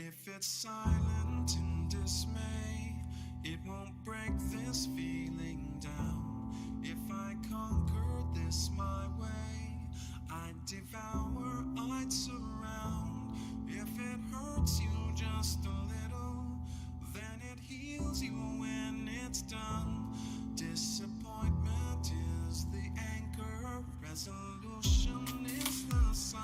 If it's silent in dismay, it won't break this feeling down. If I conquer this my way, I'd devour, I'd surround. If it hurts you just a little, then it heals you when it's done. Disappointment is the anchor, resolution is the sun.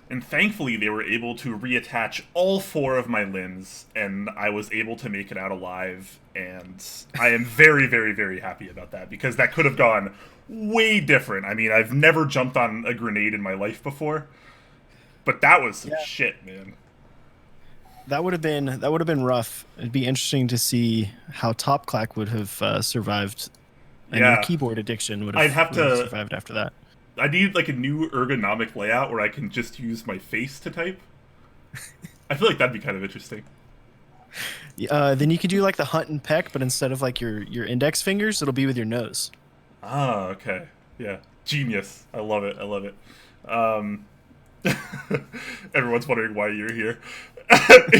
And thankfully, they were able to reattach all 4 of my limbs, and I was able to make it out alive. And I am very, very, very happy about that, because that could have gone way different. I mean, I've never jumped on a grenade in my life before, but that was some shit, man. That would have been rough. It'd be interesting to see how Top Clack would have survived, and your keyboard addiction would have survived after that. I need like a new ergonomic layout where I can just use my face to type. I feel like that'd be kind of interesting. Then you could do like the hunt and peck, but instead of like your index fingers, it'll be with your nose. Ah, okay. Yeah. Genius. I love it. I love it. Everyone's wondering why you're here.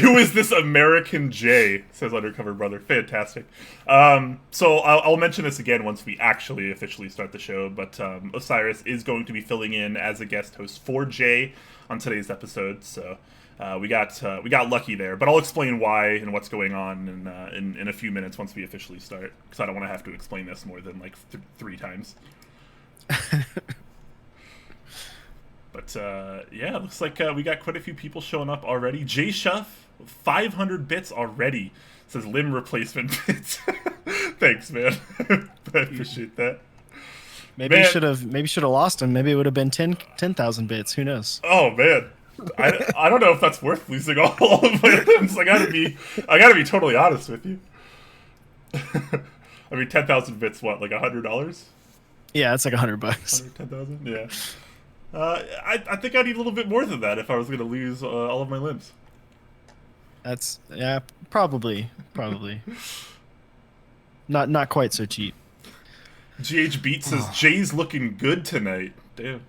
Who is this American J? Says Undercover Brother. Fantastic. So I'll mention this again once we actually officially start the show, but 0siris is going to be filling in as a guest host for Jay on today's episode, so we got lucky there. But I'll explain why and what's going on in a few minutes once we officially start, because I don't want to have to explain this more than like 3 times. But, yeah, looks like we got quite a few people showing up already. Jay Shuff, 500 bits already, says limb replacement bits. Thanks, man. I appreciate that. Maybe you should have lost him. Maybe it would have been 10,000 bits. Who knows? Oh, man. I don't know if that's worth losing all of my limbs. I gotta be totally honest with you. I mean, 10,000 bits, what, like $100? Yeah, it's like $100. 110,000? Yeah. I think I need a little bit more than that if I was going to lose all of my limbs. That's probably not quite so cheap. GH Beat says Jay's looking good tonight. Damn.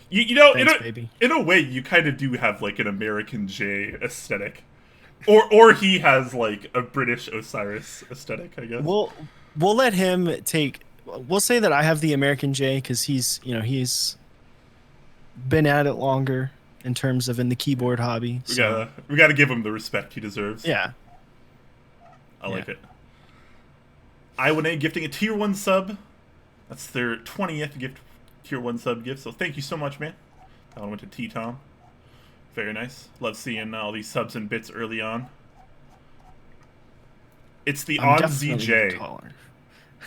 You know, Thanks, in a way, you kind of do have like an American Jay aesthetic, or he has like a British 0siris aesthetic, I guess. We'll let him take. We'll say that I have the American Jay because he's been at it longer in terms of in the keyboard hobby. We gotta give him the respect he deserves. Yeah. I like it. I1A gifting a tier 1 sub. That's their 20th tier 1 sub gift, so thank you so much, man. That one went to T-Tom. Very nice. Love seeing all these subs and bits early on. It's the OnZJ.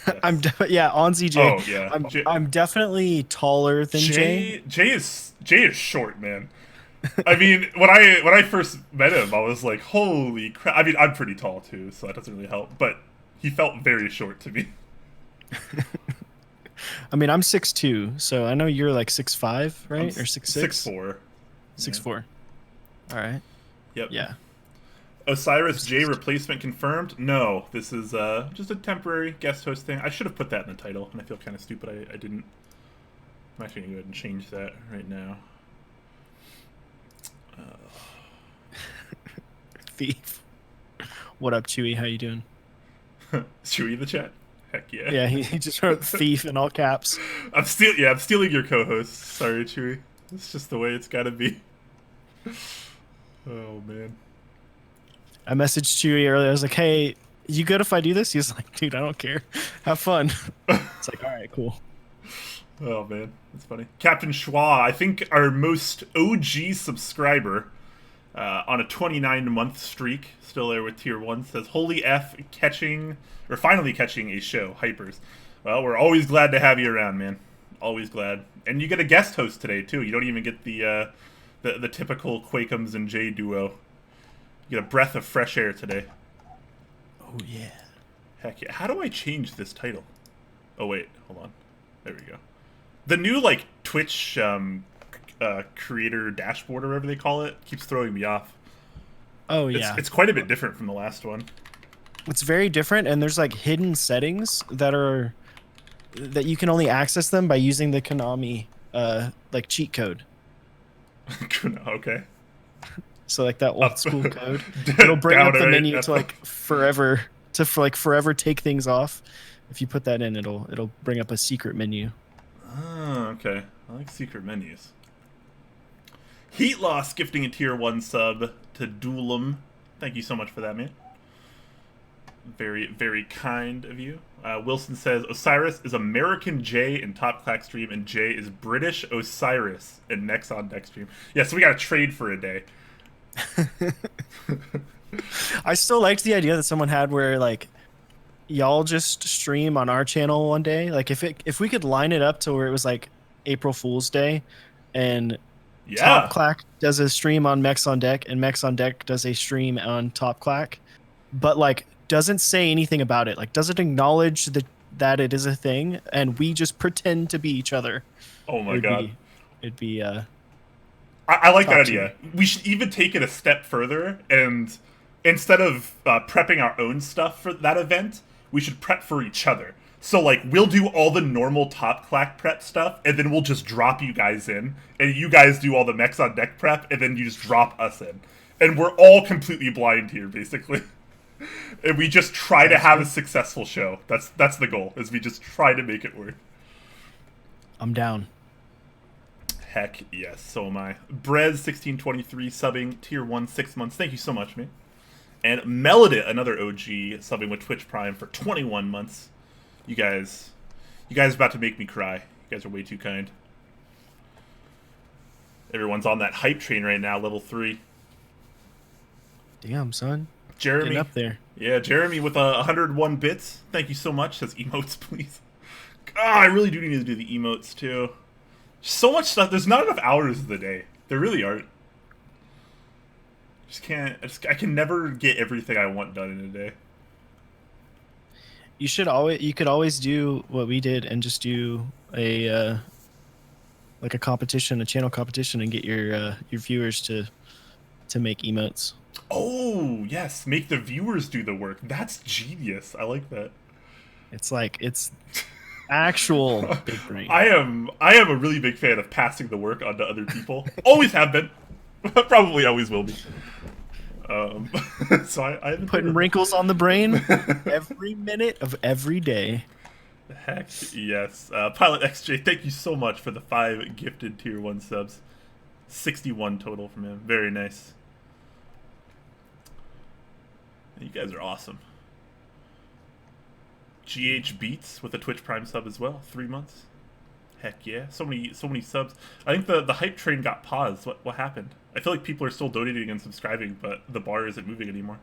Yes. Yeah, on ZJ. Oh yeah. I'm definitely taller than Jay. Jay is short, man. I mean, when I first met him, I was like, holy crap. I mean, I'm pretty tall too, so that doesn't really help. But he felt very short to me. I mean, I'm 6'2", so I know you're like 6'5", right? Or 6'6"? 6'4". 6'4". All right. Yep. Yeah. 0siris J replacement confirmed? No, this is just a temporary guest host thing. I should have put that in the title, and I feel kind of stupid I didn't. I'm actually going to go ahead and change that right now. Thief. What up, Chewy? How you doing? Chewy in the chat? Heck yeah. Yeah, he just wrote thief in all caps. I'm stealing your co-host. Sorry, Chewy. It's just the way it's got to be. Oh, man. I messaged Chewy earlier. I was like, hey, you good if I do this? He was like, dude, I don't care. Have fun. It's like, all right, cool. Oh, man. That's funny. Captain Schwa, I think our most OG subscriber on a 29-month streak, still there with tier 1, says, holy F, finally catching a show, Hypers. Well, we're always glad to have you around, man. Always glad. And you get a guest host today, too. You don't even get the typical Quakeums and Jay duo. You get a breath of fresh air today. Oh, yeah. Heck yeah. How do I change this title? Oh, wait. Hold on. There we go. The new, like, Twitch creator dashboard or whatever they call it keeps throwing me off. Oh, yeah. It's quite a bit different from the last one. It's very different, and there's, like, hidden settings that you can only access them by using the Konami, like, cheat code. Okay. So like that old school code, it'll bring up the menu to like forever take things off. If you put that in, it'll bring up a secret menu. Oh, okay. I like secret menus. Heat Loss gifting a tier 1 sub to Doolum. Thank you so much for that, man. Very, very kind of you. Wilson says, 0siris is American Jay in Top Clack stream, and Jay is British 0siris in Next on Deck stream. Yeah, so we got to trade for a day. I still liked the idea that someone had where like y'all just stream on our channel one day. Like if we could line it up to where it was like April Fool's Day, and Top Clack does a stream on Mex on Deck, and Mex on Deck does a stream on Top Clack, but like doesn't say anything about it, like doesn't acknowledge that it is a thing, and we just pretend to be each other. Oh my god. It'd be I like that idea. We should even take it a step further, and instead of prepping our own stuff for that event, we should prep for each other. So, like, we'll do all the normal Top Clack prep stuff, and then we'll just drop you guys in, and you guys do all the Mex on Deck prep, and then you just drop us in. And we're all completely blind here, basically. And we just try to have a successful show. That's the goal, is we just try to make it work. I'm down. Heck yes, so am I. Brez1623 subbing tier 1 6 months. Thank you so much, man. And Melodit, another OG, subbing with Twitch Prime for 21 months. You guys are about to make me cry. You guys are way too kind. Everyone's on that hype train right now, level 3. Damn, son. Jeremy. Getting up there. Yeah, Jeremy with 101 bits. Thank you so much. Says emotes, please. I really do need to do the emotes, too. So much stuff. There's not enough hours of the day. There really aren't. I can never get everything I want done in a day. You could always do what we did and just do a like a competition, a channel competition, and get your viewers to make emotes. Oh yes, make the viewers do the work. That's genius. I like that. It's actual big brain. I am a really big fan of passing the work on to other people. Always have been. Probably always will be. So I putting wrinkles on the brain every minute of every day. Heck yes. Pilot XJ, thank you so much for the 5 gifted tier 1 subs. 61 total from him. Very nice. You guys are awesome. GH Beats with a Twitch Prime sub as well. 3 months. Heck yeah. So many subs. I think the hype train got paused. What happened? I feel like people are still donating and subscribing, but the bar isn't moving anymore.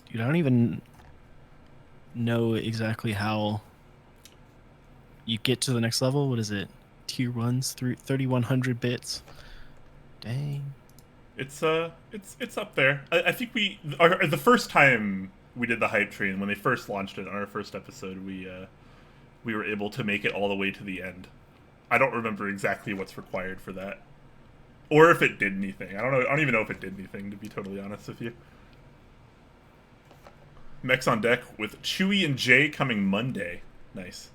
Dude, I don't even know exactly how you get to the next level. What is it? Tier 1's through 3100 bits. Dang. It's up there. I think the first time we did the hype train, when they first launched it on our first episode, we were able to make it all the way to the end. I don't remember exactly what's required for that, or if it did anything. I don't know. I don't even know if it did anything, to be totally honest with you. Mechs on deck with Chewy and Jay coming Monday. Nice.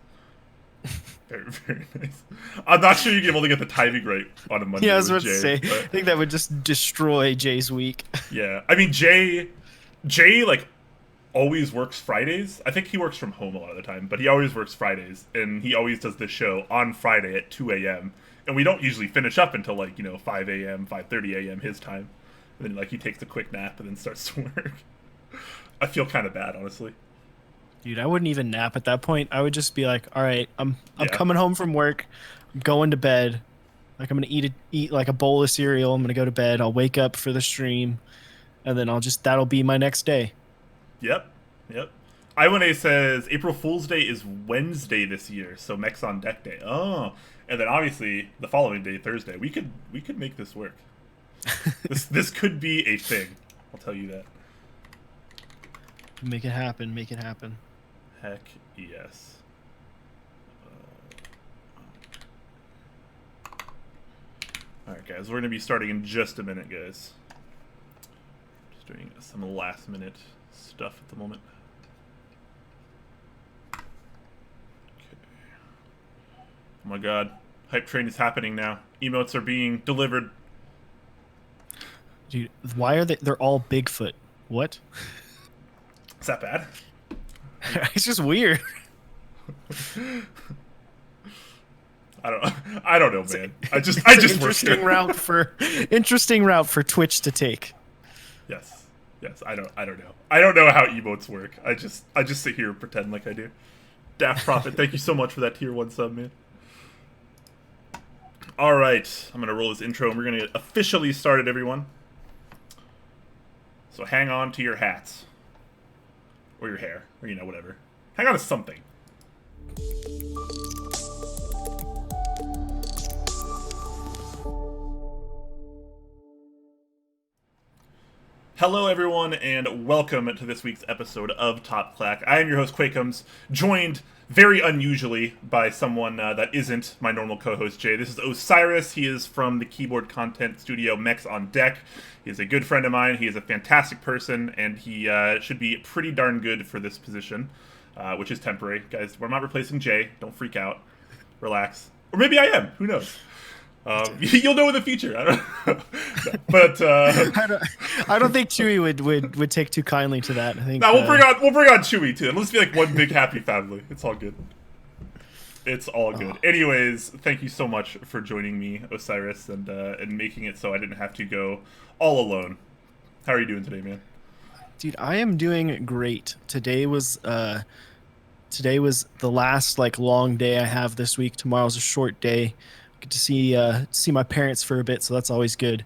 Very, very nice. I'm not sure you'd be able to get the timing right on a Monday. Yeah, I was with about to Jay, say. but... I think that would just destroy Jay's week. Yeah, I mean Jay like always works Fridays. I think he works from home a lot of the time, but he always works Fridays, and he always does this show on Friday at 2 a.m. And we don't usually finish up until 5 a.m., 5:30 a.m. his time. And then he takes a quick nap and then starts to work. I feel kind of bad, honestly. Dude, I wouldn't even nap at that point. I would just be like, all right, I'm coming home from work. I'm going to bed. Like, I'm gonna eat like a bowl of cereal. I'm gonna go to bed. I'll wake up for the stream, and then that'll be my next day. Yep. Iwane says April Fool's Day is Wednesday this year, so Mechs on Deck Day. Oh, and then obviously the following day, Thursday. We could make this work. This could be a thing. I'll tell you that. Make it happen. Make it happen. Heck yes. Alright guys, we're going to be starting in just a minute, guys. Just doing some last minute stuff at the moment. Okay. Oh my god. Hype train is happening now. Emotes are being delivered. Dude, why are they're all Bigfoot? What? Is that bad? It's just weird. I don't know, man. I just interesting route for Twitch to take. Yes. I don't know. I don't know how emotes work. I just sit here and pretend like I do. Daft Prophet, thank you so much for that tier 1 sub, man. All right, I'm gonna roll this intro and we're gonna get officially started, everyone. So hang on to your hats. Or your hair, or whatever. Hang on to something. Hello everyone, and welcome to this week's episode of Top Clack. I am your host, Quakeums, joined very unusually by someone that isn't my normal co-host, Jay. This is 0siris. He is from the keyboard content studio Mechs on Deck. He is a good friend of mine. He is a fantastic person, and he should be pretty darn good for this position, which is temporary. Guys, we're not replacing Jay. Don't freak out. Relax. Or maybe I am. Who knows? You'll know in the future. I don't know. But I don't think Chewy would take too kindly to that. I think we'll bring on Chewy too. Let's be like one big happy family. It's all good. It's all good. Anyways, thank you so much for joining me, 0siris, and making it so I didn't have to go all alone. How are you doing today, man? Dude, I am doing great. Today was the last long day I have this week. Tomorrow's a short day. Get to see my parents for a bit, so that's always good.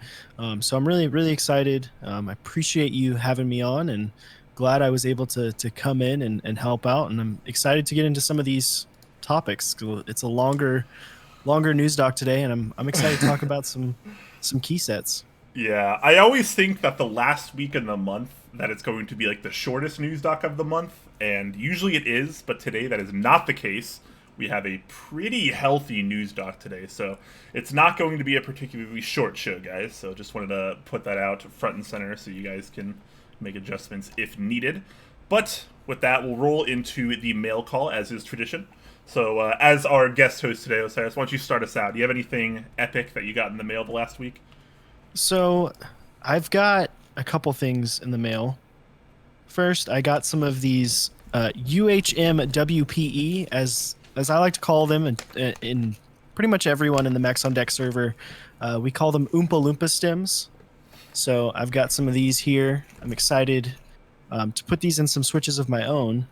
So I'm really excited. I appreciate you having me on, and glad I was able to come in and help out. And I'm excited to get into some of these topics. It's a longer news doc today, and I'm excited to talk about some key sets. Yeah, I always think that the last week in the month that it's going to be like the shortest news doc of the month, and usually it is, but today that is not the case. We have a pretty healthy news doc today, so it's not going to be a particularly short show, guys. So just wanted to put that out front and center so you guys can make adjustments if needed. But with that, we'll roll into the mail call, as is tradition. So as our guest host today, 0siris, why don't you start us out? Do you have anything epic that you got in the mail the last week? So I've got a couple things in the mail. First, I got some of these UHM WPE, as I like to call them, in pretty much everyone in the Mechs on Deck server. We call them Oompa Loompa stems. So I've got some of these here. I'm excited to put these in some switches of my own.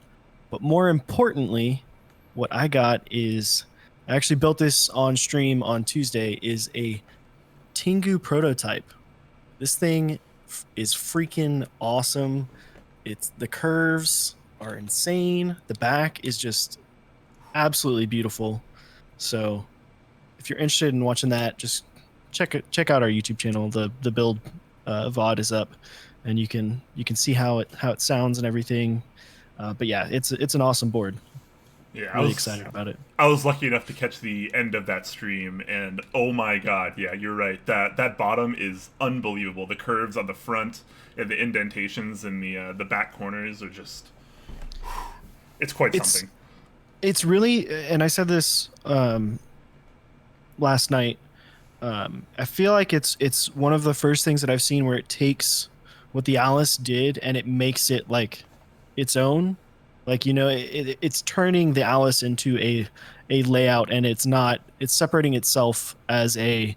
But more importantly, what I got is, I actually built this on stream on Tuesday, is a Tengu prototype. This thing is freaking awesome. It's the curves are insane. The back is just absolutely beautiful. So if you're interested in watching that, just check out our YouTube channel. The build VOD is up, and you can see how it sounds and everything. But yeah, it's an awesome board. Yeah, Really excited about it. I was lucky enough to catch the end of that stream, and oh my god, yeah, you're right. That bottom is unbelievable. The curves on the front and the indentations in the back corners are just, it's quite something. It's really, and I said this last night. I feel like it's one of the first things that I've seen where it takes what the Alice did and it makes it like its own. Like, you know, it's turning the Alice into a layout, and it's separating itself as a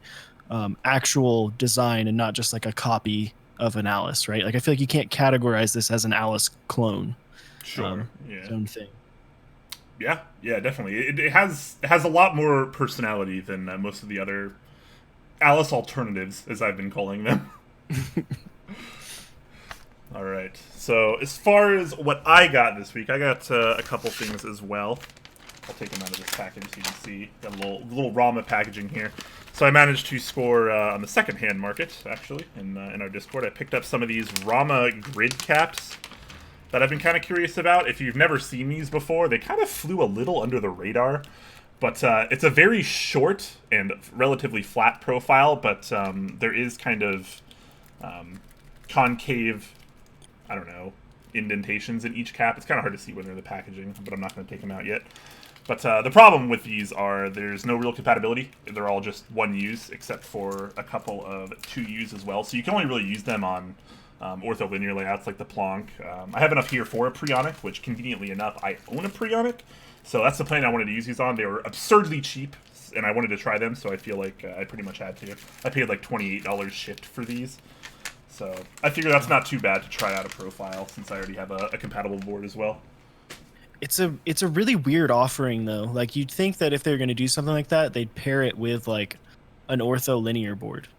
actual design and not just like a copy of an Alice, right? Like, I feel like you can't categorize this as an Alice clone. Sure. Yeah. Its own thing. Yeah, definitely. It has a lot more personality than most of the other Alice alternatives, as I've been calling them. All right. So as far as what I got this week, I got a couple things as well. I'll take them out of this package so you can see. Got a little Rama packaging here. So I managed to score on the second-hand market, actually, in our Discord. I picked up some of these Rama grid caps that I've been kind of curious about. If you've never seen these before, they kind of flew a little under the radar. But it's a very short and relatively flat profile, but there is kind of concave, I don't know, indentations in each cap. It's kind of hard to see when they're in the packaging, but I'm not going to take them out yet. But the problem with these are there's no real compatibility. They're all just one use, except for a couple of 2Us as well. So you can only really use them on ortholinear layouts like the Plonk. I have enough here for a Prionic, which conveniently enough, I own a Prionic. So that's the plane I wanted to use these on. They were absurdly cheap, and I wanted to try them, so I feel like I pretty much had to. I paid like $28 shipped for these. So I figure that's not too bad to try out a profile, since I already have a compatible board as well. It's a really weird offering, though. Like, you'd think that if they're going to do something like that, they'd pair it with like an ortholinear board.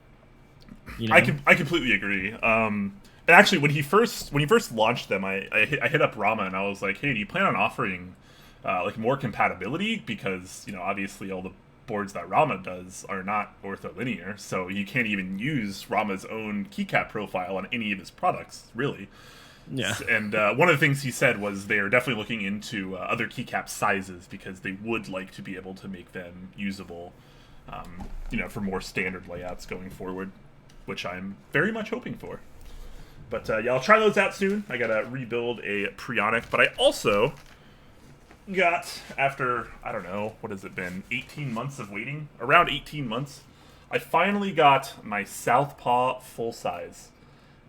You know? I completely agree. And actually, when he first launched them, I hit up Rama and I was like, hey, do you plan on offering like more compatibility? Because, you know, obviously all the boards that Rama does are not ortholinear, so you can't even use Rama's own keycap profile on any of his products, really. Yeah. And one of the things he said was they're definitely looking into other keycap sizes because they would like to be able to make them usable, you know, for more standard layouts going forward, which I'm very much hoping for. But yeah, I'll try those out soon. I gotta rebuild a Prionic, but I also got, after, I don't know, what has it been, 18 months of waiting? Around 18 months, I finally got my Southpaw full size.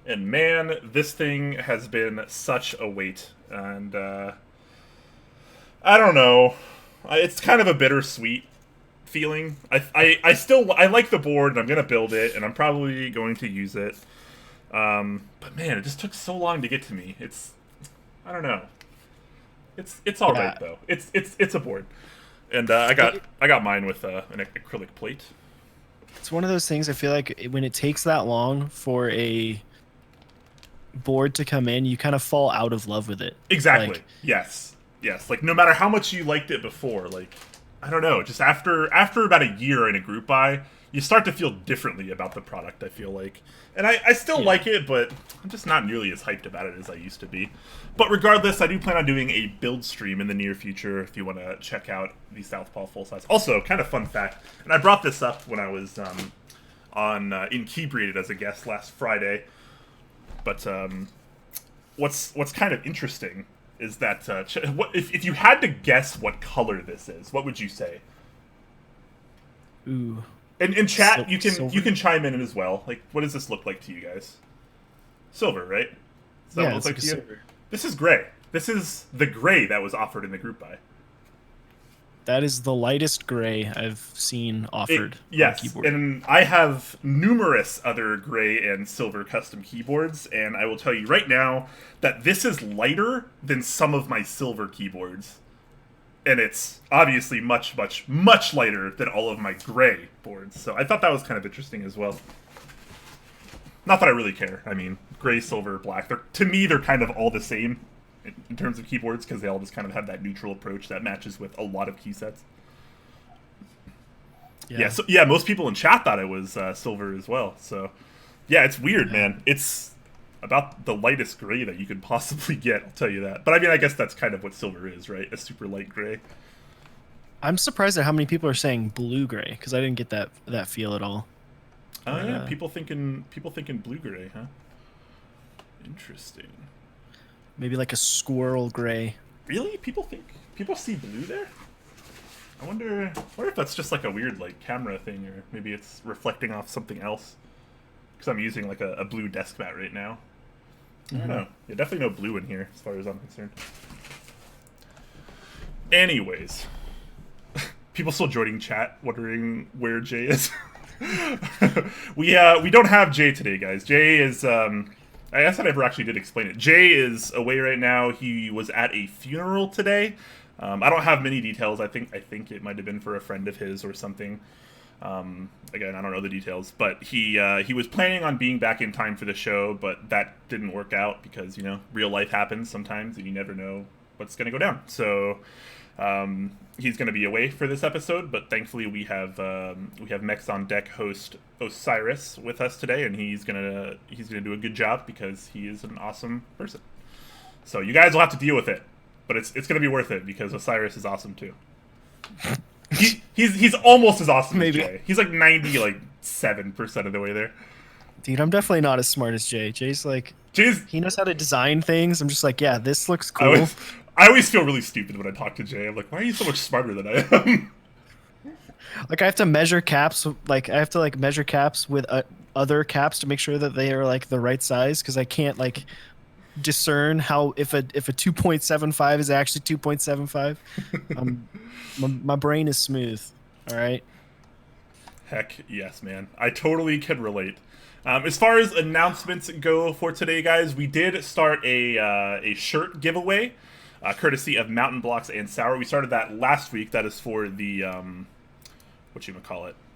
And man, this thing has been such a wait. And I don't know. It's kind of a bittersweet feeling. I still like the board, and I'm gonna build it, and I'm probably going to use it. But man, it just took so long to get to me. I don't know. It's all right though. It's a board, and I got mine with an acrylic plate. It's one of those things. I feel like when it takes that long for a board to come in, you kind of fall out of love with it. Exactly. Like, yes. Like, no matter how much you liked it before, like, I don't know, just after about a year in a group buy, you start to feel differently about the product, I feel like. And I still like it, but I'm just not nearly as hyped about it as I used to be. But regardless, I do plan on doing a build stream in the near future if you want to check out the Southpaw full size. Also, kind of fun fact, and I brought this up when I was in Keybraided as a guest last Friday. But what's kind of interesting is that if you had to guess what color this is, what would you say? Ooh. In chat, you Silver. can chime in as well. Like, what does this look like to you guys? Silver, right? Is that what it looks like to you? silver. This is gray. This is the gray that was offered in the group buy. That is the lightest gray I've seen offered. Yes, on keyboard. and I have numerous other gray and silver custom keyboards, and I will tell you right now that this is lighter than some of my silver keyboards. And it's obviously much, much, much lighter than all of my gray boards. So I thought that was kind of interesting as well. Not that I really care. I mean, gray, silver, black. To me, they're kind of all the same. in terms of keyboards, because they all just kind of have that neutral approach that matches with a lot of key sets. Yeah, most people in chat thought it was silver as well. So, yeah, it's weird, man. It's about the lightest gray that you could possibly get, I'll tell you that. But I mean, I guess that's kind of what silver is, right? A super light gray. I'm surprised at how many people are saying blue gray, because I didn't get that feel at all. Oh yeah, people thinking blue gray, huh? Interesting. Maybe like a squirrel gray. Really? People see blue there? I wonder if that's just like a weird like camera thing, or maybe it's reflecting off something else. Because I'm using like a blue desk mat right now. I don't know. Yeah, definitely no blue in here as far as I'm concerned. Anyways, people still joining chat, wondering where Jay is. We don't have Jay today, guys. Jay is I guess I never actually did explain it. Jay is away right now. He was at a funeral today. I don't have many details. I think it might have been for a friend of his or something. Again, I don't know the details, but he was planning on being back in time for the show, but that didn't work out because, you know, real life happens sometimes and you never know what's going to go down. So he's going to be away for this episode, but thankfully we have Mex on Deck host 0siris with us today, and he's gonna do a good job because he is an awesome person. So you guys will have to deal with it, but it's going to be worth it because 0siris is awesome too. He's almost as awesome as Jay. He's like 97% of the way there. Dude, I'm definitely not as smart as Jay. Jay's he knows how to design things. I'm just like, yeah, this looks cool. I always feel really stupid when I talk to Jay. I'm like, why are you so much smarter than I am? Like, I have to measure caps. Like, I have to measure caps with other caps to make sure that they are like the right size, because I can't discern how if a 2.75 is actually 2.75. My brain is smooth. All right. Heck yes, man. I totally can relate. As far as announcements go for today, guys, we did start a shirt giveaway, courtesy of Mountain Blocks and Sour. We started that last week. That is for the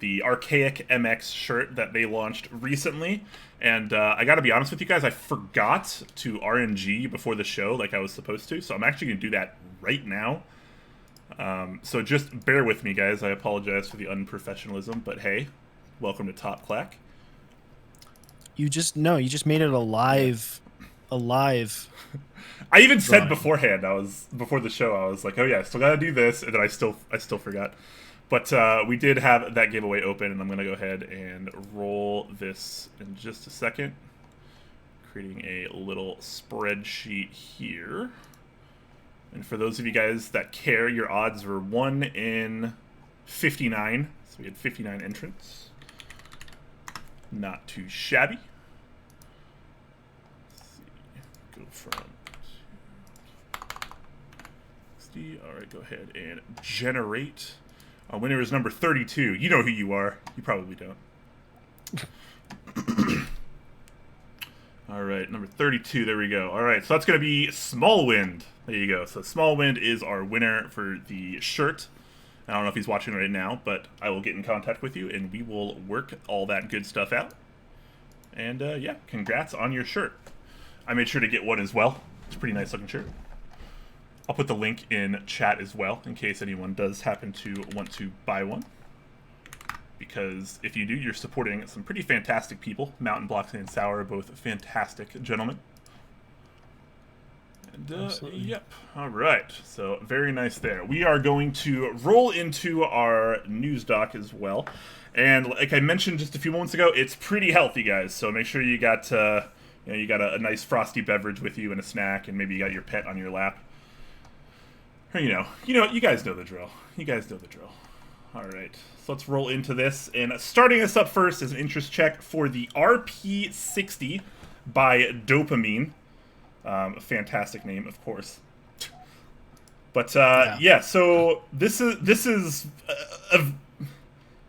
the Archaic MX shirt that they launched recently. And I got to be honest with you guys, I forgot to RNG before the show like I was supposed to. So I'm actually going to do that right now. So just bear with me, guys. I apologize for the unprofessionalism, but hey, welcome to Top Clack. You just made it alive. I even said beforehand, before the show, I was like, oh yeah, I still gotta do this, and then I still forgot. But we did have that giveaway open, and I'm gonna go ahead and roll this in just a second. Creating a little spreadsheet here. And for those of you guys that care, your odds were 1 in 59. So we had 59 entrants. Not too shabby. Let's see. Go from 60. All right, go ahead and generate. Our winner is number 32. You know who you are. You probably don't. All right, number 32. There we go. All right, so that's going to be Small Wind. There you go. So Small Wind is our winner for the shirt. I don't know if he's watching right now, but I will get in contact with you, and we will work all that good stuff out. And, yeah, congrats on your shirt. I made sure to get one as well. It's a pretty nice looking shirt. I'll put the link in chat as well, in case anyone does happen to want to buy one. Because if you do, you're supporting some pretty fantastic people. Mountain Blocks and Sour are both fantastic gentlemen. And, yep. All right. So very nice there. We are going to roll into our news doc as well. And like I mentioned just a few moments ago, it's pretty healthy, guys. So make sure you got you got a nice frosty beverage with you and a snack, and maybe you got your pet on your lap. Or, you guys know the drill. You guys know the drill. All right. So let's roll into this. And starting us up first is an interest check for the RP60 by Dopamine. A fantastic name, of course. But yeah, so this is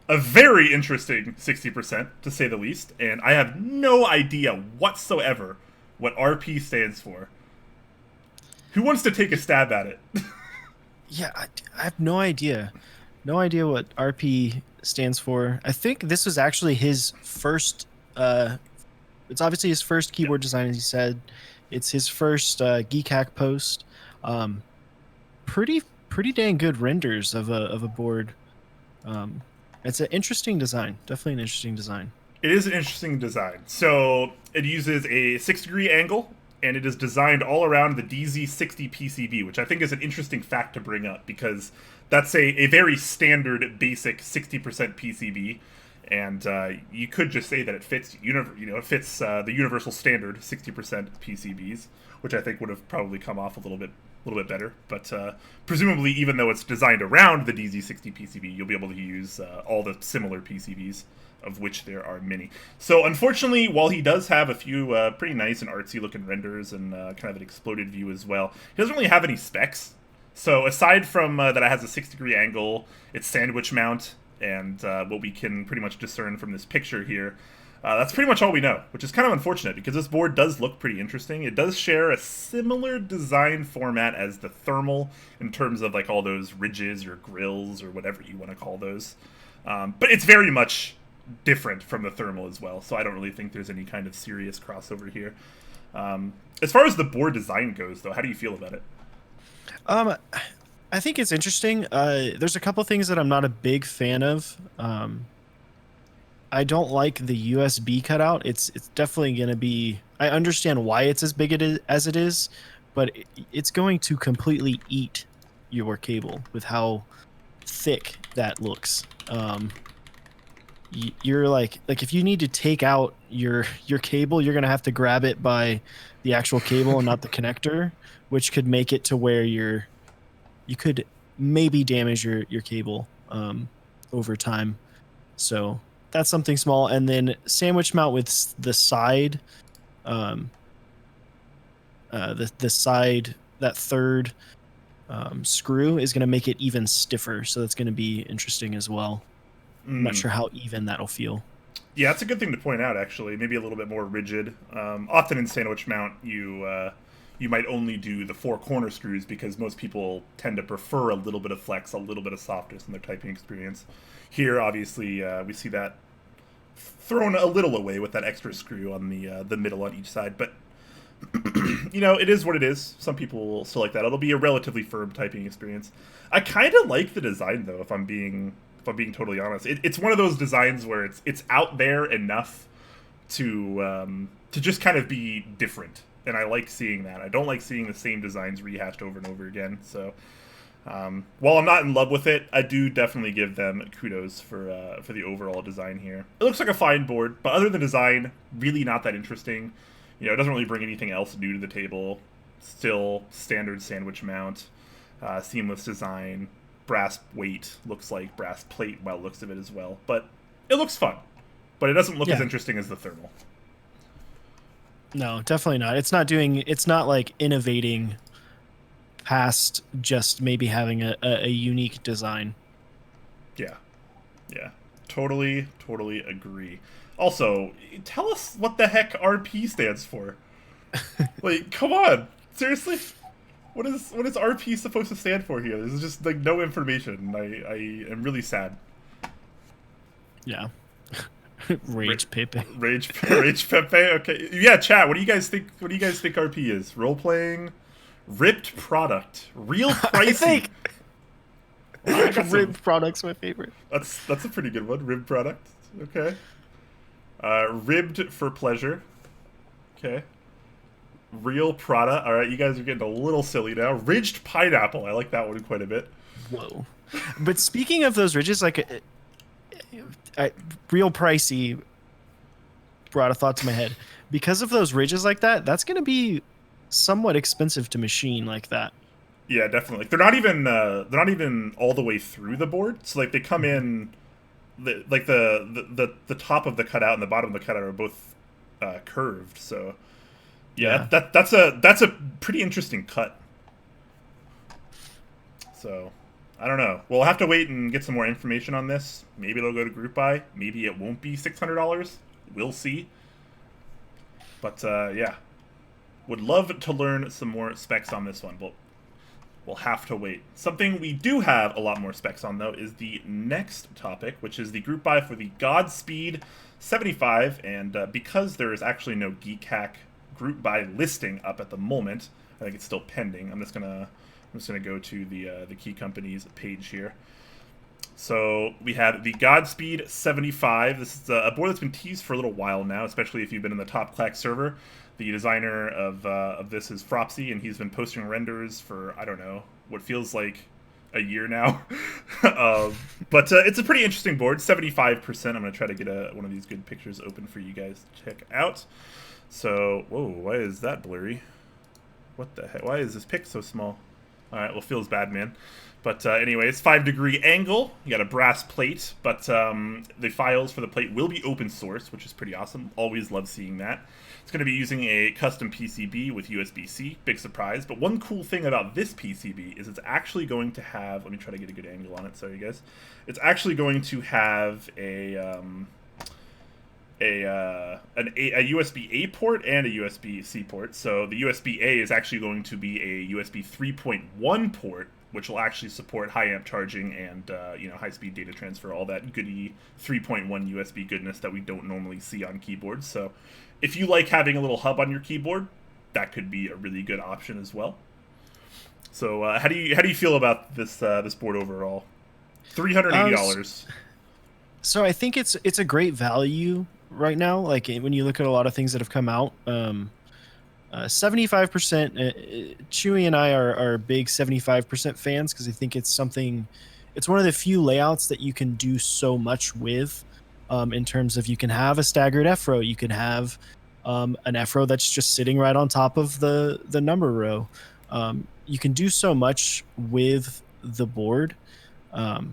a very interesting 60%, to say the least, and I have no idea whatsoever what RP stands for. Who wants to take a stab at it? Yeah, I have no idea. No idea what RP stands for. I think this was actually his first. It's obviously his first keyboard design, as he said. It's his first Geek Hack post. Um, pretty dang good renders of a board. Um, it's an interesting design. Definitely an interesting design. It is an interesting design. So it uses a 6-degree angle, and it is designed all around the DZ60 PCB, which I think is an interesting fact to bring up because that's a very standard, basic 60% PCB, and you could just say that it fits, it fits the universal standard 60% PCBs, which I think would have probably come off a little bit better. But presumably, even though it's designed around the DZ60 PCB, you'll be able to use all the similar PCBs, of which there are many. So unfortunately, while he does have a few pretty nice and artsy looking renders and kind of an exploded view as well, he doesn't really have any specs. So aside from that it has a 6-degree angle, its sandwich mount, and what we can pretty much discern from this picture here, that's pretty much all we know, which is kind of unfortunate because this board does look pretty interesting. It does share a similar design format as the thermal in terms of like all those ridges or grills or whatever you want to call those. But it's very much different from the thermal as well, so I don't really think there's any kind of serious crossover here. As far as the board design goes, though, how do you feel about it? I think it's interesting. There's a couple things that I'm not a big fan of. I don't like the USB cutout. It's definitely going to be... I understand why it's as big as it is, but it's going to completely eat your cable with how thick that looks. You're like if you need to take out your cable, you're going to have to grab it by the actual cable and not the connector, which could make it to where you could maybe damage your cable over time. So that's something small. And then sandwich mount with the side, the side, that third screw is going to make it even stiffer. So that's going to be interesting as well. I'm not sure how even that'll feel. Yeah, that's a good thing to point out, actually. Maybe a little bit more rigid. Often in sandwich mount, you might only do the 4 corner screws because most people tend to prefer a little bit of flex, a little bit of softness in their typing experience. Here, obviously, we see that thrown a little away with that extra screw on the middle on each side. But, it is what it is. Some people will still like that. It'll be a relatively firm typing experience. I kind of like the design, though, if I'm being totally honest. It's one of those designs where it's out there enough to just kind of be different. And I like seeing that. I don't like seeing the same designs rehashed over and over again. So while I'm not in love with it, I do definitely give them kudos for the overall design here. It looks like a fine board, but other than design, really not that interesting. It doesn't really bring anything else new to the table. Still standard sandwich mount, seamless design, brass weight, looks like brass plate by the looks of it as well. But it looks fun. But it doesn't look as interesting as the thermal. No, definitely not. It's not like innovating past just maybe having a unique design. Yeah. Totally agree. Also, tell us what the heck RP stands for. Like, come on. Seriously? What is RP supposed to stand for here? There's just like no information. I am really sad. Yeah. Rage Pepe. Rage Pepe. Okay. Yeah, chat. What do you guys think? What do you guys think RP is? Role playing, ripped product, real pricey. Ribbed product's my favorite. That's a pretty good one. Ribbed product. Okay. Ribbed for pleasure. Okay. Real Prada. All right, you guys are getting a little silly now. Ridged pineapple. I like that one quite a bit. Whoa. But speaking of those ridges, like real pricey brought a thought to my head. Because of those ridges like that, that's going to be somewhat expensive to machine like that. Yeah, definitely. They're not even all the way through the board. So like they come in, the top of the cutout and the bottom of the cutout are both curved. So yeah. That's a pretty interesting cut. So I don't know. We'll have to wait and get some more information on this. Maybe they'll go to group buy. Maybe it won't be $600. We'll see. But yeah, would love to learn some more specs on this one, but we'll have to wait. Something we do have a lot more specs on, though, is the next topic, which is the group buy for the Godspeed 75. And because there is actually no Geek Hack group by listing up at the moment. I think it's still pending. I'm just gonna go to the key company's page here. So we have the Godspeed 75. This is a board that's been teased for a little while now, especially if you've been in the top Clack server. The designer of this is Fropsy, and he's been posting renders for, I don't know, what feels like a year now. But it's a pretty interesting board, 75%. I'm going to try to get one of these good pictures open for you guys to check out. So, whoa, why is that blurry? What the heck? Why is this pic so small? All right, well, feels bad, man. But anyways, 5-degree angle. You got a brass plate, but the files for the plate will be open source, which is pretty awesome. Always love seeing that. It's going to be using a custom PCB with USB-C. Big surprise. But one cool thing about this PCB is it's actually going to have... Let me try to get a good angle on it, sorry, guys. It's actually going to have a USB-A port and a USB-C port. So the USB-A is actually going to be a USB 3.1 port, which will actually support high amp charging and high-speed data transfer, all that goody 3.1 USB goodness that we don't normally see on keyboards. So if you like having a little hub on your keyboard, that could be a really good option as well. So how do you feel about this board overall? $380. So I think it's a great value right now. Like when you look at a lot of things that have come out. 75%, Chewy and I are big 75% fans because I think it's one of the few layouts that you can do so much with, in terms of you can have a staggered F-row, you can have an F-row that's just sitting right on top of the number row. You can do so much with the board. I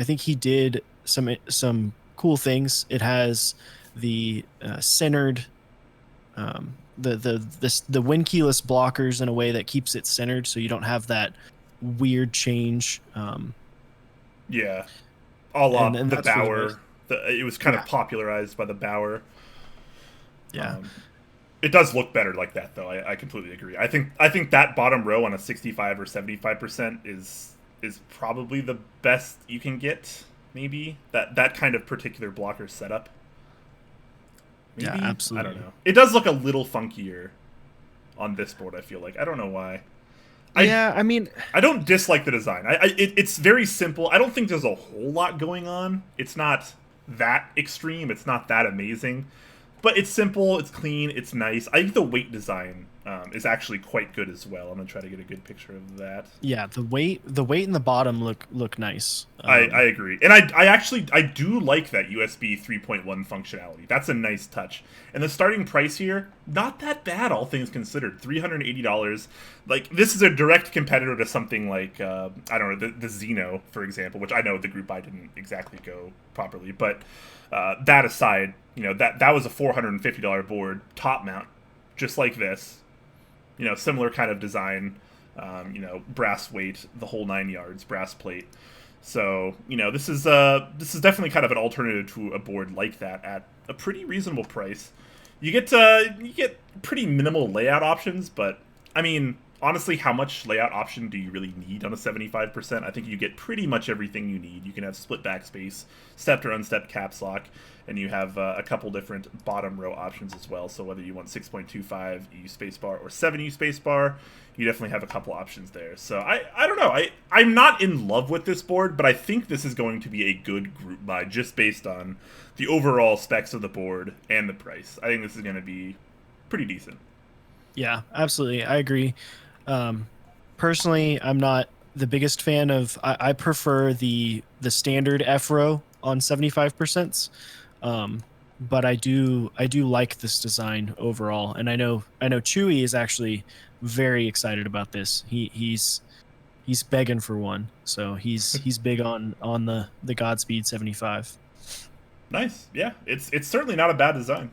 think he did some cool things. It has the centered the win keyless blockers in a way that keeps it centered, so you don't have that weird change. Yeah, all up the Bauer. Really nice. It was kind of popularized by the Bauer. Yeah, it does look better like that, though. I completely agree. I think that bottom row on a 65 or 75% is probably the best you can get. Maybe that kind of particular blocker setup. Maybe? Yeah, absolutely. I don't know. It does look a little funkier on this board, I feel like. I don't know why. I mean... I don't dislike the design. It's very simple. I don't think there's a whole lot going on. It's not that extreme. It's not that amazing. But it's simple. It's clean. It's nice. I think the weight design is actually quite good as well. I'm going to try to get a good picture of that. Yeah, the weight and the bottom look nice. I agree. And I do like that USB 3.1 functionality. That's a nice touch. And the starting price here, not that bad, all things considered. $380. Like, this is a direct competitor to something like, I don't know, the Xeno, for example, which I know the group I didn't exactly go properly. But that aside, that was a $450 board, top mount, just like this. Similar kind of design, brass weight, the whole 9 yards, brass plate. So, this is definitely kind of an alternative to a board like that at a pretty reasonable price. You get pretty minimal layout options, but I mean, honestly, how much layout option do you really need on a 75%? I think you get pretty much everything you need. You can have split backspace, stepped or unstepped caps lock, and you have a couple different bottom row options as well. So whether you want 6.25 EU spacebar or 7 EU spacebar, you definitely have a couple options there. So I don't know. I'm not in love with this board, but I think this is going to be a good group buy just based on the overall specs of the board and the price. I think this is going to be pretty decent. Yeah, absolutely. I agree. Personally, I'm not the biggest fan of. I prefer the standard F row on 75%. But I do like this design overall, and I know Chewy is actually very excited about this. He's begging for one, so he's big on the Godspeed 75. Nice, yeah. It's certainly not a bad design.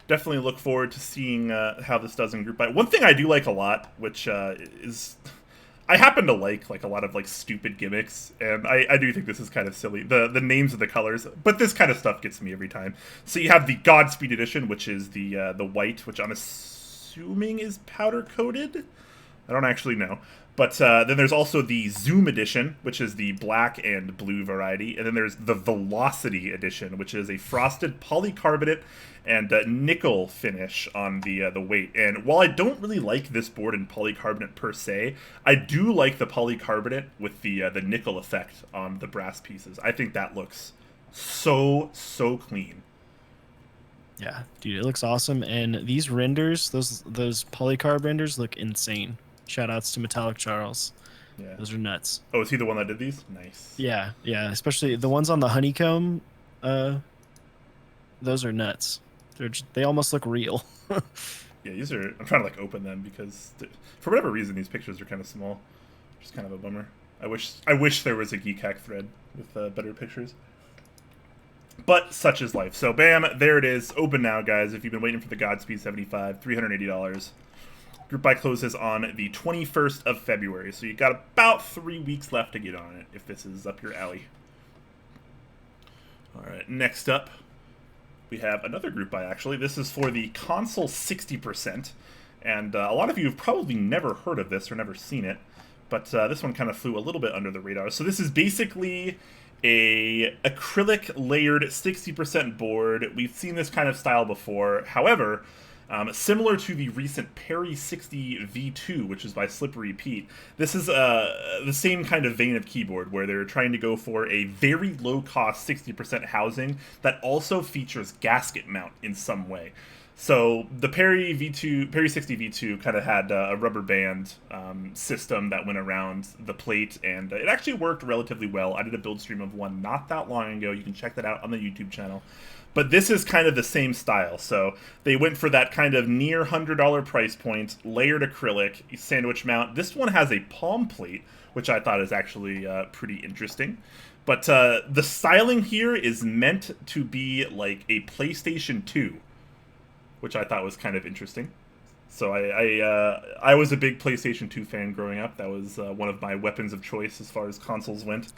Definitely look forward to seeing how this does in group buy. One thing I do like a lot, which is I happen to like a lot of stupid gimmicks, and I do think this is kind of silly. The names of the colors, but this kind of stuff gets me every time. So you have the Godspeed edition, which is the white, which I'm assuming is powder coated. I don't actually know. But then there's also the Zoom edition, which is the black and blue variety. And then there's the Velocity edition, which is a frosted polycarbonate and nickel finish on the weight. And while I don't really like this board in polycarbonate per se, I do like the polycarbonate with the nickel effect on the brass pieces. I think that looks so clean. Yeah, dude, it looks awesome. And these renders, those polycarb renders look insane. Shout outs to Metallic Charles. Yeah. Those are nuts. Oh, is he the one that did these? Nice. Yeah, especially the ones on the honeycomb. Those are nuts. They almost look real. Yeah, these are. I'm trying to like open them because for whatever reason these pictures are kind of small. Just kind of a bummer. I wish there was a Geekhack thread with better pictures. But such is life. So bam, there it is. Open now, guys. If you've been waiting for the Godspeed 75, $380. Group buy closes on the 21st of February, so you got about 3 weeks left to get on it if this is up your alley. All right, next up, we have another group buy, actually. This is for the console 60%, and a lot of you have probably never heard of this or never seen it, but this one kind of flew a little bit under the radar. So this is basically a acrylic layered 60% board. We've seen this kind of style before. However, similar to the recent Perry 60 V2, which is by Slippery Pete, this is the same kind of vein of keyboard where they're trying to go for a very low-cost 60% housing that also features gasket mount in some way. So the Perry 60 V2 kind of had a rubber band system that went around the plate, and it actually worked relatively well. I did a build stream of one not that long ago. You can check that out on the YouTube channel. But this is kind of the same style. So they went for that kind of near $100 price point, layered acrylic, sandwich mount. This one has a palm plate, which I thought is actually pretty interesting. But the styling here is meant to be like a PlayStation 2, which I thought was kind of interesting. So I was a big PlayStation 2 fan growing up. That was one of my weapons of choice as far as consoles went.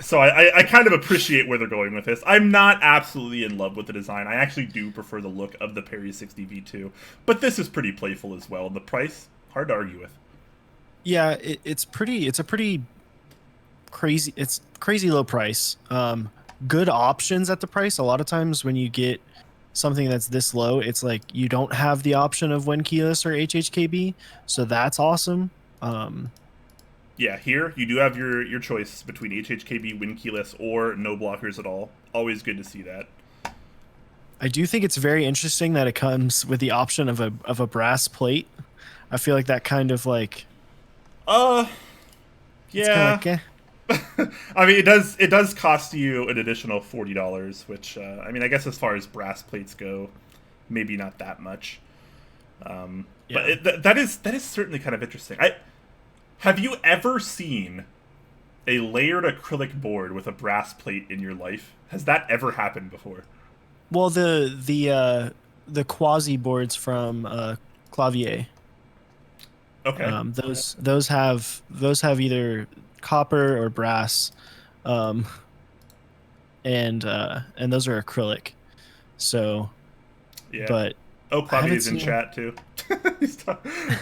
So I kind of appreciate where they're going with this. I'm not absolutely in love with the design. I actually do prefer the look of the Perry 60 V2. But this is pretty playful as well. And the price, hard to argue with. Yeah, it's a pretty crazy. It's crazy low price. Good options at the price. A lot of times when you get something that's this low, it's like you don't have the option of Win Keyless or HHKB, so that's awesome. Yeah, here you do have your choice between HHKB, Win Keyless, or no blockers at all. Always good to see that. I do think it's very interesting that it comes with the option of a brass plate. I feel like that kind of like yeah. Like, I mean, it does cost you an additional $40, which I mean, I guess as far as brass plates go, maybe not that much. Yeah. But that is certainly kind of interesting. Have you ever seen a layered acrylic board with a brass plate in your life? Has that ever happened before? Well, the quasi boards from Clavier. Okay. Those have either copper or brass, and those are acrylic. So, yeah. But Clavier's in chat too.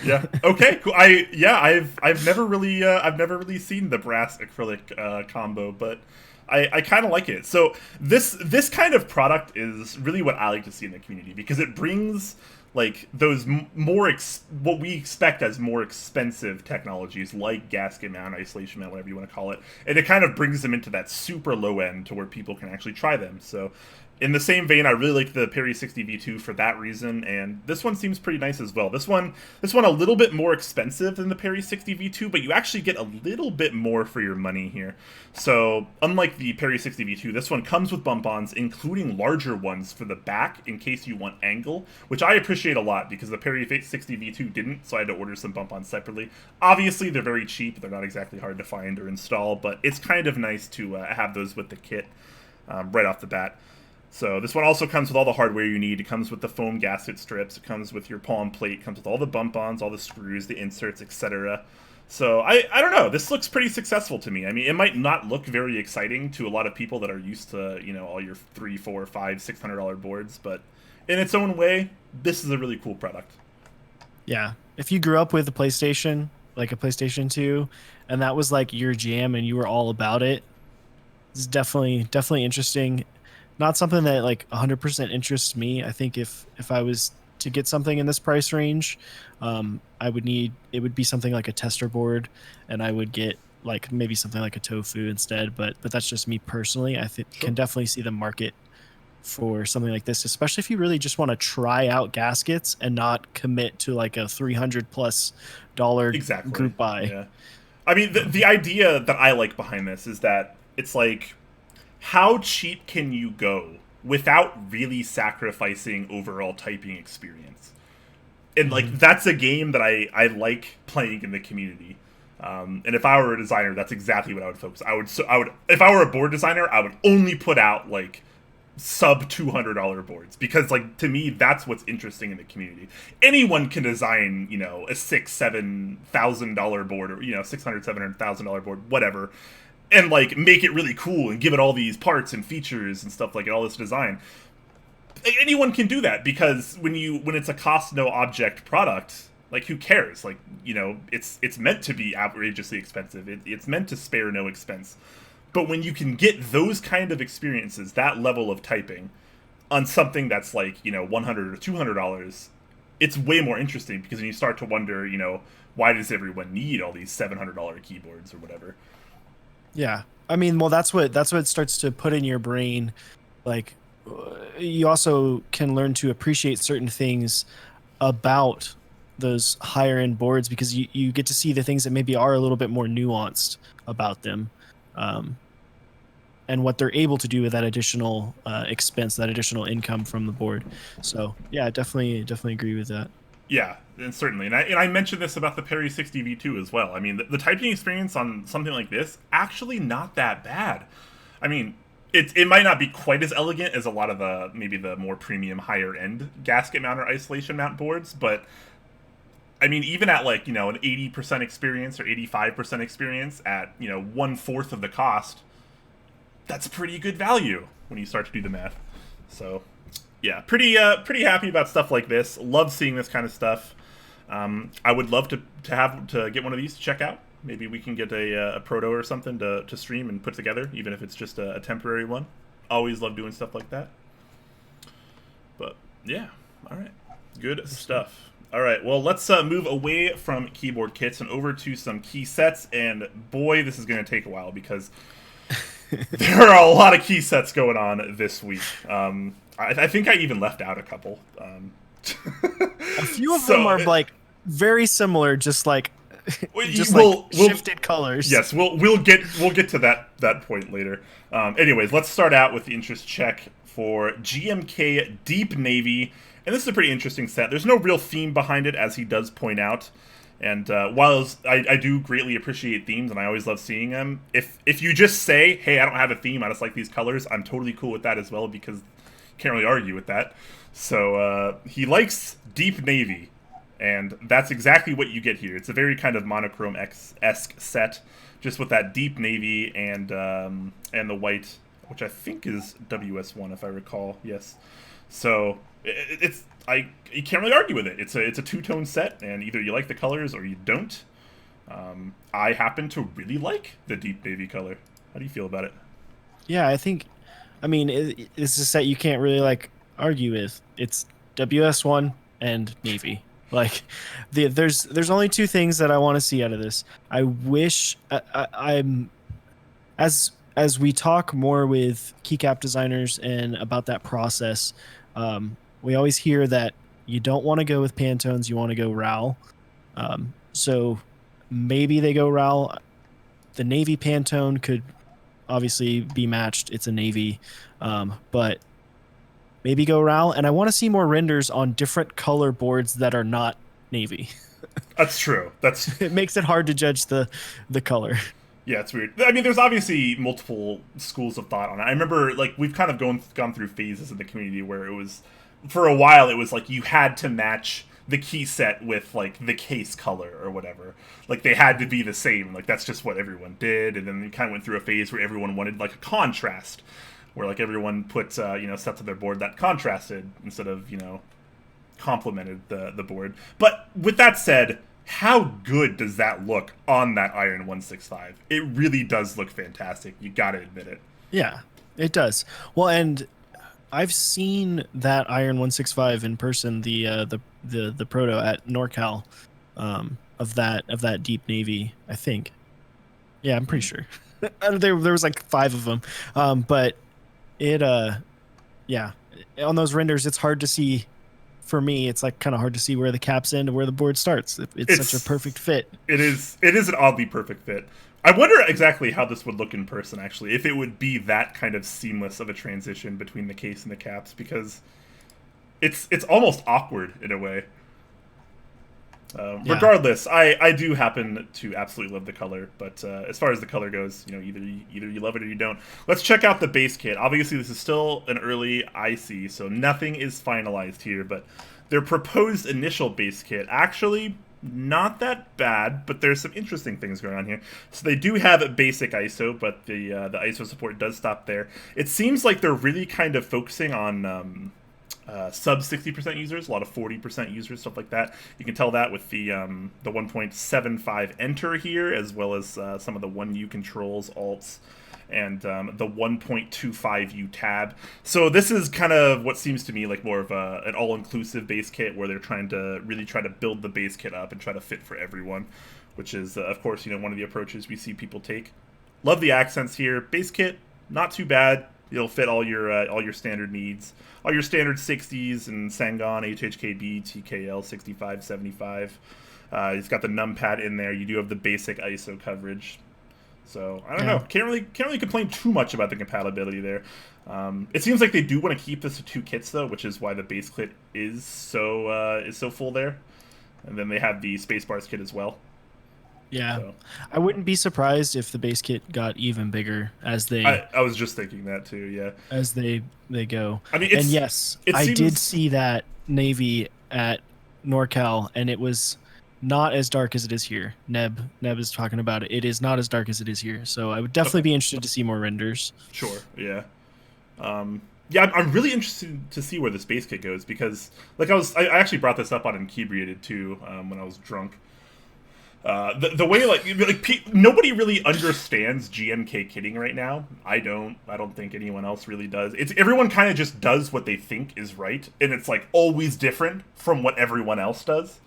Yeah. Okay. Cool. I've never really seen the brass acrylic combo, but I kind of like it. So this kind of product is really what I like to see in the community because it brings like those what we expect as more expensive technologies like gasket mount, isolation mount, whatever you want to call it, and it kind of brings them into that super low end to where people can actually try them. So in the same vein, I really like the Perry 60 V2 for that reason, and this one seems pretty nice as well. This one a little bit more expensive than the Perry 60 V2, but you actually get a little bit more for your money here. So unlike the Perry 60 V2, this one comes with bump-ons, including larger ones for the back in case you want angle, which I appreciate a lot because the Perry 60 V2 didn't, so I had to order some bump-ons separately. Obviously, they're very cheap. They're not exactly hard to find or install, but it's kind of nice to have those with the kit right off the bat. So this one also comes with all the hardware you need. It comes with the foam gasket strips. It comes with your palm plate. It comes with all the bump-ons, all the screws, the inserts, etc. So I don't know. This looks pretty successful to me. I mean, it might not look very exciting to a lot of people that are used to, you know, all your $300, $400, $500, $600 boards, but in its own way, this is a really cool product. Yeah, if you grew up with the PlayStation, like a PlayStation 2, and that was like your jam and you were all about it. It's definitely interesting. Not something that like 100% interests me. I think if I was to get something in this price range, I would need it would be something like a tester board, and I would get like maybe something like a tofu instead. But that's just me personally. I think Sure. can definitely see the market for something like this, especially if you really just want to try out gaskets and not commit to like a $300+ Exactly. group buy. Yeah. I mean, the idea that I like behind this is that it's like, how cheap can you go without really sacrificing overall typing experience? And like, that's a game that I like playing in the community. And if I were a designer, that's exactly what I would focus. I would if I were a board designer, I would only put out like sub $200 boards, because like to me that's what's interesting in the community. Anyone can design, you know, a $6,000-7,000 board, or, you know, $600,000-700,000 board, whatever, and like make it really cool and give it all these parts and features and stuff, like all this design. Anyone can do that, because when it's a cost no object product, like who cares? Like, you know, it's meant to be outrageously expensive. It's meant to spare no expense. But when you can get those kind of experiences, that level of typing, on something that's like, you know, $100 or $200, it's way more interesting, because then you start to wonder, you know, why does everyone need all these $700 keyboards or whatever? Yeah. I mean, well, that's what starts to put in your brain. Like, you also can learn to appreciate certain things about those higher end boards, because you get to see the things that maybe are a little bit more nuanced about them, um, and what they're able to do with that additional expense, that additional income from the board. So yeah, I definitely agree with that. Yeah, and certainly. And I mentioned this about the Perry 60 V2 as well. I mean, the typing experience on something like this, actually not that bad. I mean, it might not be quite as elegant as a lot of the, maybe the more premium, higher end gasket mount or isolation mount boards, but I mean, even at like, you know, an 80% experience or 85% experience at, you know, 1/4 of the cost, that's pretty good value when you start to do the math. So yeah, pretty happy about stuff like this. Love seeing this kind of stuff. I would love to get one of these to check out. Maybe we can get a proto or something to stream and put together, even if it's just a temporary one. Always love doing stuff like that. But yeah, all right, good stuff. All right, well, let's move away from keyboard kits and over to some key sets. And boy, this is going to take a while, because there are a lot of key sets going on this week. I think I even left out a couple. A few of them are like very similar, just like shifted colors. Yes, we'll get to that point later. Anyways, let's start out with the interest check for GMK Deep Navy, and this is a pretty interesting set. There's no real theme behind it, as he does point out. And while I do greatly appreciate themes, and I always love seeing them, if you just say, hey, I don't have a theme, I just like these colors, I'm totally cool with that as well, because can't really argue with that. So he likes Deep Navy, and that's exactly what you get here. It's a very kind of monochrome-esque set, just with that Deep Navy and the white, which I think is WS1 if I recall. Yes. So you can't really argue with it. It's a two-tone set, and either you like the colors or you don't. I happen to really like the Deep Navy color. How do you feel about it? Yeah, I mean, it's a set you can't really like argue with. It's WS1 and Navy. Like, there's only two things that I want to see out of this. I wish I'm as we talk more with keycap designers and about that process. We always hear that you don't want to go with Pantones, you want to go RAL. So maybe they go RAL. The Navy Pantone could obviously be matched. It's a Navy, but maybe go RAL. And I want to see more renders on different color boards that are not Navy. That's true. It makes it hard to judge the color. Yeah, it's weird. I mean, there's obviously multiple schools of thought on it. I remember, like, we've kind of gone through phases in the community where it was, for a while, it was like you had to match the key set with like the case color or whatever. Like they had to be the same. Like that's just what everyone did. And then we kind of went through a phase where everyone wanted like a contrast, where like everyone put sets of their board that contrasted instead of complemented the board. But with that said, how good does that look on that Iron 165? It really does look fantastic. You gotta admit it. Yeah, it does. Well, and I've seen that Iron 165 in person, the proto at NorCal, of that Deep Navy, I think. Yeah, I'm pretty sure. There was like 5 of them, but it yeah, on those renders it's hard to see. For me, it's like kind of hard to see where the caps end and where the board starts. It's such a perfect fit. It is an oddly perfect fit. I wonder exactly how this would look in person, actually, if it would be that kind of seamless of a transition between the case and the caps, because it's almost awkward in a way. Yeah. Regardless, I do happen to absolutely love the color, but as far as the color goes, you know, either you love it or you don't. Let's check out the base kit. Obviously, this is still an early IC, so nothing is finalized here, but their proposed initial base kit actually not that bad, but there's some interesting things going on here. So they do have a basic ISO, but the ISO support does stop there. It seems like they're really kind of focusing on sub 60% users, a lot of 40% users, stuff like that. You can tell that with the 1.75 enter here, as well as some of the 1U controls, alts, and the 1.25U tab. So this is kind of what seems to me like more of an all-inclusive base kit, where they're trying to really try to build the base kit up and try to fit for everyone, which is, of course, you know, one of the approaches we see people take. Love the accents here. Base kit, not too bad. It'll fit all your standard needs. All your standard 60s and Sangon, HHKB, TKL, 65, 75. It's got the numpad in there. You do have the basic ISO coverage. So, I don't know. Can't really complain too much about the compatibility there. It seems like they do want to keep this to 2 kits, though, which is why the base kit is so full there. And then they have the Spacebar's kit as well. Yeah, so. I wouldn't be surprised if the base kit got even bigger as they. I was just thinking that too. Yeah, as they go. I mean, and yes, I did see that Navy at NorCal, and it was not as dark as it is here. Neb is talking about it. It is not as dark as it is here. So I would definitely be interested to see more renders. Sure. Yeah. Yeah, I'm really interested to see where this base kit goes, because like I actually brought this up on Inebriated too when I was drunk. The way nobody really understands GMK kitting right now. I don't think anyone else really does. It's everyone kind of just does what they think is right, and it's like always different from what everyone else does.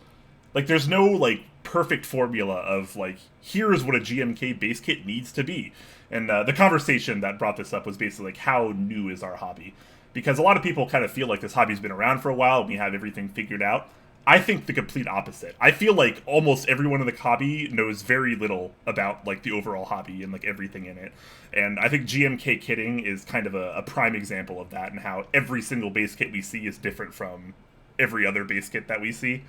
Like there's no like perfect formula of like here's what a GMK base kit needs to be. And the conversation that brought this up was basically like, how new is our hobby? Because a lot of people kind of feel like this hobby's been around for a while and we have everything figured out. I think the complete opposite. I feel like almost everyone in the hobby knows very little about like the overall hobby and like everything in it. And I think GMK kitting is kind of a prime example of that, and how every single base kit we see is different from every other base kit that we see.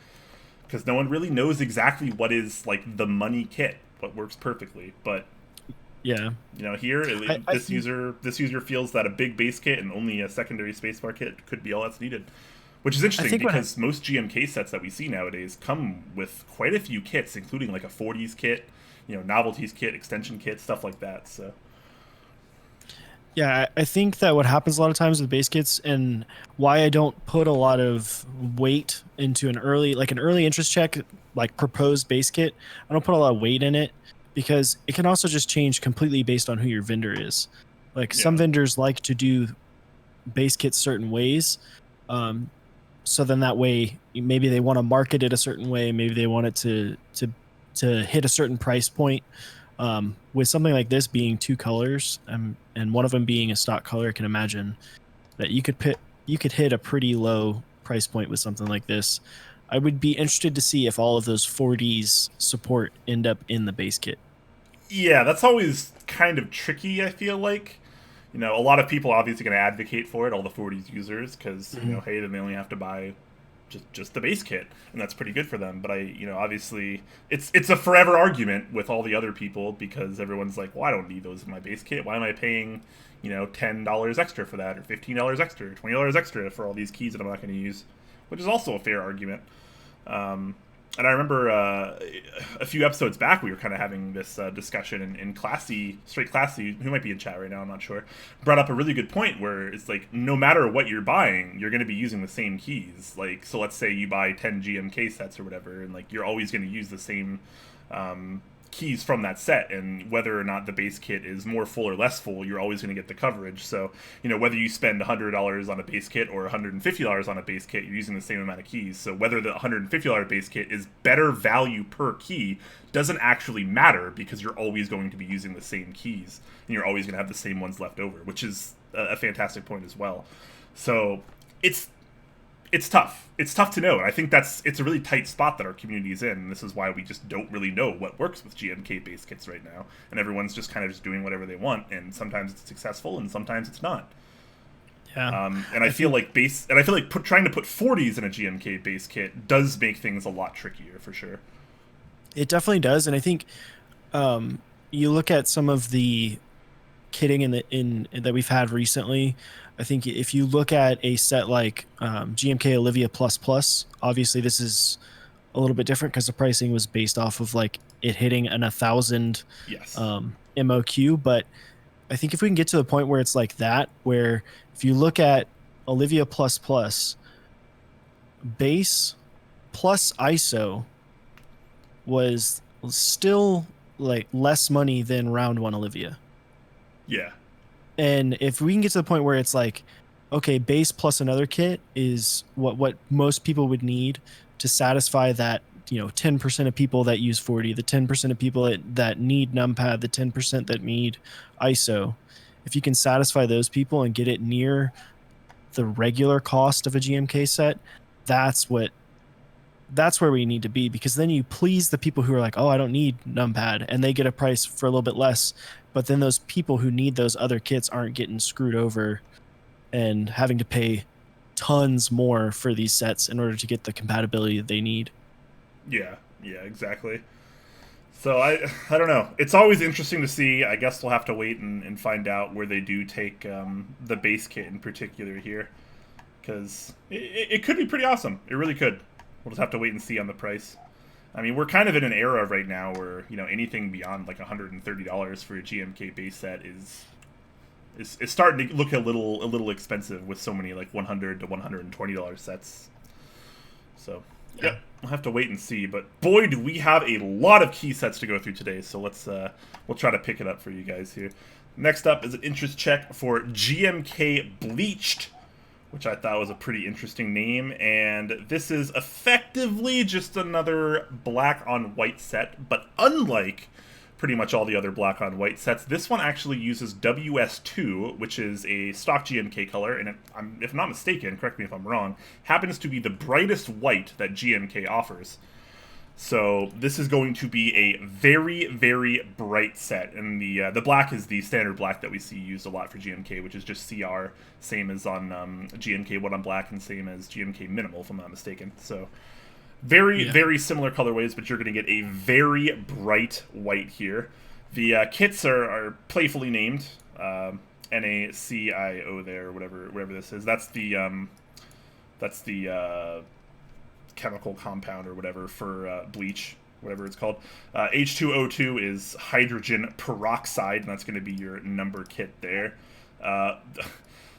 Because no one really knows exactly what is like the money kit, what works perfectly. But yeah, you know, here this user feels that a big base kit and only a secondary spacebar kit could be all that's needed. Which is interesting because most GMK sets that we see nowadays come with quite a few kits, including like a 40s kit, you know, novelties kit, extension kit, stuff like that. So, yeah, I think that what happens a lot of times with base kits, and why I don't put a lot of weight into an early interest check, like proposed base kit, I don't put a lot of weight in it, because it can also just change completely based on who your vendor is. Like some vendors like to do base kits certain ways. So then that way, maybe they want to market it a certain way. Maybe they want it to hit a certain price point. With something like this being 2 colors, and one of them being a stock color, I can imagine that you could hit a pretty low price point with something like this. I would be interested to see if all of those 40s support end up in the base kit. Yeah, that's always kind of tricky, I feel like. You know, a lot of people obviously going to advocate for it, all the 40s users, because, you know, hey, then they only have to buy just the base kit, and that's pretty good for them. But obviously, it's a forever argument with all the other people, because everyone's like, well, I don't need those in my base kit. Why am I paying, you know, $10 extra for that, or $15 extra, or $20 extra for all these keys that I'm not going to use? Which is also a fair argument. And I remember a few episodes back, we were kind of having this discussion, and Classy, Straight Classy, who might be in chat right now, I'm not sure, brought up a really good point where it's like, no matter what you're buying, you're going to be using the same keys. Like, so let's say you buy 10 GMK sets or whatever, and like you're always going to use the same keys from that set, and whether or not the base kit is more full or less full, you're always going to get the coverage. So, you know, whether you spend $100 on a base kit or $150 on a base kit, you're using the same amount of keys. So whether the $150 base kit is better value per key doesn't actually matter, because you're always going to be using the same keys, and you're always going to have the same ones left over, which is a fantastic point as well. So it's tough. It's tough to know, and I think it's a really tight spot that our community is in, and this is why we just don't really know what works with GMK base kits right now, and everyone's just kind of just doing whatever they want, and sometimes it's successful, and sometimes it's not. Yeah. And I feel like trying to put 40s in a GMK base kit does make things a lot trickier, for sure. It definitely does, and I think you look at some of the kitting in that we've had recently. I think if you look at a set like GMK Olivia Plus, obviously this is a little bit different because the pricing was based off of like it hitting an 1,000 Yes. MOQ. But I think if we can get to the point where it's like that, where if you look at Olivia base plus ISO was still like less money than round one Olivia. Yeah. And if we can get to the point where it's like, okay, base plus another kit is what most people would need to satisfy that, you know, 10% of people that use 40, the 10% of people that need numpad, the 10% that need ISO. If you can satisfy those people and get it near the regular cost of a GMK set, that's where we need to be, because then you please the people who are like, oh, I don't need numpad, and they get a price for a little bit less. But then those people who need those other kits aren't getting screwed over and having to pay tons more for these sets in order to get the compatibility that they need. Yeah, exactly. So I don't know. It's always interesting to see. I guess we'll have to wait and find out where they do take the base kit in particular here, because it could be pretty awesome. It really could. We'll just have to wait and see on the price. I mean, we're kind of in an era right now where, you know, anything beyond like $130 for a GMK base set is starting to look a little expensive with so many like $100 to $120 sets. So yeah, we'll have to wait and see. But boy, do we have a lot of key sets to go through today. So we'll try to pick it up for you guys here. Next up is an interest check for GMK Bleached, which I thought was a pretty interesting name, and this is effectively just another black on white set, but unlike pretty much all the other black on white sets, this one actually uses WS2, which is a stock GMK color, and if I'm not mistaken, correct me if I'm wrong, happens to be the brightest white that GMK offers. So this is going to be a very, very bright set, and the black is the standard black that we see used a lot for GMK, which is just CR, same as on GMK One on Black, and same as GMK Minimal, if I'm not mistaken. So very similar colorways, but you're going to get a very bright white here. The kits are playfully named NACIO there, or whatever this is. That's the chemical compound or whatever for bleach, whatever it's called. H2O2 is hydrogen peroxide, and that's going to be your number kit there.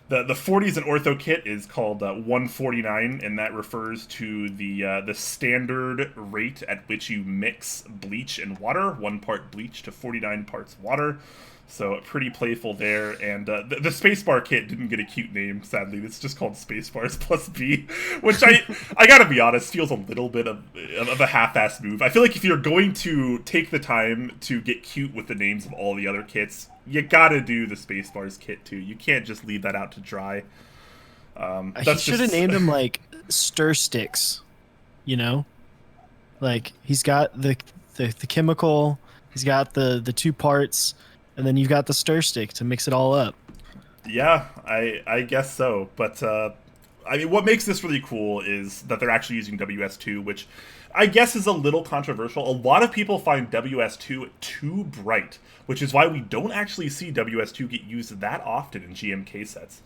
The 40s and ortho kit is called 149, and that refers to the standard rate at which you mix bleach and water, 1 part bleach to 49 parts water. So pretty playful there, and the spacebar kit didn't get a cute name, sadly. It's just called Spacebars plus B, which I gotta be honest, feels a little bit of a half-assed move. I feel like if you're going to take the time to get cute with the names of all the other kits, you gotta do the Spacebars kit too. You can't just leave that out to dry. He should have named him like Stir Sticks, you know? Like, he's got the chemical, he's got the 2 parts, and then you've got the stir stick to mix it all up. Yeah, I guess so. But, I mean, what makes this really cool is that they're actually using WS2, which I guess is a little controversial. A lot of people find WS2 too bright, which is why we don't actually see WS2 get used that often in GMK sets.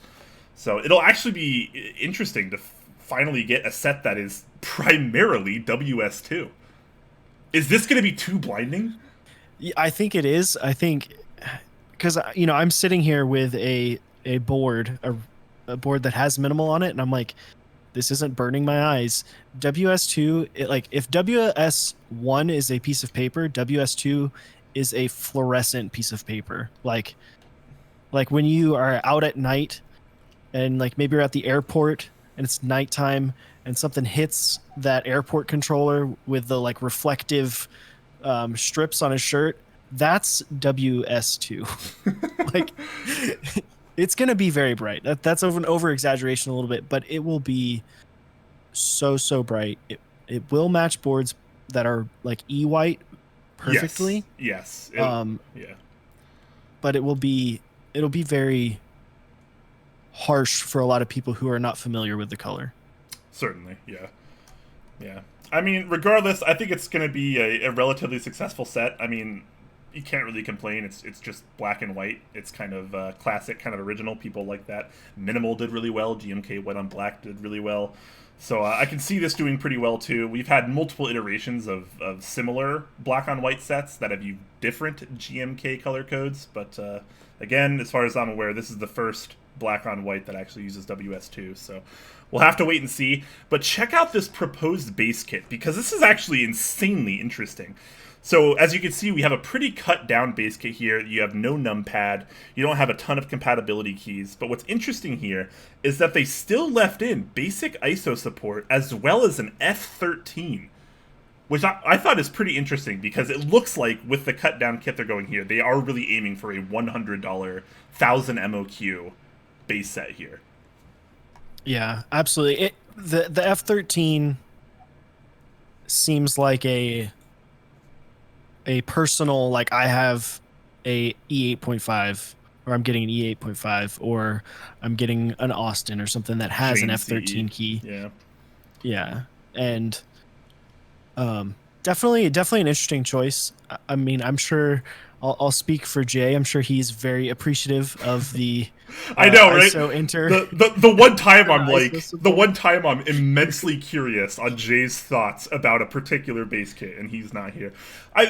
So it'll actually be interesting to finally get a set that is primarily WS2. Is this going to be too blinding? Yeah, I think it is. I think because I'm sitting here with a board, a board that has minimal on it, and I'm like, this isn't burning my eyes. WS2, if WS1 is a piece of paper, WS2 is a fluorescent piece of paper. Like when you are out at night and like maybe you're at the airport and it's nighttime and something hits that airport controller with the like reflective strips on his shirt, that's WS2. Like it's gonna be very bright. That's an over exaggeration a little bit, but it will be so bright. It will match boards that are like white perfectly. Yes. Yeah. But it'll be very harsh for a lot of people who are not familiar with the color. Certainly, yeah. I mean, regardless, I think it's going to be a relatively successful set. I mean, you can't really complain. It's just black and white. It's kind of classic, kind of original. People like that. Minimal did really well. GMK White on Black did really well. So I can see this doing pretty well too. We've had multiple iterations of similar black on white sets that have used different GMK color codes. But again, as far as I'm aware, this is the first black on white that actually uses WS2. So we'll have to wait and see. But check out this proposed base kit, because this is actually insanely interesting. So as you can see, we have a pretty cut down base kit here. You have no numpad. You don't have a ton of compatibility keys. But what's interesting here is that they still left in basic ISO support as well as an F13, which I thought is pretty interesting, because it looks like with the cut down kit they're going here, they are really aiming for a $100 1000 MOQ base set here. Yeah, absolutely. The F13 seems like a personal, like I have a E8.5, or I'm getting an E8.5, or I'm getting an Austin or something that has an F13 key. Yeah. And definitely an interesting choice. I mean, I'm sure I'll speak for Jay. I'm sure he's very appreciative of the I know, right? ISO enter. The one time I'm like, the one time I'm immensely curious on Jay's thoughts about a particular base kit, and he's not here.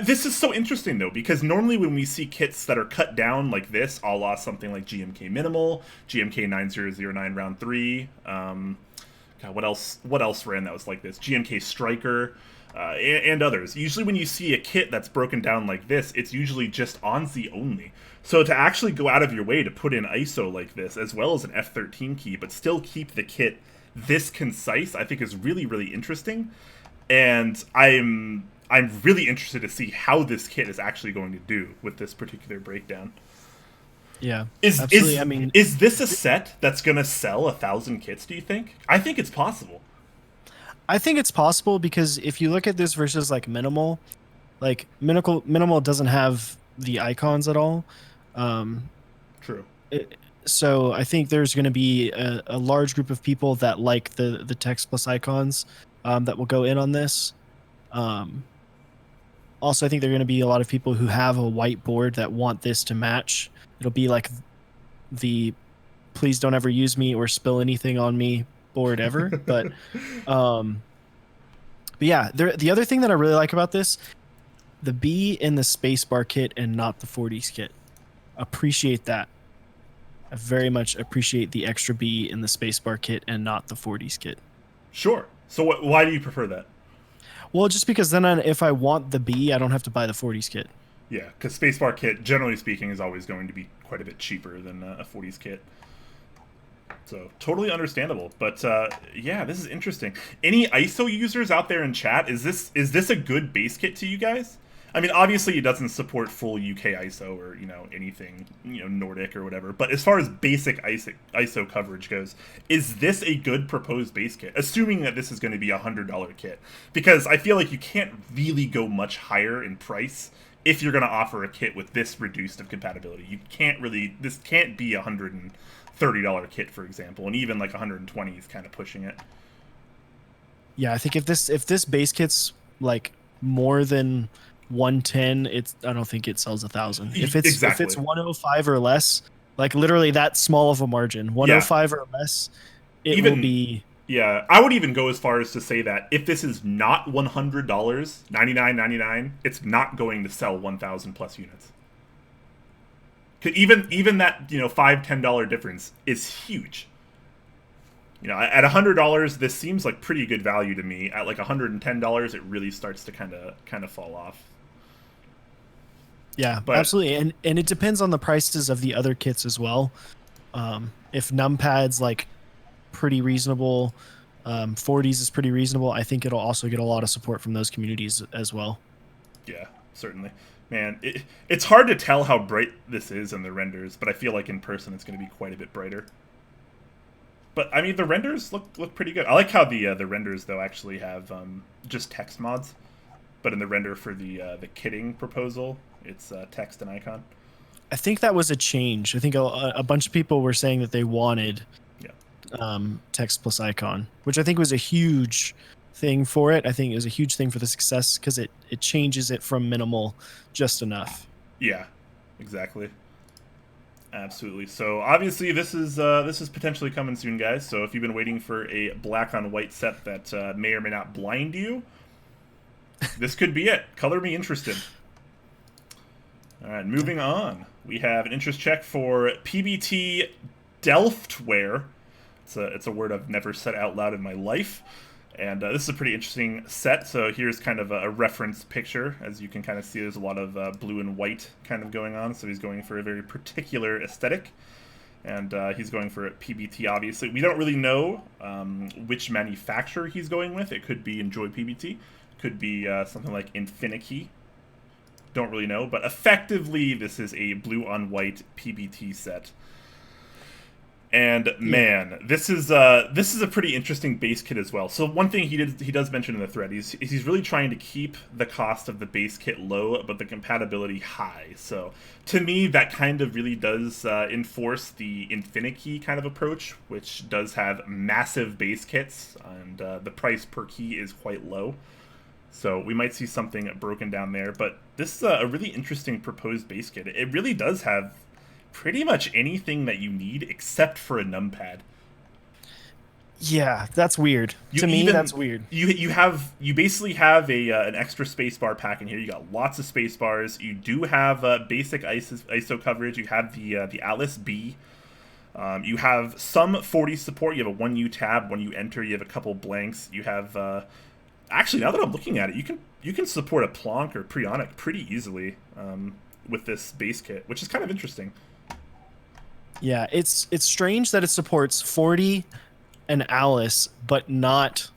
This is so interesting though, because normally when we see kits that are cut down like this, a la something like GMK Minimal, GMK 9009 Round 3, God, what else ran that was like this? GMK Striker. And others. Usually when you see a kit that's broken down like this, it's usually just ONZ only. So to actually go out of your way to put in ISO like this, as well as an F13 key, but still keep the kit this concise, I think is really, really interesting. And I'm really interested to see how this kit is actually going to do with this particular breakdown. Yeah, absolutely. I mean, is this a set that's going to sell 1,000 kits, do you think? I think it's possible. I think it's possible, because if you look at this versus like Minimal, like Minimal doesn't have the icons at all. True. So I think there's going to be a large group of people that like the text plus icons that will go in on this. Also, I think there are going to be a lot of people who have a whiteboard that want this to match. It'll be like the "please don't ever use me or spill anything on me" board ever. But yeah, the other thing that I really like about this, the B in the spacebar kit and not the 40s kit. Appreciate that. I very much appreciate the extra B in the spacebar kit and not the 40s kit. Sure. So why do you prefer that? Well, just because then if I want the B, I don't have to buy the 40s kit. Yeah, because spacebar kit, generally speaking, is always going to be quite a bit cheaper than a 40s kit. So totally understandable. But yeah, this is interesting. Any ISO users out there in chat? Is this a good base kit to you guys? I mean, obviously it doesn't support full UK ISO or anything Nordic or whatever. But as far as basic ISO coverage goes, is this a good proposed base kit? Assuming that this is going to be a $100 kit, because I feel like you can't really go much higher in price if you're going to offer a kit with this reduced of compatibility. You can't really. This can't be $130 kit, for example, and even like 120 is kind of pushing it. Yeah, I think if this base kit's like more than 110, I don't think it sells 1,000. If it's 105 or less, like literally that small of a margin, 105 or less, it will be Yeah, I would even go as far as to say that if this is not $100, $99.99, it's not going to sell 1,000 plus units. 'Cause even that, $5-10 difference is huge. At $100, this seems like pretty good value to me. At like $110, it really starts to kind of fall off. Yeah, absolutely, and it depends on the prices of the other kits as well. If numpad's like pretty reasonable, 40s is pretty reasonable, I think it'll also get a lot of support from those communities as well. Yeah, certainly. Man, it's hard to tell how bright this is in the renders, but I feel like in person it's going to be quite a bit brighter. But I mean, the renders look pretty good. I like how the renders though actually have just text mods, but in the render for the kitting proposal, it's text and icon. I think that was a change. I think a bunch of people were saying that they wanted text plus icon, which I think was a huge thing for it. I think it was a huge thing for the success because it changes it from minimal just enough. Yeah, exactly. Absolutely. So obviously this is potentially coming soon, guys. So if you've been waiting for a black on white set that may or may not blind you, this could be it. Color me interested. All right, moving on. We have an interest check for PBT Delftware. It's a word I've never said out loud in my life. And this is a pretty interesting set. So here's kind of a reference picture. As you can kind of see, there's a lot of blue and white kind of going on. So he's going for a very particular aesthetic. And he's going for a PBT, obviously. We don't really know which manufacturer he's going with. It could be EnjoyPBT. Could be something like Infinikey. Don't really know. But effectively, this is a blue on white PBT set. And man, this is a pretty interesting base kit as well. So one thing he does mention in the thread, he's really trying to keep the cost of the base kit low, but the compatibility high. So to me, that kind of really does enforce the Infinikey kind of approach, which does have massive base kits, and the price per key is quite low. So we might see something broken down there. But this is a really interesting proposed base kit. It really does have pretty much anything that you need except for a numpad. Yeah, that's weird. To me, that's weird. You basically have an extra spacebar pack in here. You got lots of space-bars. You do have basic ISO coverage. You have the Alice B. You have some 40 support. You have a 1U tab. When you enter, you have a couple blanks. You have actually, now that I'm looking at it, you can support a Plonk or Prionic pretty easily with this base kit, which is kind of interesting. Yeah, it's strange that it supports 40 and Alice, but not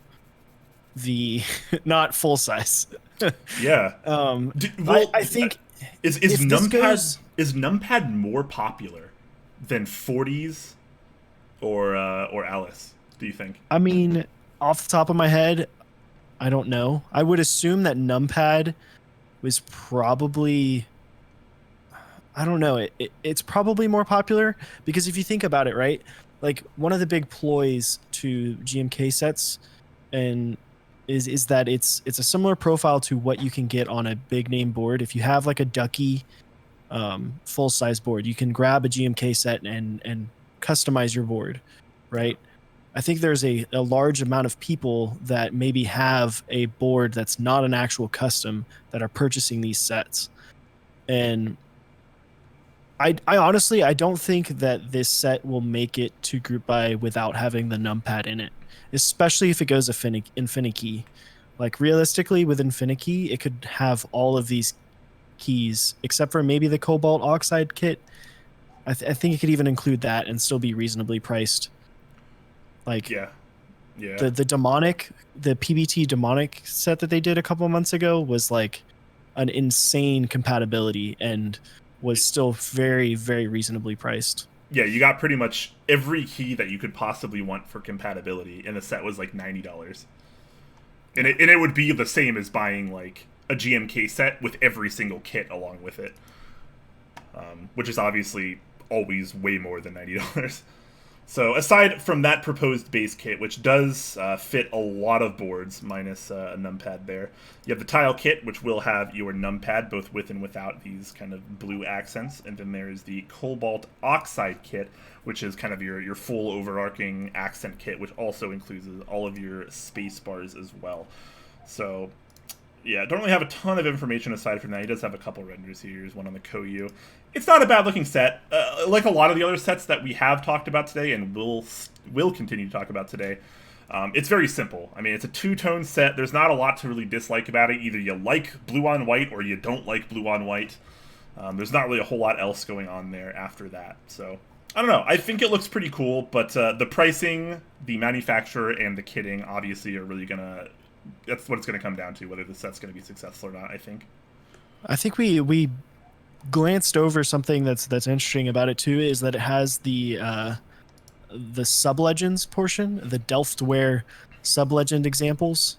full size. Yeah. I think is numpad more popular than 40s or Alice? Do you think? I mean, off the top of my head, I don't know. I would assume that numpad was probably, I don't know. It's probably more popular because if you think about it, right? Like one of the big ploys to GMK sets and is that it's a similar profile to what you can get on a big name board. If you have like a Ducky full size board, you can grab a GMK set and customize your board, right? I think there's a large amount of people that maybe have a board that's not an actual custom that are purchasing these sets. And I honestly, I don't think that this set will make it to group buy without having the numpad in it, especially if it goes Infinikey. Like realistically with Infinikey, it could have all of these keys except for maybe the Cobalt Oxide kit. I think it could even include that and still be reasonably priced. Like the demonic, the PBT demonic set that they did a couple months ago was like an insane compatibility and was still very, very reasonably priced. Yeah, you got pretty much every key that you could possibly want for compatibility, and the set was like $90. And it would be the same as buying like a GMK set with every single kit along with it, which is obviously always way more than $90. So aside from that proposed base kit, which does fit a lot of boards, minus a numpad there, you have the tile kit, which will have your numpad both with and without these kind of blue accents, and then there's the cobalt oxide kit, which is kind of your full overarching accent kit, which also includes all of your space bars as well. So yeah, don't really have a ton of information aside from that. He does have a couple renders here. Here's one on the KOTE. It's not a bad looking set. Like a lot of the other sets that we have talked about today and will continue to talk about today, it's very simple. I mean, it's a two-tone set. There's not a lot to really dislike about it. Either you like blue on white or you don't like blue on white. There's not really a whole lot else going on there after that. So, I don't know. I think it looks pretty cool, but the pricing, the manufacturer, and the kitting obviously are really going to... That's what it's going to come down to, whether the set's going to be successful or not, I think. I think we glanced over something that's interesting about it too, is that it has the sub-legends portion, the Delftware sub-legend examples.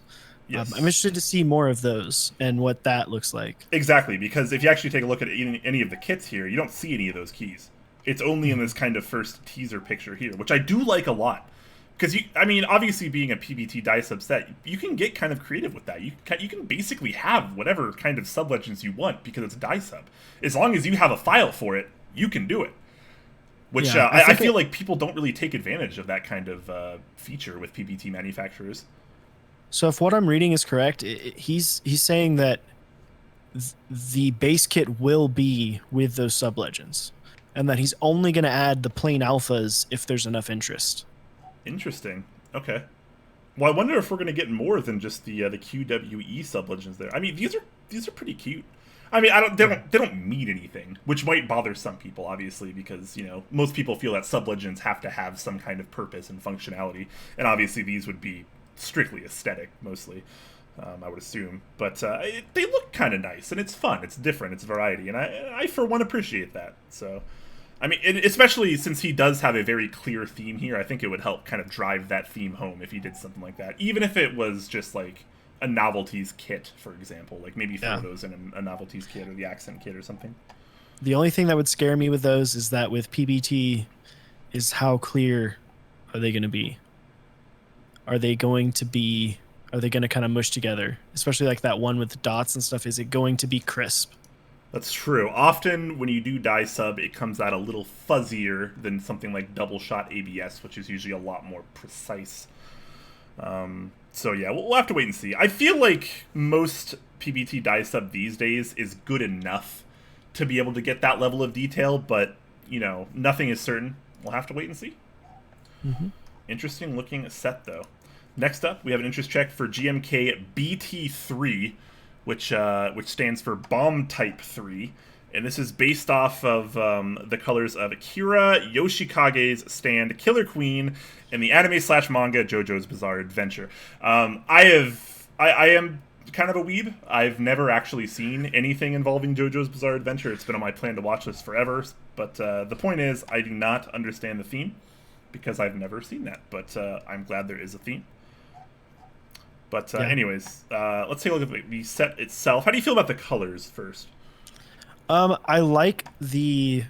Yes. I'm interested to see more of those and what that looks like. Exactly, because if you actually take a look at any of the kits here, you don't see any of those keys. It's only in this kind of first teaser picture here, which I do like a lot. Because, I mean, obviously being a PBT die sub set, you can get kind of creative with that. You can basically have whatever kind of sub-legends you want because it's a die sub. As long as you have a file for it, you can do it. Which Yeah, I feel like people don't really take advantage of that kind of feature with PBT manufacturers. So if what I'm reading is correct, he's saying that the base kit will be with those sub-legends, and that he's only going to add the plain alphas if there's enough interest. Interesting. Okay. Well, I wonder if we're going to get more than just the QWE sub-legends there. I mean, these are pretty cute. I mean, they don't mean anything, which might bother some people, obviously, because, you know, most people feel that sub-legends have to have some kind of purpose and functionality, and obviously these would be strictly aesthetic, mostly, I would assume. But they look kind of nice, and it's fun, it's different, it's variety, and I for one, appreciate that, so... I mean, especially since he does have a very clear theme here, I think it would help kind of drive that theme home if he did something like that. Even if it was just, like, a novelties kit, for example. Like, maybe throw those in a novelties kit or the accent kit or something. The only thing that would scare me with those is that with PBT is how clear are they going to be? Are they going to kind of mush together? Especially like that one with the dots and stuff. Is it going to be crisp? That's true. Often when you do die sub, it comes out a little fuzzier than something like double shot ABS, which is usually a lot more precise. So yeah, we'll have to wait and see. I feel like most PBT die sub these days is good enough to be able to get that level of detail, but, you know, nothing is certain. We'll have to wait and see. Mm-hmm. Interesting looking set, though. Next up, we have an interest check for GMK BT3, which stands for Bomb Type 3, and this is based off of the colors of Akira, Yoshikage's stand, Killer Queen, and the anime/manga JoJo's Bizarre Adventure. I am kind of a weeb. I've never actually seen anything involving JoJo's Bizarre Adventure. It's been on my plan to watch this forever, but the point is, I do not understand the theme because I've never seen that, but I'm glad there is a theme. But anyways, let's take a look at the set itself. How do you feel about the colors first? I like the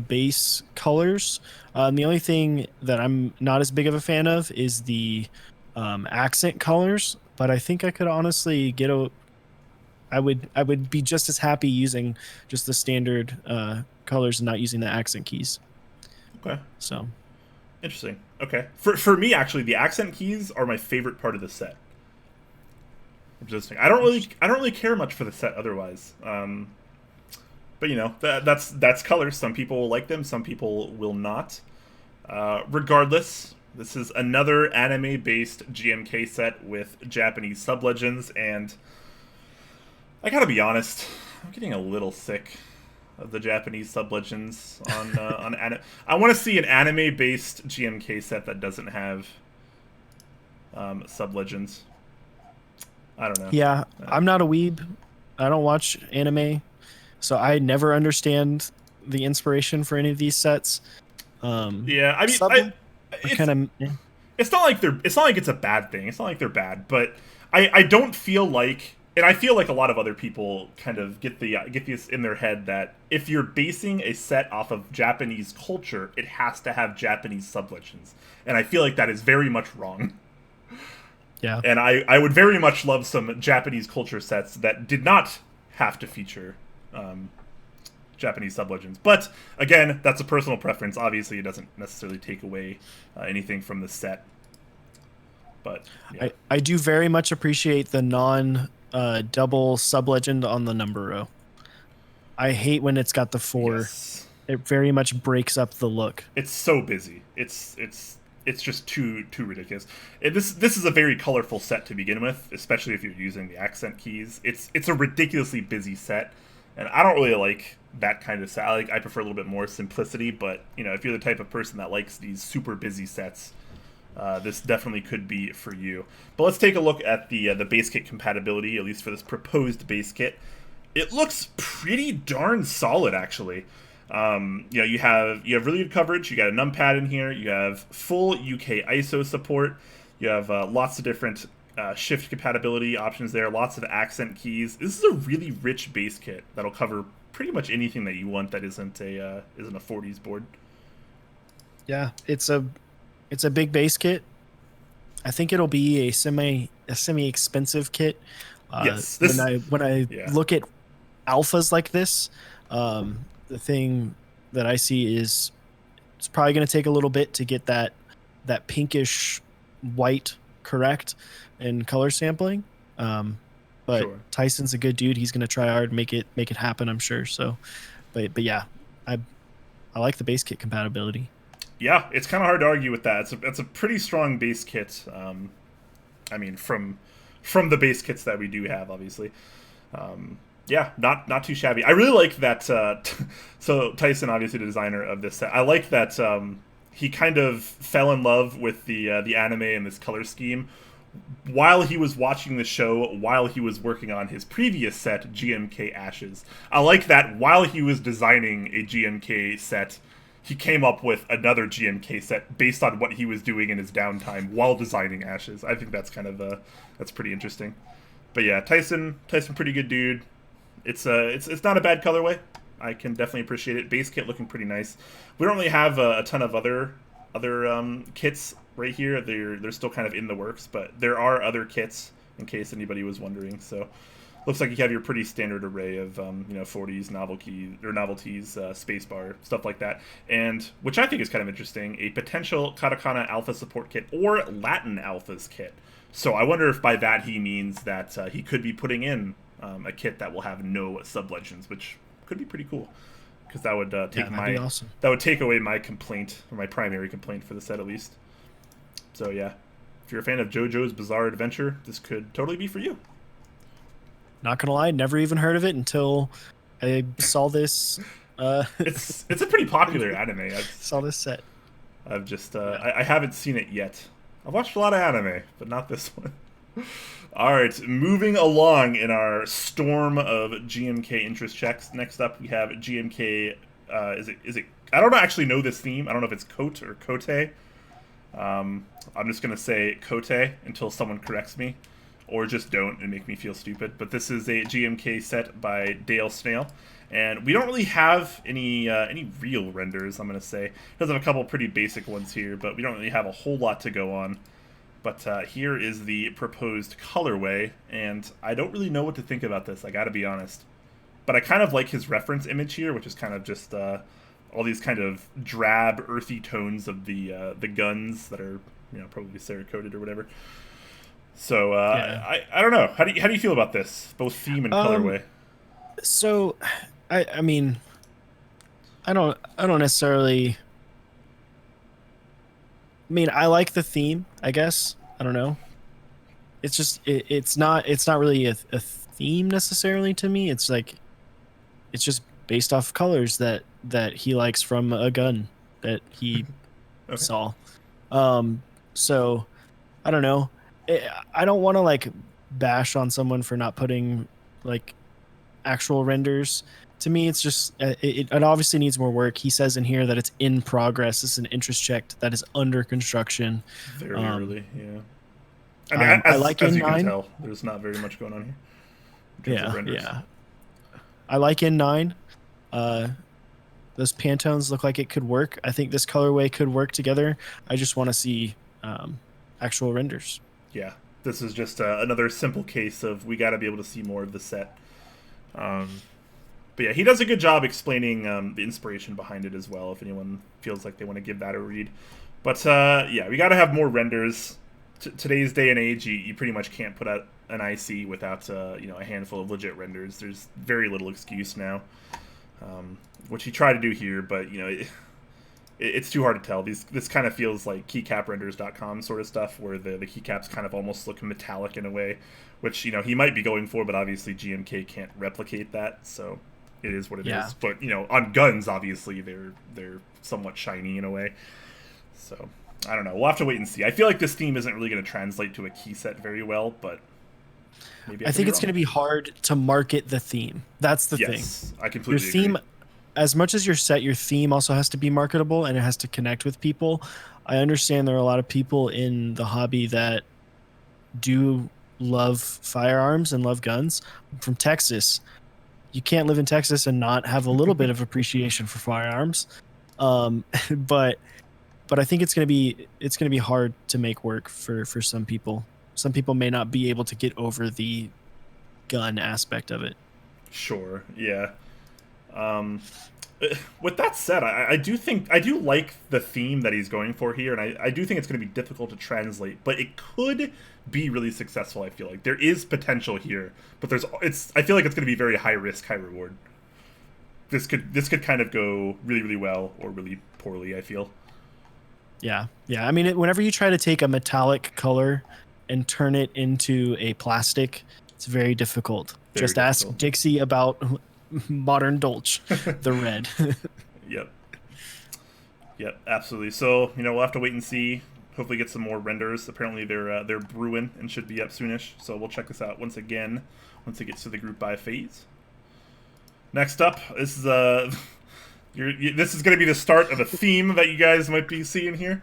base colors. The only thing that I'm not as big of a fan of is the accent colors. But I think I could honestly I would be just as happy using just the standard colors and not using the accent keys. Okay. So. Interesting. Okay. For me, actually, the accent keys are my favorite part of the set. Interesting. I don't really care much for the set otherwise. But you know, that's colors. Some people will like them, some people will not. Regardless, this is another anime-based GMK set with Japanese sub-legends, and I gotta be honest, I'm getting a little sick of the Japanese sub-legends on anime. I want to see an anime-based GMK set that doesn't have sub-legends. I don't know. Yeah, I'm not a weeb. I don't watch anime, so I never understand the inspiration for any of these sets. Yeah, I mean, it's not like it's a bad thing. It's not like they're bad, but I don't feel like and I feel like a lot of other people kind of get this in their head that if you're basing a set off of Japanese culture, it has to have Japanese sublegends, and I feel like that is very much wrong. Yeah. And I would very much love some Japanese culture sets that did not have to feature Japanese sublegends. But again, that's a personal preference. Obviously, it doesn't necessarily take away anything from the set. But yeah. I do very much appreciate the double sublegend on the number row. I hate when it's got the 4. Yes. It very much breaks up the look. It's so busy. It's just too ridiculous. This is a very colorful set to begin with, especially if you're using the accent keys. It's a ridiculously busy set, and I don't really like that kind of set. I prefer a little bit more simplicity, but if you're the type of person that likes these super busy sets, this definitely could be for you. But let's take a look at the base kit compatibility, at least for this proposed base kit. It looks pretty darn solid, actually. You have really good coverage. You got a numpad in here. You have full UK ISO support. You have lots of different shift compatibility options there. Lots of accent keys. This is a really rich base kit that'll cover pretty much anything that you want that isn't a 40s board. Yeah, it's a big base kit. I think it'll be a semi expensive kit. Yes. When I look at alphas like this, the thing that I see is it's probably going to take a little bit to get that pinkish white correct and color sampling. But sure. Tyson's a good dude. He's going to try hard, make it happen, I'm sure. So, but yeah, I like the base kit compatibility. Yeah, it's kind of hard to argue with that. It's a pretty strong base kit. I mean, from the base kits that we do have, obviously. Yeah, not too shabby. I really like that. So Tyson, obviously the designer of this set, I like that he kind of fell in love with the anime and this color scheme while he was watching the show, while he was working on his previous set, GMK Ashes. I like that while he was designing a GMK set, he came up with another GMK set based on what he was doing in his downtime while designing Ashes. I think that's kind of that's pretty interesting. But yeah, Tyson, pretty good dude. It's not a bad colorway. I can definitely appreciate it. Base kit looking pretty nice. We don't really have a ton of other kits right here. They're still kind of in the works, but there are other kits in case anybody was wondering. So looks like you have your pretty standard array of 40s novelties, spacebar, stuff like that. And which I think is kind of interesting, a potential katakana alpha support kit or Latin alphas kit. So I wonder if by that he means that he could be putting in a kit that will have no sublegends, which could be pretty cool, because that would that would take away my complaint, or my primary complaint for the set at least. So yeah, if you're a fan of JoJo's Bizarre Adventure, this could totally be for you. Not gonna lie, never even heard of it until I saw this. It's a pretty popular anime. I saw this set. I've just I haven't seen it yet. I've watched a lot of anime, but not this one. All right, moving along in our storm of GMK interest checks. Next up, we have GMK. Is it? I don't actually know this theme. I don't know if it's KOTE or KOTE. I'm just gonna say KOTE until someone corrects me, or just don't and make me feel stupid. But this is a GMK set by Dale Snail, and we don't really have any real renders. I'm gonna say it does have a couple pretty basic ones here, but we don't really have a whole lot to go on. But here is the proposed colorway, and I don't really know what to think about this, I gotta be honest. But I kind of like his reference image here, which is kind of just all these kind of drab, earthy tones of the guns that are, probably Cerakoted or whatever. So yeah. I don't know. How do you feel about this, both theme and colorway? So, I mean, I don't necessarily. I mean, I like the theme, I guess. I don't know. It's just it's not really a theme necessarily to me. It's like it's just based off colors that he likes from a gun that he saw. So I don't know. I don't want to like bash on someone for not putting like actual renders. To me, it's just it obviously needs more work. He says in here that it's in progress. This is an interest check that is under construction. Very early, yeah. I mean, as you can tell, there's not very much going on here. in terms of Yeah, renders. yeah. I like N9. Those Pantones look like it could work. I think this colorway could work together. I just want to see actual renders. Yeah, this is just another simple case of we got to be able to see more of the set. But yeah, he does a good job explaining the inspiration behind it as well, if anyone feels like they want to give that a read. But yeah, we got to have more renders. Today's day and age, you pretty much can't put out an IC without a handful of legit renders. There's very little excuse now, which he tried to do here, but it's too hard to tell. This kind of feels like keycaprenders.com sort of stuff, where the keycaps kind of almost look metallic in a way, which he might be going for, but obviously GMK can't replicate that, so it is what it is. But on guns, obviously they're somewhat shiny in a way. So I don't know. We'll have to wait and see. I feel like this theme isn't really going to translate to a key set very well, but maybe I think it's going to be hard to market the theme. That's the thing. Yes, I completely Your theme, agree. as much as your set, your theme also has to be marketable and it has to connect with people. I understand there are a lot of people in the hobby that do love firearms and love guns. I'm from Texas. You can't live in Texas and not have a little bit of appreciation for firearms. But I think it's gonna be hard to make work for some people. Some people may not be able to get over the gun aspect of it. Sure, yeah. With that said, I do like the theme that he's going for here, and I do think it's going to be difficult to translate, but it could be really successful. I feel like there is potential here, but I feel like it's going to be very high risk, high reward. This could kind of go really, really well or really poorly, I feel. Yeah. I mean, whenever you try to take a metallic color and turn it into a plastic, it's very difficult. Just ask Dixie about modern Dolch, the red. Yep, absolutely. So we'll have to wait and see. Hopefully, get some more renders. Apparently, they're brewing and should be up soonish. So we'll check this out once it gets to the group buy phase. Next up, this is this is going to be the start of a theme that you guys might be seeing here.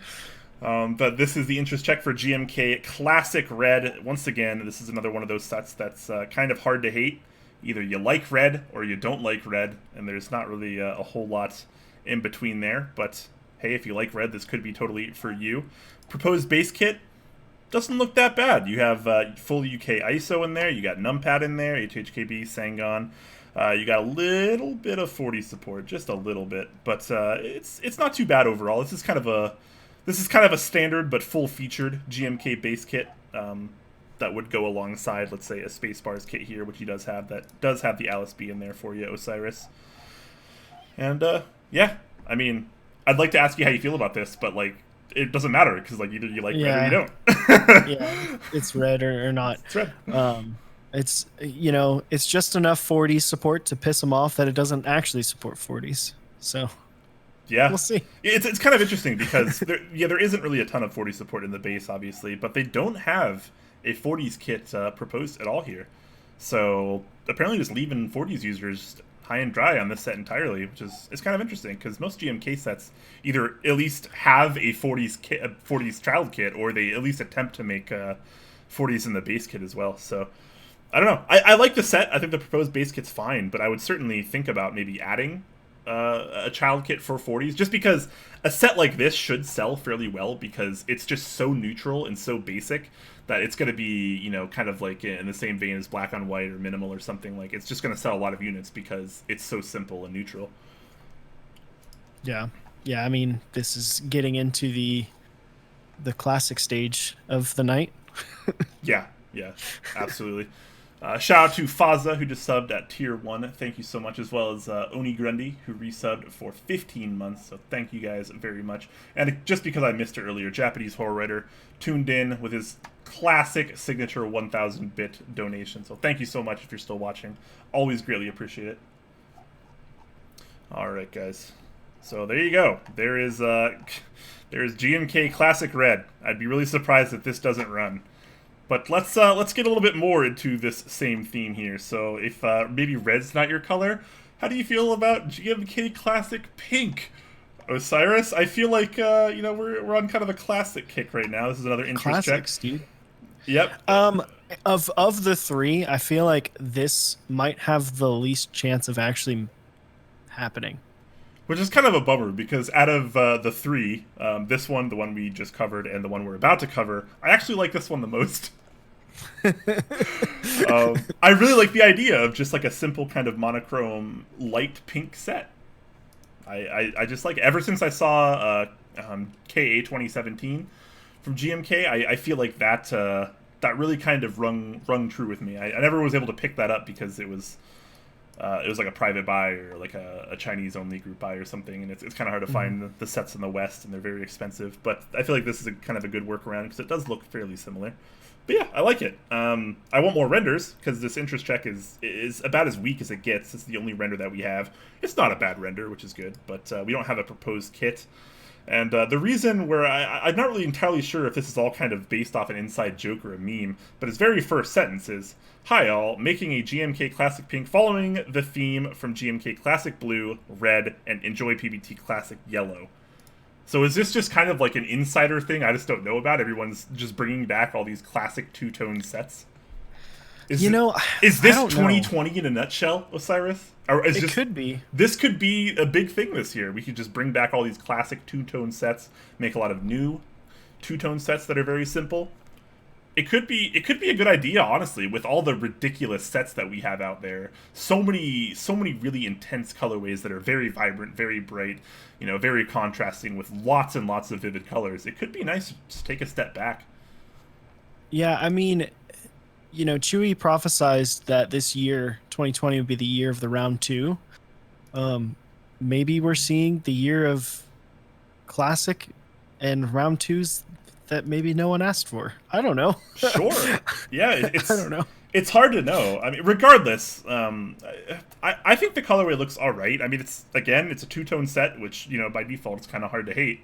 But this is the interest check for GMK Classic Red. Once again, this is another one of those sets that's kind of hard to hate. Either you like red or you don't like red, and there's not really a whole lot in between there. But hey, if you like red, this could be totally for you. Proposed base kit doesn't look that bad. You have full UK ISO in there. You got numpad in there, HHKB, Sangon. You got a little bit of 40 support, just a little bit, but it's not too bad overall. This is kind of a standard but full featured GMK base kit that would go alongside, let's say, a Spacebar's kit here, which he does have. That does have the Alice B in there for you, 0siris. And yeah, I mean, I'd like to ask you how you feel about this, but it doesn't matter because either you like red or you don't. Yeah, it's red or not. It's red. It's just enough 40s support to piss them off that it doesn't actually support 40s. So yeah, we'll see. It's kind of interesting because there isn't really a ton of 40 support in the base, obviously, but they don't have a 40s kit proposed at all here. So apparently just leaving 40s users high and dry on this set entirely, which is kind of interesting because most GMK sets either at least have a 40s kit, a 40s child kit, or they at least attempt to make 40s in the base kit as well. So I don't know. I like the set. I think the proposed base kit's fine, but I would certainly think about maybe adding a child kit for 40s, just because a set like this should sell fairly well because it's just so neutral and so basic that it's going to be, kind of like in the same vein as black on white or minimal or something. It's just going to sell a lot of units because it's so simple and neutral. Yeah. I mean, this is getting into the classic stage of the night. Yeah, absolutely. Shout out to Faza, who just subbed at tier 1. Thank you so much, as well as Oni Grundy, who resubbed for 15 months. So thank you guys very much. And just because I missed it earlier, Japanese Horror Writer tuned in with his classic signature 1,000-bit donation. So thank you so much if you're still watching. Always greatly appreciate it. All right, guys. So there you go. There's GMK Classic Red. I'd be really surprised if this doesn't run. But let's get a little bit more into this same theme here. So if maybe red's not your color, how do you feel about GMK Classic Pink? 0siris, I feel like we're on kind of a classic kick right now. This is another interest Classics, check. dude. Yep. Of the three, I feel like this might have the least chance of actually happening. Which is kind of a bummer because out of the three, this one, the one we just covered, and the one we're about to cover, I actually like this one the most. I really like the idea of just like a simple kind of monochrome light pink set. I just like, ever since I saw KA 2017 from GMK, I feel like that that really kind of rung true with me. I never was able to pick that up because it was like a private buy or like a Chinese only group buy or something, and it's kind of hard to find the sets in the West, and they're very expensive. But I feel like this is kind of a good workaround because it does look fairly similar. But yeah, I like it. I want more renders because this interest check is about as weak as it gets. It's the only render that we have. It's not a bad render, which is good, but we don't have a proposed kit. And the reason where I'm not really entirely sure if this is all kind of based off an inside joke or a meme, but his very first sentence is, "Hi all, making a GMK Classic Pink following the theme from GMK Classic Blue, Red, and EnjoyPBT Classic Yellow." So is this just kind of like an insider thing I just don't know about? Everyone's just bringing back all these classic two-tone sets? Is this 2020 in a nutshell, 0siris? Or is could be. This could be a big thing this year. We could just bring back all these classic two-tone sets, make a lot of new two-tone sets that are very simple. It could be a good idea, honestly, with all the ridiculous sets that we have out there. So many really intense colorways that are very vibrant, very bright, very contrasting with lots and lots of vivid colors. It could be nice to just take a step back. Yeah, I mean, Chewy prophesized that this year, 2020, would be the year of the round two. Maybe we're seeing the year of classic and round twos that maybe no one asked for. I don't know. Sure. Yeah, I don't know. It's hard to know. I mean, regardless, I think the colorway looks all right. I mean, it's a two-tone set, which by default it's kind of hard to hate.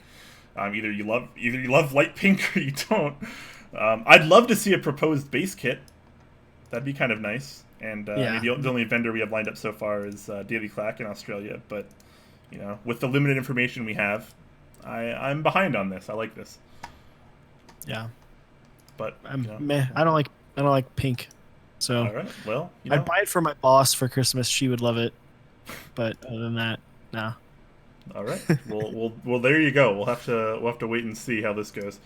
Either you love light pink or you don't. I'd love to see a proposed base kit. That'd be kind of nice. And maybe the only vendor we have lined up so far is Daily Clack in Australia. But with the limited information we have, I'm behind on this. I like this. Yeah, but meh. I don't like pink, so all right. Well, I'd buy it for my boss for Christmas. She would love it, but other than that, nah. All right. Well, there you go. We'll have to wait and see how this goes.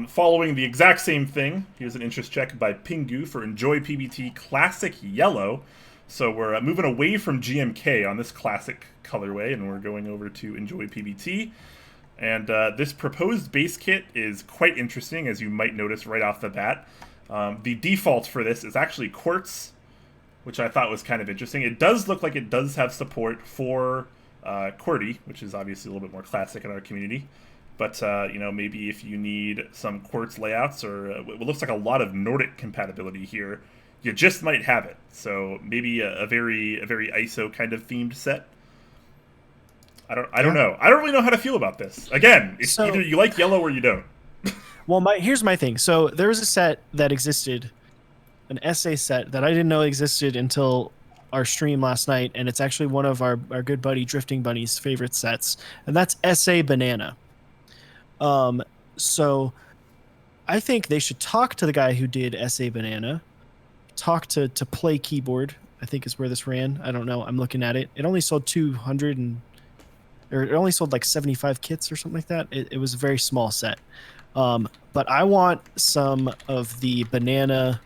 Following the exact same thing, here's an interest check by Pingu for EnjoyPBT Classic Yellow. So we're moving away from GMK on this classic colorway, and we're going over to EnjoyPBT. And this proposed base kit is quite interesting, as you might notice right off the bat. The default for this is actually quartz, which I thought was kind of interesting. It does look like it does have support for QWERTY, which is obviously a little bit more classic in our community. But, maybe if you need some quartz layouts or what looks like a lot of Nordic compatibility here, you just might have it. So maybe a very ISO kind of themed set. I don't know. I don't really know how to feel about this. Again, it's either you like yellow or you don't. Well, here's my thing. So there was a set that existed, an SA set that I didn't know existed until our stream last night, and it's actually one of our good buddy Drifting Bunny's favorite sets, and that's SA Banana. So I think they should talk to the guy who did SA Banana, talk to Play Keyboard, I think is where this ran. I don't know. I'm looking at it. It only sold 200 or it only sold like 75 kits or something like that. It was a very small set. But I want some of the banana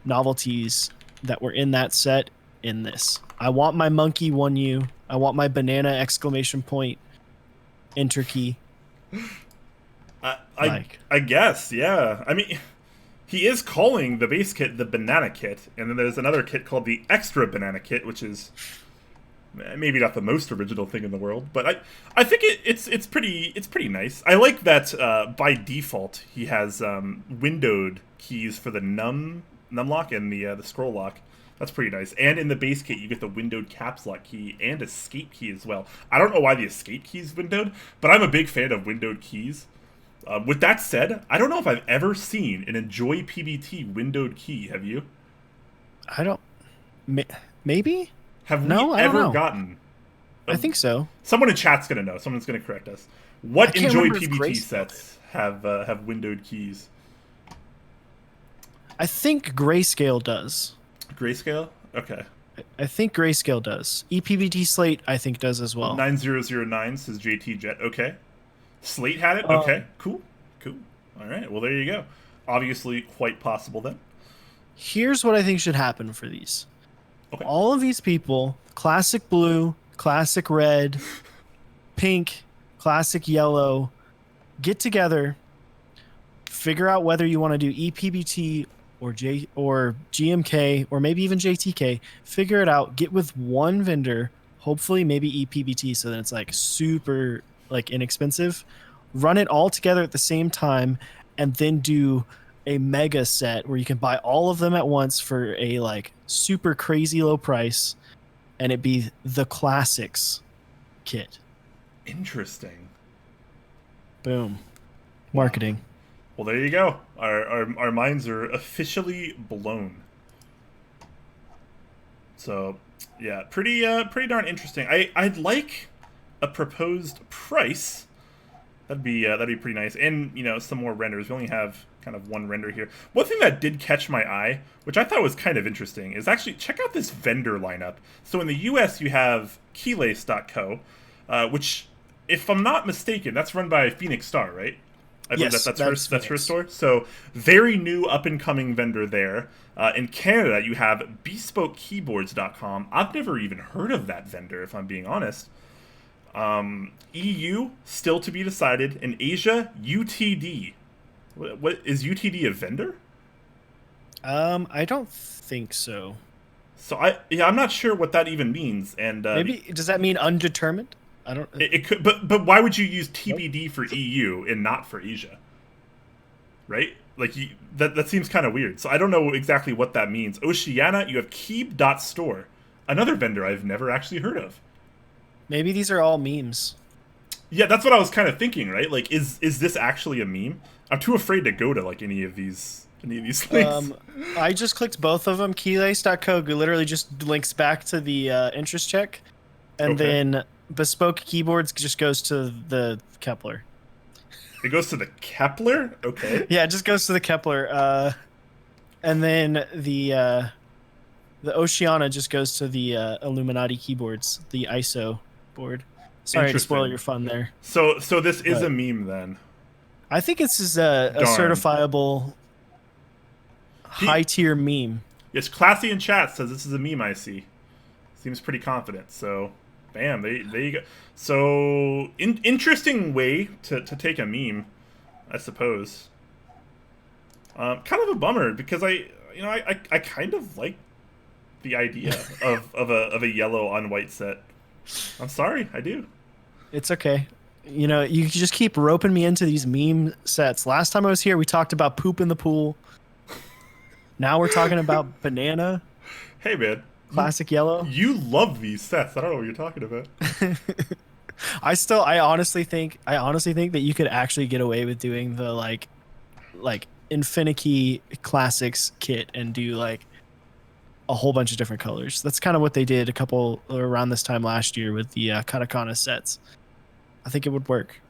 novelties that were in that set in this. I want my monkey 1U. I want my banana exclamation point enter key. I guess, yeah. I mean, he is calling the base kit the banana kit, and then there's another kit called the extra banana kit, which is maybe not the most original thing in the world, but I think it's pretty nice. I like that by default he has windowed keys for the num lock and the scroll lock. That's pretty nice. And in the base kit you get the windowed caps lock key and escape key as well. I don't know why the escape key is windowed, but I'm a big fan of windowed keys. With that said, I don't know if I've ever seen an EnjoyPBT windowed key. Have you? I don't. Maybe. Have we ever gotten? I think so. Someone in chat's gonna know. Someone's gonna correct us. What EnjoyPBT sets have windowed keys? I think Grayscale does. Grayscale? Okay. I think Grayscale does. EPBT Slate, I think, does as well. 9009 says JT Jet. Okay. Slate had it? Um, Okay. Cool. Cool. All right. Well, there you go. Obviously, quite possible then. Here's what I think should happen for these. Okay. All of these people, Classic Blue, Classic Red, Pink, Classic Yellow, get together, figure out whether you want to do EPBT or GMK or maybe even JTK. Figure it out. Get with one vendor, hopefully maybe EPBT, so that it's like super like inexpensive. Run it all together at the same time, and then do a mega set where you can buy all of them at once for a like super crazy low price, and it be the classics kit. Interesting. Boom. Marketing. Well, there you go. Our minds are officially blown. So, yeah, pretty darn interesting. I'd like a proposed price. That'd be pretty nice. And, you know, some more renders. We only have kind of one render here. One thing that did catch my eye, which I thought was kind of interesting, is actually check out this vendor lineup. So in the US, you have Keylace.co, which, if I'm not mistaken, that's run by Phoenix Star, right? I believe Yes, that's Phoenix. her store. So very new up-and-coming vendor there. In Canada, you have BespokeKeyboards.com. I've never even heard of that vendor, if I'm being honest. EU, still to be decided. In Asia, UTD. What is UTD a vendor? I don't think so. So I'm not sure what that even means. And Maybe does that mean undetermined? I don't. It could, but why would you use TBD for EU and not for Asia? Right? Like that seems kind of weird. So I don't know exactly what that means. Oceania, you have Keeb.store, another vendor I've never actually heard of. Maybe these are all memes. Yeah, that's what I was kind of thinking. Right? Like, is this actually a meme? I'm too afraid to go to like any of these links. I just clicked both of them. Keylace.co literally just links back to the interest check, and then Bespoke Keyboards just goes to the Kepler. It goes to the Kepler? Okay. Yeah, it just goes to the Kepler. And then the Oceania just goes to the Illuminati Keyboards, the ISO board. Sorry to spoil your fun there. So this is a meme then. I think this is a certifiable high-tier meme. Yes, Classy in chat says this is a meme I see. Seems pretty confident, so... Bam, there you go. So, interesting way to take a meme, I suppose. Kind of a bummer, because I kind of like the idea of a yellow on white set. I'm sorry, I do. It's okay. You know, you just keep roping me into these meme sets. Last time I was here, we talked about poop in the pool. Now we're talking about banana. Hey, man. Classic yellow. You love these sets. I don't know what you're talking about. I honestly think that you could actually get away with doing the like Infinikey Classics kit and do like a whole bunch of different colors. That's kind of what they did around this time last year with the Katakana sets. I think it would work.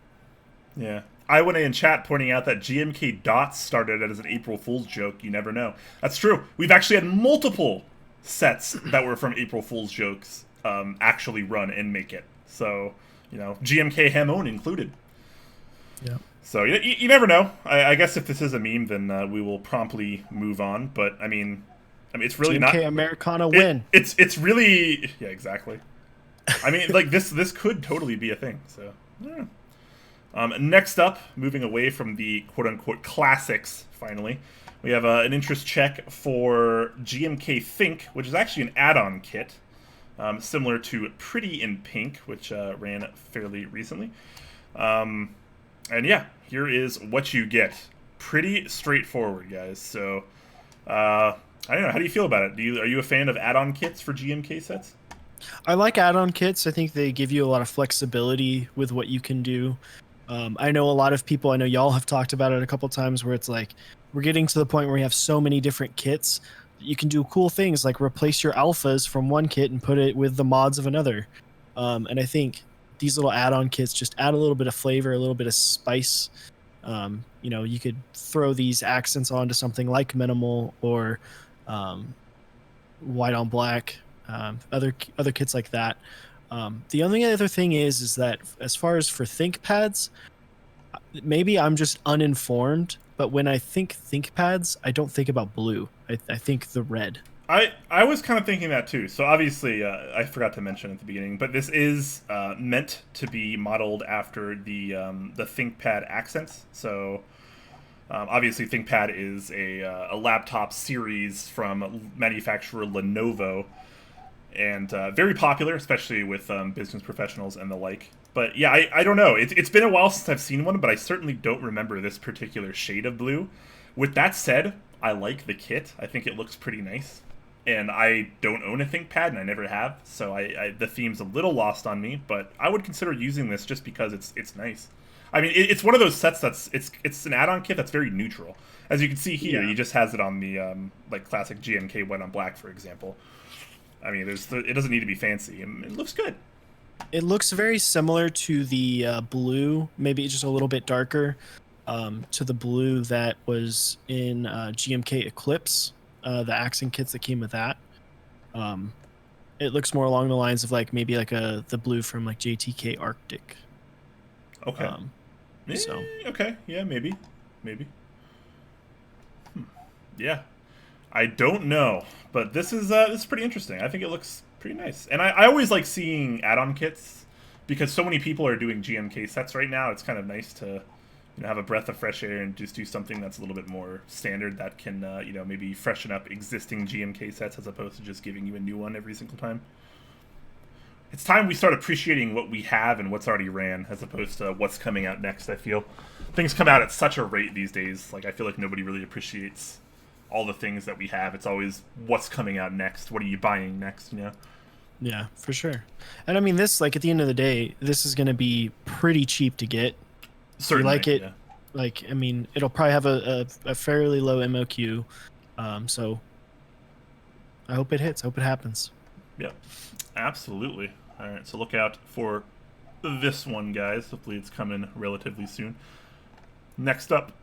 Yeah. I went in chat pointing out that GMK Dots started as an April Fool's joke. You never know. That's true. We've actually had multiple sets that were from April Fool's jokes actually run and make it. So, you know, GMK Hamon included. Yeah. So you never know. I guess if this is a meme, then we will promptly move on. But I mean, it's really GMK not. Americana win. It's really exactly. I mean, like this could totally be a thing. So. Yeah. Next up, moving away from the quote-unquote classics, finally, we have an interest check for GMK Think, which is actually an add-on kit, similar to Pretty in Pink, which ran fairly recently. And yeah, here is what you get. Pretty straightforward, guys. So, I don't know. How do you feel about it? Are you a fan of add-on kits for GMK sets? I like add-on kits. I think they give you a lot of flexibility with what you can do. I know a lot of people, I know y'all have talked about it a couple times, where it's like we're getting to the point where we have so many different kits. You can do cool things like replace your alphas from one kit and put it with the mods of another. And I think these little add-on kits just add a little bit of flavor, a little bit of spice. You know, you could throw these accents onto something like minimal or white on black, other kits like that. The only other thing is that as far as for think pads, maybe I'm just uninformed, but when I think pads, I don't think about blue. I think the red. I was kind of thinking that too. So obviously, I forgot to mention at the beginning, but this is meant to be modeled after the ThinkPad accents. So obviously, ThinkPad is a laptop series from manufacturer Lenovo, and very popular, especially with business professionals and the like. But yeah, I don't know. It's been a while since I've seen one, but I certainly don't remember this particular shade of blue. With that said, I like the kit. I think it looks pretty nice. And I don't own a ThinkPad, and I never have, so the theme's a little lost on me. But I would consider using this just because it's nice. I mean, it's one of those sets it's an add-on kit that's very neutral. As you can see here, he just has it on the like classic GMK white on black, for example. I mean, it doesn't need to be fancy, and it looks good. It looks very similar to the blue, maybe just a little bit darker, to the blue that was in GMK Eclipse. The accent kits that came with that. It looks more along the lines of like maybe like the blue from like JTK Arctic. Okay. So okay, yeah, maybe. Yeah, I don't know, but this is pretty interesting. I think it looks pretty nice, and I always like seeing add-on kits because so many people are doing GMK sets right now. It's kind of nice to have a breath of fresh air and just do something that's a little bit more standard that can, maybe freshen up existing GMK sets as opposed to just giving you a new one every single time. It's time we start appreciating what we have and what's already ran as opposed to what's coming out next, I feel. Things come out at such a rate these days. Like, I feel like nobody really appreciates all the things that we have. It's always what's coming out next. What are you buying next, Yeah, for sure. And I mean, this, like, at the end of the day, this is going to be pretty cheap to get. Certainly, you like it, like, I mean, it'll probably have a fairly low MOQ, so I hope it hits. Hope it happens. Yep, absolutely. All right, so look out for this one, guys. Hopefully it's coming relatively soon. Next up,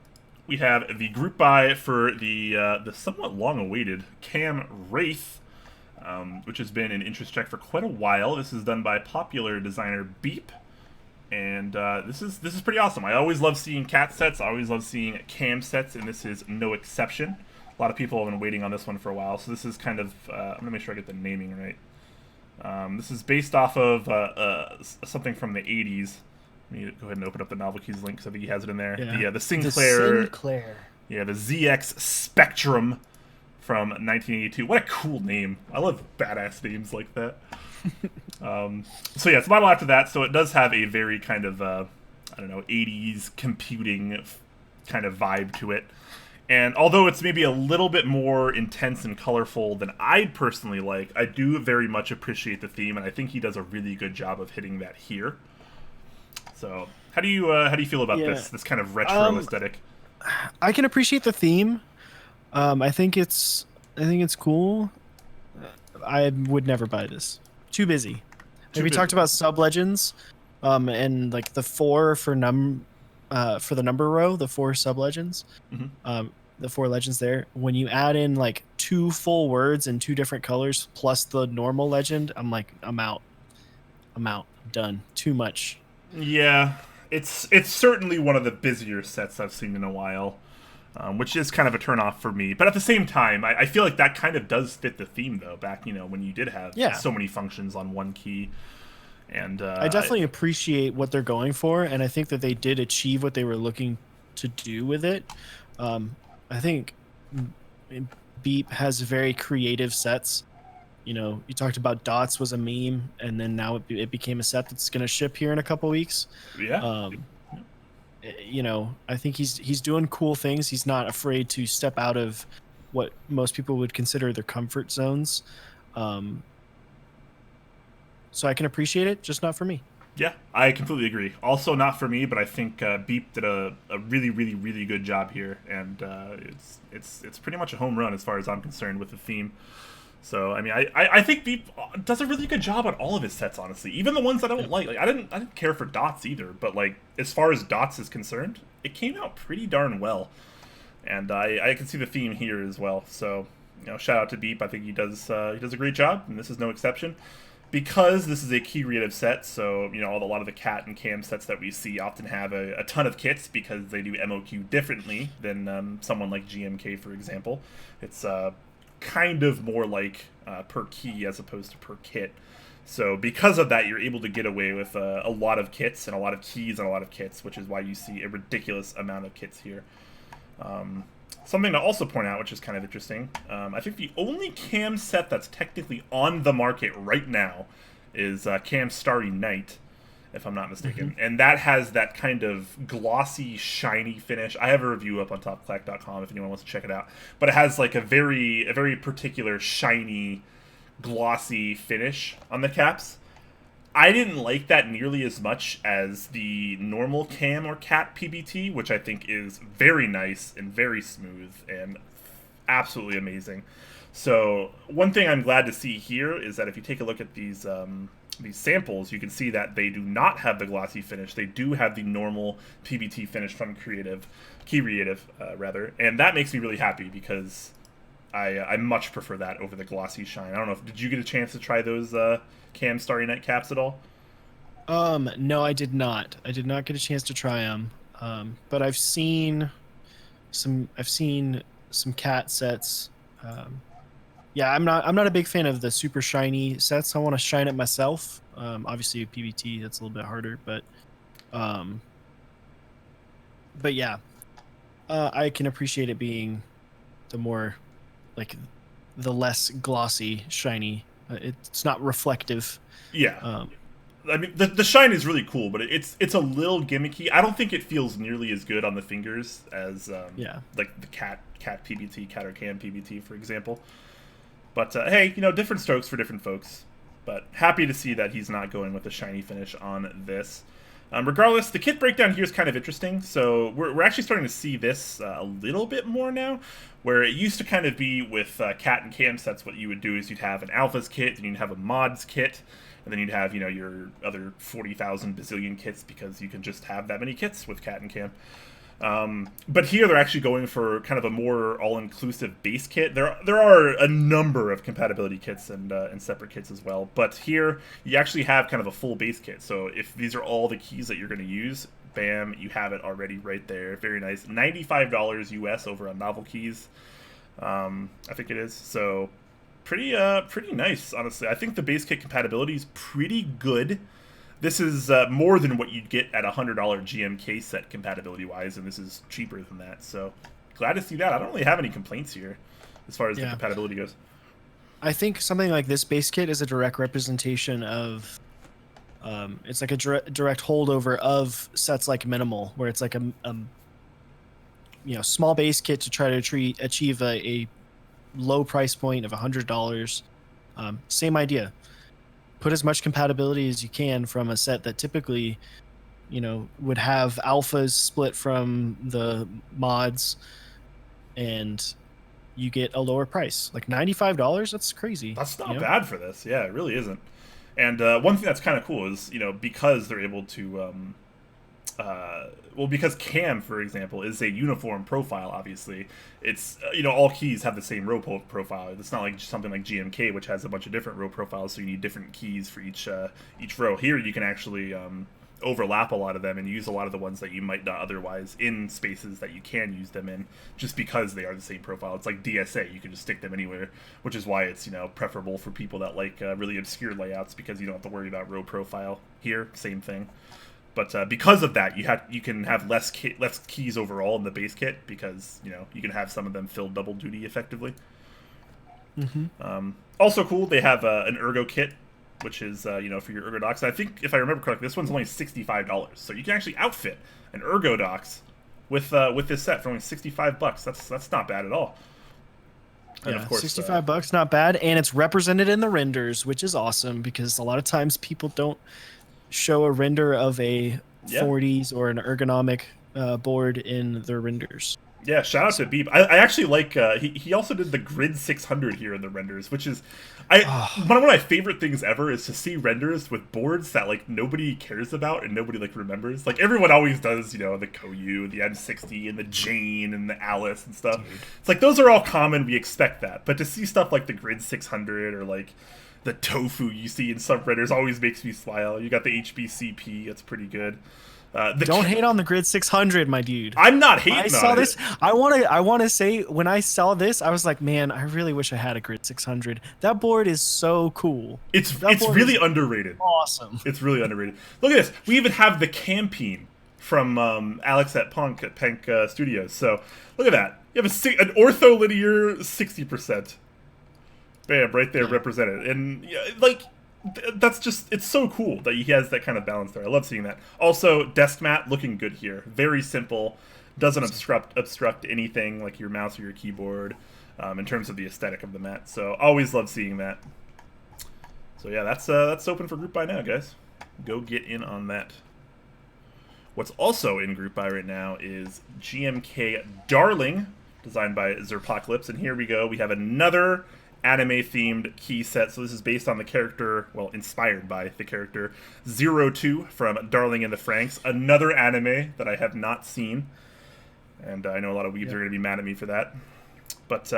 we have the group buy for the somewhat long-awaited KAM Wraith, which has been in interest check for quite a while. This is done by popular designer Beep. And this is pretty awesome. I always love seeing cat sets. I always love seeing cam sets, and this is no exception. A lot of people have been waiting on this one for a while, so this is kind of... I'm going to make sure I get the naming right. This is based off of something from the 80s. Let me go ahead and open up the Novel Keys link, because I think he has it in there. Yeah. The Sinclair... The Sinclair. Yeah, the ZX Spectrum from 1982. What a cool name. I love badass names like that. So yeah, it's a model after that, so it does have a very kind of, 80s computing kind of vibe to it. And although it's maybe a little bit more intense and colorful than I'd personally like, I do very much appreciate the theme, and I think he does a really good job of hitting that here. So, how do you feel about this kind of retro aesthetic? I can appreciate the theme. I think it's cool. I would never buy this. Too busy. We talked about sub legends, and like the 4 for for the number row, the 4 sub legends, the 4 legends there. When you add in like 2 full words in 2 different colors plus the normal legend, I'm out. I'm done. Too much. Yeah, it's certainly one of the busier sets I've seen in a while. Which is kind of a turnoff for me. But at the same time, I feel like that kind of does fit the theme, though, back, when you did have so many functions on one key. And I definitely appreciate what they're going for, and I think that they did achieve what they were looking to do with it. I think Beep has very creative sets. You talked about Dots was a meme, and then now it became a set that's going to ship here in a couple weeks. Yeah. I think he's doing cool things. He's not afraid to step out of what most people would consider their comfort zones. So I can appreciate it, just not for me. Yeah, I completely agree. Also not for me, but I think Beep did a really, really, really good job here, and it's pretty much a home run as far as I'm concerned with the theme. So I mean, I think Beep does a really good job on all of his sets, honestly. Even the ones that I don't like. I didn't care for Dots either, but like as far as Dots is concerned, it came out pretty darn well. And I can see the theme here as well. So, shout out to Beep. I think he does a great job, and this is no exception. Because this is a key creative set, so a lot of the cat and KAM sets that we see often have a ton of kits because they do MOQ differently than someone like GMK, for example. It's kind of more like per key as opposed to per kit. So because of that, you're able to get away with a lot of kits and a lot of keys and a lot of kits, which is why you see a ridiculous amount of kits here. Something to also point out, which is kind of interesting, I think the only KAM set that's technically on the market right now is KAM Starry Night, if I'm not mistaken. And that has that kind of glossy, shiny finish. I have a review up on topclack.com if anyone wants to check it out. But it has like a very particular shiny, glossy finish on the caps. I didn't like that nearly as much as the normal KAM or cat PBT, which I think is very nice and very smooth and absolutely amazing. So one thing I'm glad to see here is that if you take a look at these samples, you can see that they do not have the glossy finish. They do have the normal PBT finish from Key Creative, and that makes me really happy because I much prefer that over the glossy shine. I don't know did you get a chance to try those KAM Starry Night caps at all? No, I did not. I did not get a chance to try them. But I've seen some cat sets. Yeah, I'm not a big fan of the super shiny sets. I want to shine it myself. Obviously PBT, that's a little bit harder, but yeah. I can appreciate it being the more like the less glossy, shiny. It's not reflective. Yeah. I mean, the shine is really cool, but it's a little gimmicky. I don't think it feels nearly as good on the fingers as like the cat PBT, cat or KAM PBT, for example. But hey, different strokes for different folks. But happy to see that he's not going with a shiny finish on this. Regardless, the kit breakdown here is kind of interesting. So we're actually starting to see this a little bit more now, where it used to kind of be with cat and KAM sets. What you would do is you'd have an alphas kit, then you'd have a mods kit, and then you'd have your other 40,000 bazillion kits because you can just have that many kits with cat and KAM. But here they're actually going for kind of a more all-inclusive base kit. There are a number of compatibility kits and separate kits as well. But here you actually have kind of a full base kit. So if these are all the keys that you're going to use, bam, you have it already right there. Very nice. $95 US over on Novel Keys, I think it is. So pretty nice, honestly. I think the base kit compatibility is pretty good. This is more than what you'd get at a $100 GMK set compatibility-wise, and this is cheaper than that. So glad to see that. I don't really have any complaints here as far as the compatibility goes. I think something like this base kit is a direct representation of it's like a direct holdover of sets like Minimal, where it's like a small base kit to try to achieve a low price point of $100. Same idea. Put as much compatibility as you can from a set that typically, would have alphas split from the mods, and you get a lower price. Like $95, that's crazy. That's not bad for this. Yeah, it really isn't. And one thing that's kind of cool is, because they're able to, because KAM, for example, is a uniform profile, obviously, it's, all keys have the same row profile. It's not like something like GMK, which has a bunch of different row profiles, so you need different keys for each row. Here, you can actually overlap a lot of them and use a lot of the ones that you might not otherwise in spaces that you can use them in, just because they are the same profile. It's like DSA, you can just stick them anywhere, which is why it's preferable for people that like really obscure layouts, because you don't have to worry about row profile. Here, same thing. But because of that, you can have less keys overall in the base kit, because you can have some of them fill double duty effectively. Also cool, they have an ergo kit, which is for your ergo docs. I think, if I remember correctly, this one's only $65, so you can actually outfit an ergo docs with this set for only $65. That's not bad at all. And yeah, of course, $65, not bad, and it's represented in the renders, which is awesome, because a lot of times people don't show a render of a 40s or an ergonomic board in their renders. Yeah, shout out to Beep. I actually like he also did the Grid 600 here in the renders, which is one of my favorite things ever is to see renders with boards that like nobody cares about and nobody like remembers. Like everyone always does, you know, the KOTE, the M60, and the Jane and the Alice and stuff. Dude. It's like those are all common. We expect that, but to see stuff like the Grid 600 or like the Tofu you see in some renders always makes me smile. You got the HBCP, that's pretty good. Don't hate on the Grid 600, my dude. I'm not hating on it. I saw this. I want to say when I saw this, I was like, man, I really wish I had a Grid 600. That board is so cool. It's really underrated. Awesome. It's really underrated. Look at this. We even have the Campine from Alex at Pink Studios. So look at that. You have an ortholinear 60%. Bam, right there, represented. And like. That's just, it's so cool that he has that kind of balance there. I love seeing that. Also, desk mat looking good here. Very simple. Doesn't obstruct anything like your mouse or your keyboard in terms of the aesthetic of the mat. So always love seeing that. So yeah, that's open for group buy now, guys. Go get in on that. What's also in group buy right now is GMK Darling, designed by Zerpocalypse. And here we go. We have another anime-themed key set. So this is based on the character, well, inspired by the character 02 from Darling in the Franxx. Another anime that I have not seen. And I know a lot of weebs are going to be mad at me for that. But,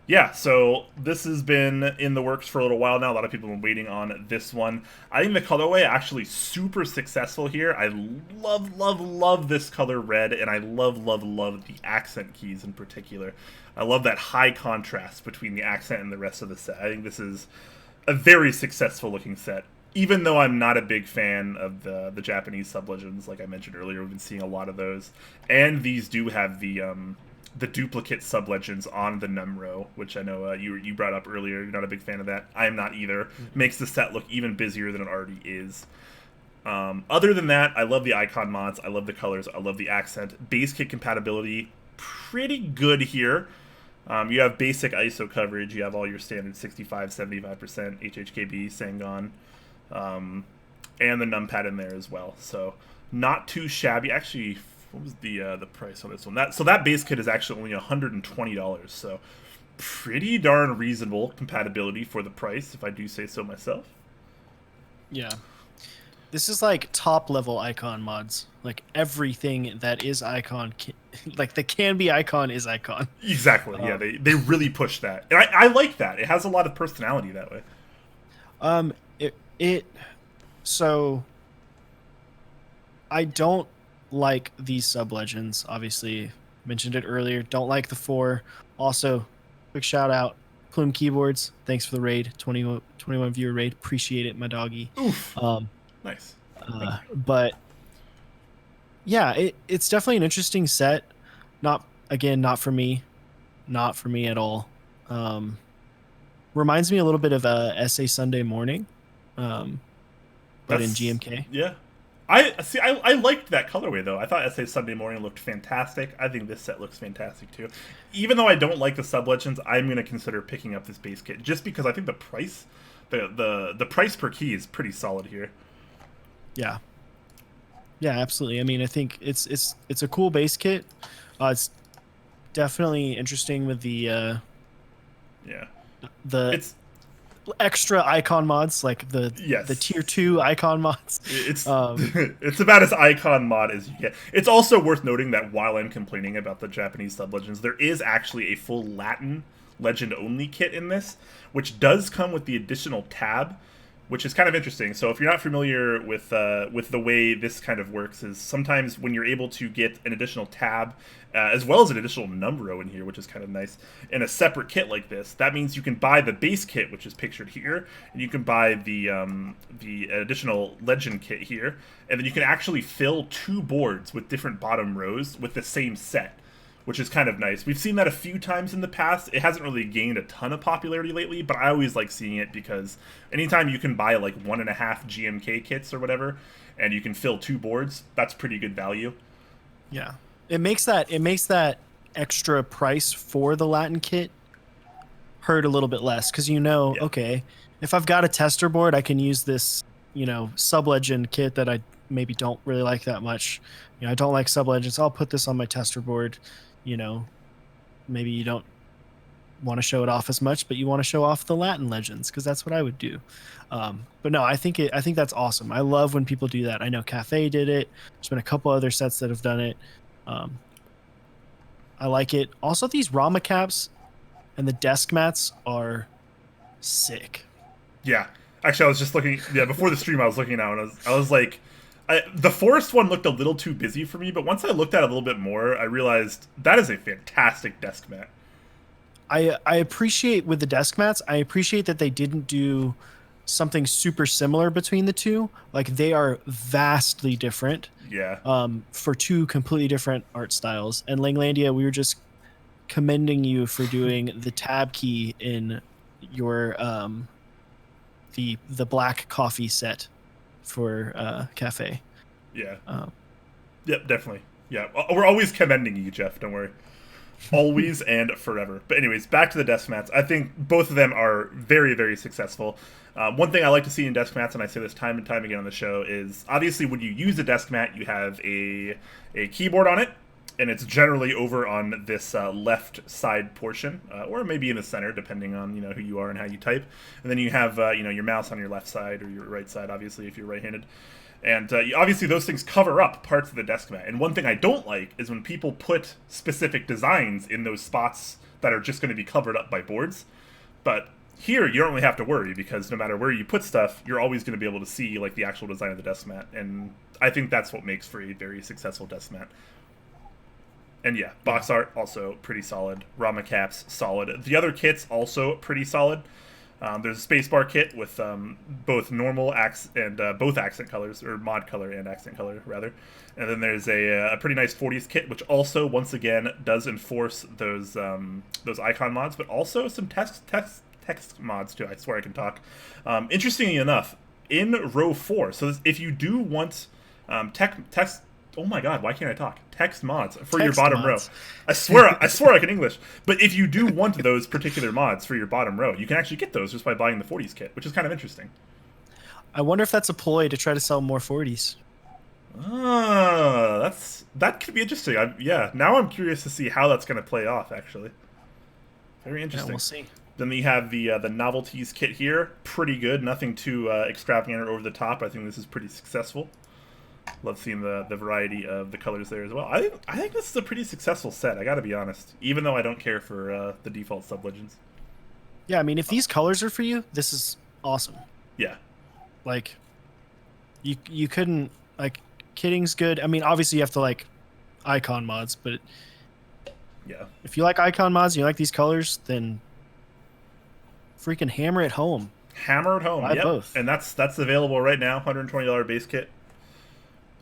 yeah, so this has been in the works for a little while now. A lot of people have been waiting on this one. I think the colorway actually super successful here. I love this color red, and I love the accent keys in particular. I love that high contrast between the accent and the rest of the set. I think this is a very successful looking set. Even though I'm not a big fan of the Japanese sub-legends, like I mentioned earlier, we've been seeing a lot of those. And these do have the duplicate sub-legends on the Numro, which I know you brought up earlier. You're not a big fan of that. I am not either. Makes the set look even busier than it already is. Other than that, I love the icon mods. I love the colors. I love the accent. Base kit compatibility, pretty good here. You have basic ISO coverage. You have all your standard 65, 75% HHKB, Sangon, and the numpad in there as well. So not too shabby. Actually, what was the price on this one? That base kit is actually only $120. So pretty darn reasonable compatibility for the price, if I do say so myself. Yeah. This is like top level icon mods. Like everything that is icon, like the can be icon is icon. Exactly. Yeah, they really push that, and I like that. It has a lot of personality that way. So I don't like these sub legends. Obviously, mentioned it earlier. Don't like the 4. Also, quick shout out, Plume Keyboards. Thanks for the raid, 21 viewer raid. Appreciate it, my doggy. Oof. Nice. But yeah, it's definitely an interesting set. Not for me at all. Reminds me a little bit of SA Sunday Morning, but in GMK. Yeah, I liked that colorway though. I thought SA Sunday Morning looked fantastic. I think this set looks fantastic too. Even though I don't like the sub legends, I'm gonna consider picking up this base kit just because I think the price, the price per key is pretty solid here. Yeah, absolutely. I mean, I think it's a cool base kit. It's definitely interesting with the it's extra icon mods, like the tier 2 icon mods. It's it's about as icon mod as you get. It's also worth noting that while I'm complaining about the Japanese sub legends, there is actually a full Latin legend only kit in this, which does come with the additional tab, which is kind of interesting. So if you're not familiar with the way this kind of works, is sometimes when you're able to get an additional tab, as well as an additional numero in here, which is kind of nice, in a separate kit like this, that means you can buy the base kit, which is pictured here, and you can buy the additional legend kit here, and then you can actually fill 2 boards with different bottom rows with the same set, which is kind of nice. We've seen that a few times in the past. It hasn't really gained a ton of popularity lately, but I always like seeing it because anytime you can buy like 1.5 GMK kits or whatever, and you can fill 2 boards, that's pretty good value. Yeah, it makes that extra price for the Latin kit hurt a little bit less because okay, if I've got a tester board, I can use this sub legend kit that I maybe don't really like that much. I don't like sub legends. I'll put this on my tester board. you know, maybe you don't want to show it off as much, but you want to show off the Latin legends, because that's what I would do. But no, I think that's awesome. I love when people do that. I know Cafe did it. There's been a couple other sets that have done it. I like it. Also, these Rama caps and the desk mats are sick. Yeah. Actually, I was just looking. Yeah, before the stream, I was looking out, and I was like, the forest one looked a little too busy for me. But once I looked at it a little bit more, I realized that is a fantastic desk mat. I appreciate with the desk mats. I appreciate that they didn't do something super similar between the two. Like, they are vastly different. Yeah. For two completely different art styles. And Langlandia, we were just commending you for doing the tab key in your the black coffee set for Cafe. Yeah. Yep, definitely. Yeah, we're always commending you, Jeff. Don't worry. Always and forever. But anyways, back to the desk mats. I think both of them are very, very successful. One thing I like to see in desk mats, and I say this time and time again on the show, is obviously when you use a desk mat, you have a keyboard on it, and it's generally over on this left side portion, or maybe in the center, depending on who you are and how you type. And then you have your mouse on your left side or your right side, obviously if you're right-handed. And obviously those things cover up parts of the desk mat. And one thing I don't like is when people put specific designs in those spots that are just going to be covered up by boards. But here, you don't really have to worry, because no matter where you put stuff, you're always going to be able to see like the actual design of the desk mat. And I think that's what makes for a very successful desk mat. And yeah, box art also pretty solid. Rama caps, solid. The other kits also pretty solid. There's a spacebar kit with both normal and both accent colors, or mod color and accent color, rather. And then there's a pretty nice 40s kit, which also, once again, does enforce those icon mods, but also some text mods, too. I swear I can talk. Interestingly enough, in row 4, so if you do want text... Oh my god, why can't I talk? Text mods for your bottom row. I swear I can English. But if you do want those particular mods for your bottom row, you can actually get those just by buying the 40s kit, which is kind of interesting. I wonder if that's a ploy to try to sell more 40s. That could be interesting. Yeah, now I'm curious to see how that's going to play off, actually. Very interesting. Yeah, we'll see. Then we have the novelties kit here. Pretty good. Nothing too extravagant or over the top. I think this is pretty successful. Love seeing the variety of the colors there as well. I think this is a pretty successful set, I gotta be honest. Even though I don't care for the default sub-legends. Yeah, I mean, if these colors are for you, this is awesome. Yeah. Like, you couldn't... Like, kitting's good. I mean, obviously you have to like icon mods, but... Yeah. If you like icon mods and you like these colors, then... freaking hammer it home. Hammer it home, Buy both. And that's available right now, $120 base kit.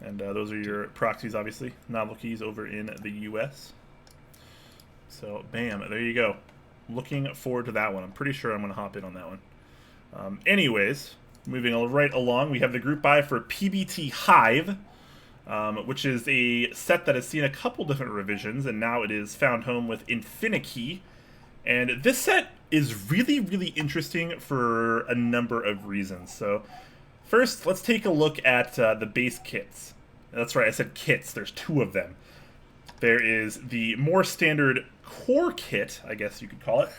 And those are your proxies, obviously. Novel keys over in the US. So, bam, there you go. Looking forward to that one. I'm pretty sure I'm going to hop in on that one. Anyways, moving right along, we have the group buy for PBT Hive, which is a set that has seen a couple different revisions, and now it is found home with Infinikey. And this set is really, really interesting for a number of reasons. So, first, let's take a look at the base kits. That's right, I said kits. There's two of them. There is the more standard core kit, I guess you could call it,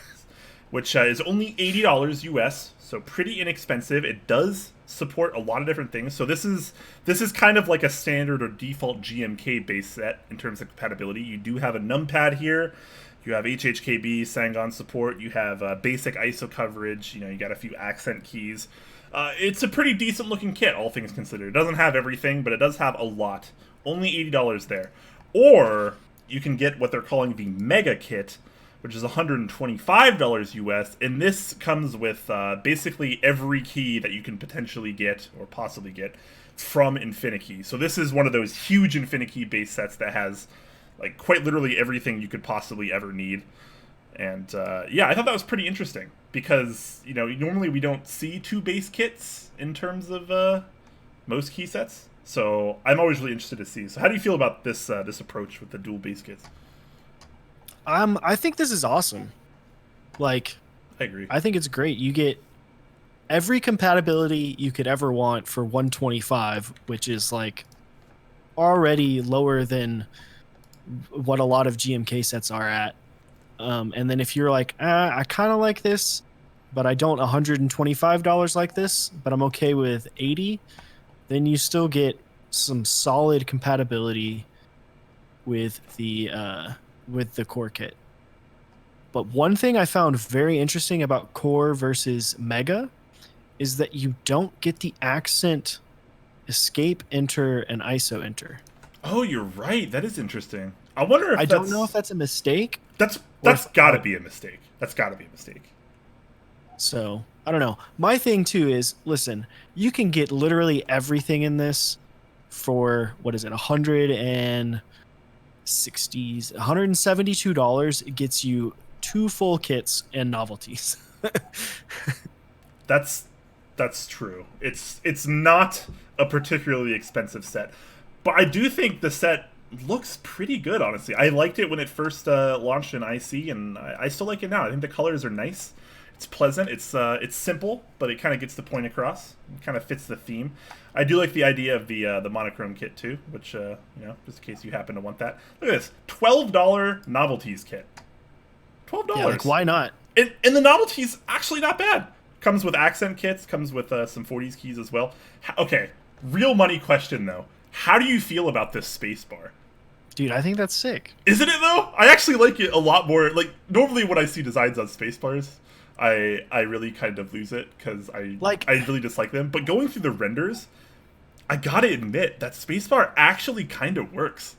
which is only $80 US, so pretty inexpensive. It does support a lot of different things. So this is kind of like a standard or default GMK base set in terms of compatibility. You do have a numpad here. You have HHKB, Sangon support. You have basic ISO coverage. You got a few accent keys. It's a pretty decent looking kit, all things considered. It doesn't have everything, but it does have a lot. Only $80 there. Or you can get what they're calling the Mega Kit, which is $125 US, and this comes with basically every key that you can potentially get, or possibly get, from Infinikey. So this is one of those huge Infinikey base sets that has like quite literally everything you could possibly ever need. And yeah, I thought that was pretty interesting, because normally we don't see two base kits in terms of most key sets. So I'm always really interested to see. So how do you feel about this this approach with the dual base kits? I think this is awesome. Like, I agree. I think it's great. You get every compatibility you could ever want for 125, which is like already lower than what a lot of GMK sets are at. And then if you're like, I kind of like this, but I don't $125 like this, but I'm okay with 80, then you still get some solid compatibility with the core kit. But one thing I found very interesting about core versus mega is that you don't get the accent escape enter and ISO enter. Oh, you're right. That is interesting. I wonder if I don't know if that's a mistake. That's got to be a mistake. That's got to be a mistake. So, I don't know. My thing too is, listen, you can get literally everything in this for what is it, $172. It gets you 2 full kits and novelties. That's true. It's not a particularly expensive set, but I do think the set looks pretty good. Honestly, I liked it when it first launched in IC, and I still like it now. I think the colors are nice. It's pleasant. It's simple, but it kind of gets the point across. It kind of fits the theme. I do like the idea of the monochrome kit too, which you know, just in case you happen to want that. Look at this, $12 novelties kit. $12. Yeah, like why not? And the novelties actually not bad. Comes with accent kits. Comes with some 40s keys as well. Okay, real money question though. How do you feel about this space bar? Dude, I think that's sick. Isn't it though? I actually like it a lot more. Like normally when I see designs on space bars, I really kind of lose it because I really dislike them. But going through the renders, I gotta admit that spacebar actually kind of works.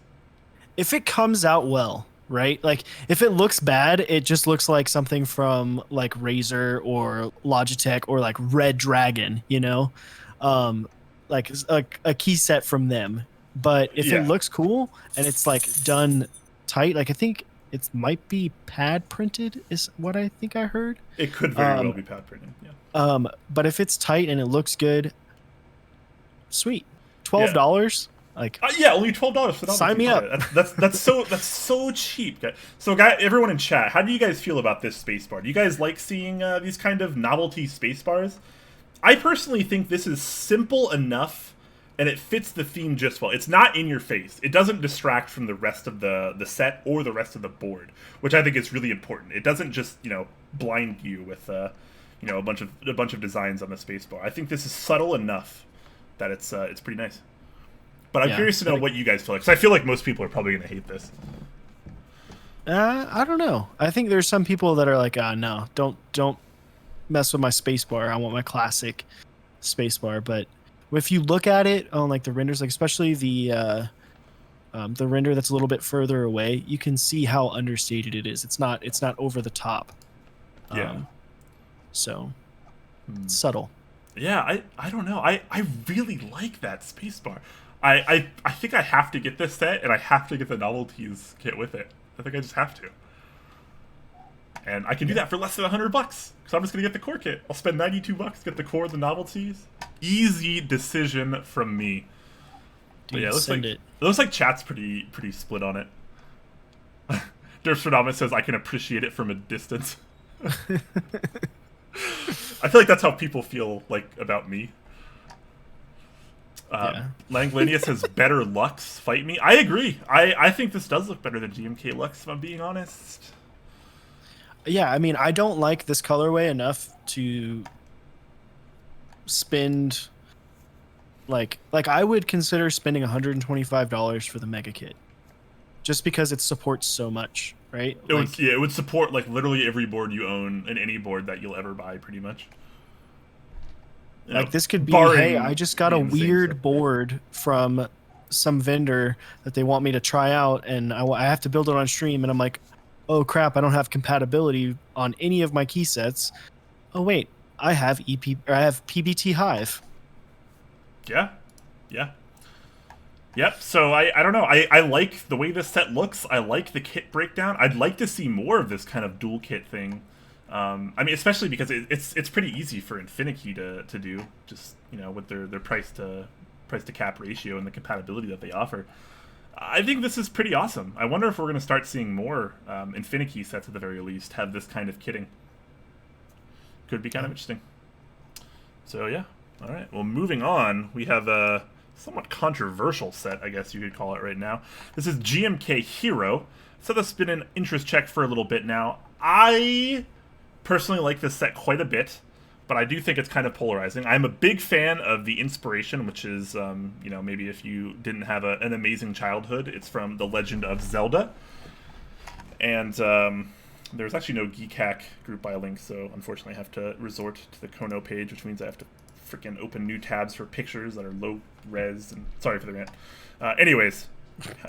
If it comes out well, right? Like if it looks bad, it just looks like something from like Razer or Logitech or like Red Dragon, you know, like a key set from them. But if it looks cool and it's like done tight, like I think it might be pad printed is what I think I heard. It could very well be pad printed. Yeah. But if it's tight and it looks good, sweet. $12. Like only $12 for that. Sign me up. That's so cheap, guys. So, everyone in chat, how do you guys feel about this spacebar? Do you guys like seeing these kind of novelty spacebars? I personally think this is simple enough, and it fits the theme just well. It's not in your face. It doesn't distract from the rest of the set or the rest of the board, which I think is really important. It doesn't just blind you with a bunch of designs on the spacebar. I think this is subtle enough that it's pretty nice. But I'm curious to know what you guys feel like, because I feel like most people are probably going to hate this. I don't know. I think there's some people that are like, no, don't mess with my spacebar. I want my classic spacebar. But if you look at it on like the renders, like especially the render that's a little bit further away, you can see how understated it is. It's not over the top. So it's subtle. Yeah, I don't know. I really like that spacebar. I think I have to get this set, and I have to get the novelties kit with it. I think I just have to. And I can do that for less than $100, because I'm just going to get the core kit. I'll spend $92, get the core, the novelties. Easy decision from me. Dude, yeah, it looks like chat's pretty split on it. Derpstronomus says, I can appreciate it from a distance. I feel like that's how people feel like about me. Langlania says, better Lux, fight me. I agree. I think this does look better than GMK Lux, if I'm being honest. Yeah, I mean, I don't like this colorway enough to spend like I would consider spending $125 for the mega kit, just because it supports so much, right? It would support like literally every board you own and any board that you'll ever buy, pretty much. Like this could be, hey, I just got a weird board from some vendor that they want me to try out, and I have to build it on stream, and I'm like, oh crap, I don't have compatibility on any of my key sets. Oh wait, I have PBT Hive. Yeah. Yep. So I don't know. I like the way this set looks. I like the kit breakdown. I'd like to see more of this kind of dual kit thing. I mean, especially because it's pretty easy for Infinikey to do, just with their price to cap ratio and the compatibility that they offer. I think this is pretty awesome. I wonder if we're going to start seeing more Infinikey sets at the very least have this kind of kitting. Could be kind of interesting. So yeah. All right. Well, moving on, we have somewhat controversial set, I guess you could call it right now. This is GMK Hero. So that's been an interest check for a little bit now. I personally like this set quite a bit, but I do think it's kind of polarizing. I'm a big fan of the inspiration, which is, you know, maybe if you didn't have an amazing childhood, it's from The Legend of Zelda. And there's actually no Keycap group buy link, so unfortunately I have to resort to the Kono page, which means I have to freaking open new tabs for pictures that are low res. And sorry for the rant. Anyways,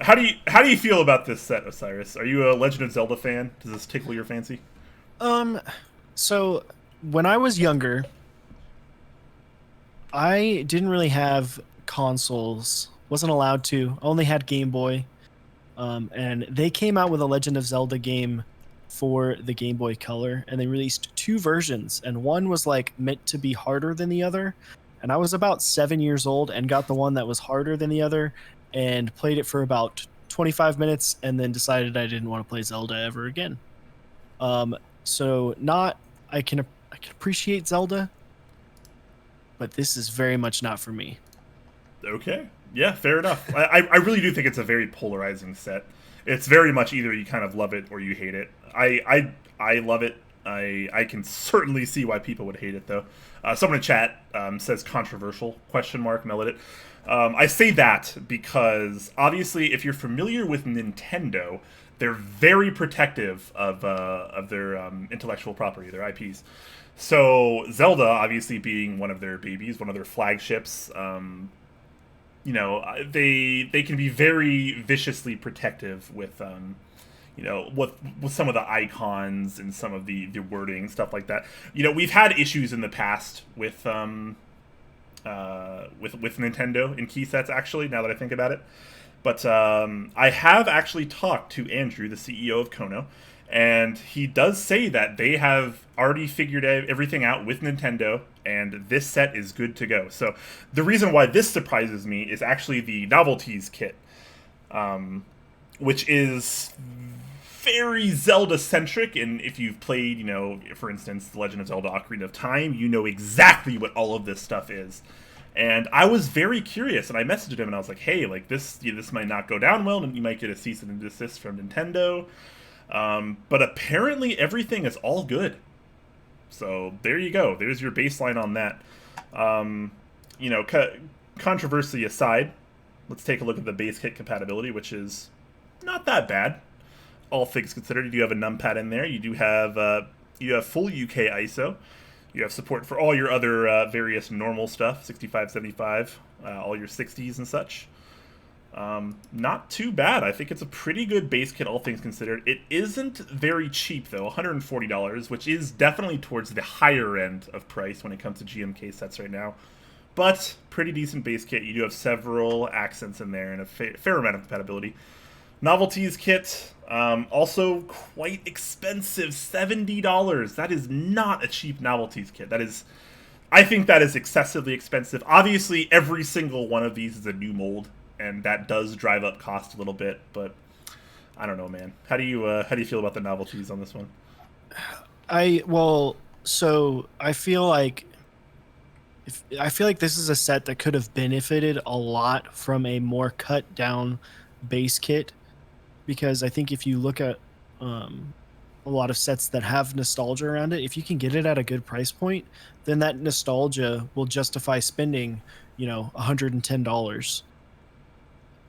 how do you feel about this set, 0siris? Are you a Legend of Zelda fan? Does this tickle your fancy? So when I was younger, I didn't really have consoles. Wasn't allowed to. Only had Game Boy. And they came out with a Legend of Zelda game for the Game Boy Color, and they released 2 versions, and one was like meant to be harder than the other. And I was about 7 years old and got the one that was harder than the other and played it for about 25 minutes and then decided I didn't want to play Zelda ever again. So I can appreciate Zelda, but this is very much not for me. Okay. Yeah, fair enough. I really do think it's a very polarizing set. It's very much either you kind of love it or you hate it. I love it. I can certainly see why people would hate it, though. Someone in chat says controversial, mellowed it. I say that because, obviously, if you're familiar with Nintendo, they're very protective of their intellectual property, their IPs. So Zelda, obviously being one of their babies, one of their flagships, you know, they can be very viciously protective with, you know, with some of the icons and some of the wording, stuff like that. You know, we've had issues in the past with Nintendo in key sets, actually, now that I think about it. But I have actually talked to Andrew, the CEO of Kono, and he does say that they have already figured everything out with Nintendo, and this set is good to go. So the reason why this surprises me is actually the Novelties kit, which is very Zelda-centric, and if you've played, you know, for instance, The Legend of Zelda Ocarina of Time, you know exactly what all of this stuff is. And I was very curious, and I messaged him, and I was like, hey, like, this might not go down well, and you might get a cease and desist from Nintendo. But apparently everything is all good. So there you go. There's your baseline on that. You know, controversy aside, let's take a look at the base kit compatibility, which is not that bad. All things considered, you do have a numpad in there. You do have full UK ISO. You have support for all your other various normal stuff, 65, 75, all your 60s and such. Not too bad. I think it's a pretty good base kit, all things considered. It isn't very cheap, though, $140, which is definitely towards the higher end of price when it comes to GMK sets right now. But pretty decent base kit. You do have several accents in there and a fair amount of compatibility. Novelties kit, also quite expensive, $70. That is not a cheap novelties kit. I think that is excessively expensive. Obviously, every single one of these is a new mold, and that does drive up cost a little bit, but I don't know, man. How do you feel about the novelties on this one? So I feel like this is a set that could have benefited a lot from a more cut down base kit, because I think if you look at a lot of sets that have nostalgia around it, if you can get it at a good price point, then that nostalgia will justify spending, you know, $110.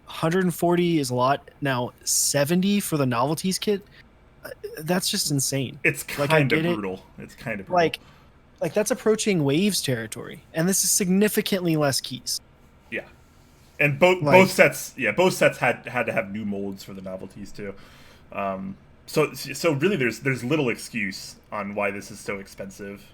140 is a lot. Now 70 for the novelties kit, that's just insane. It's kind of brutal. It's kind of brutal. Like that's approaching Waves territory, and this is significantly less keys. Yeah, and both sets had to have new molds for the novelties too. So really, there's little excuse on why this is so expensive.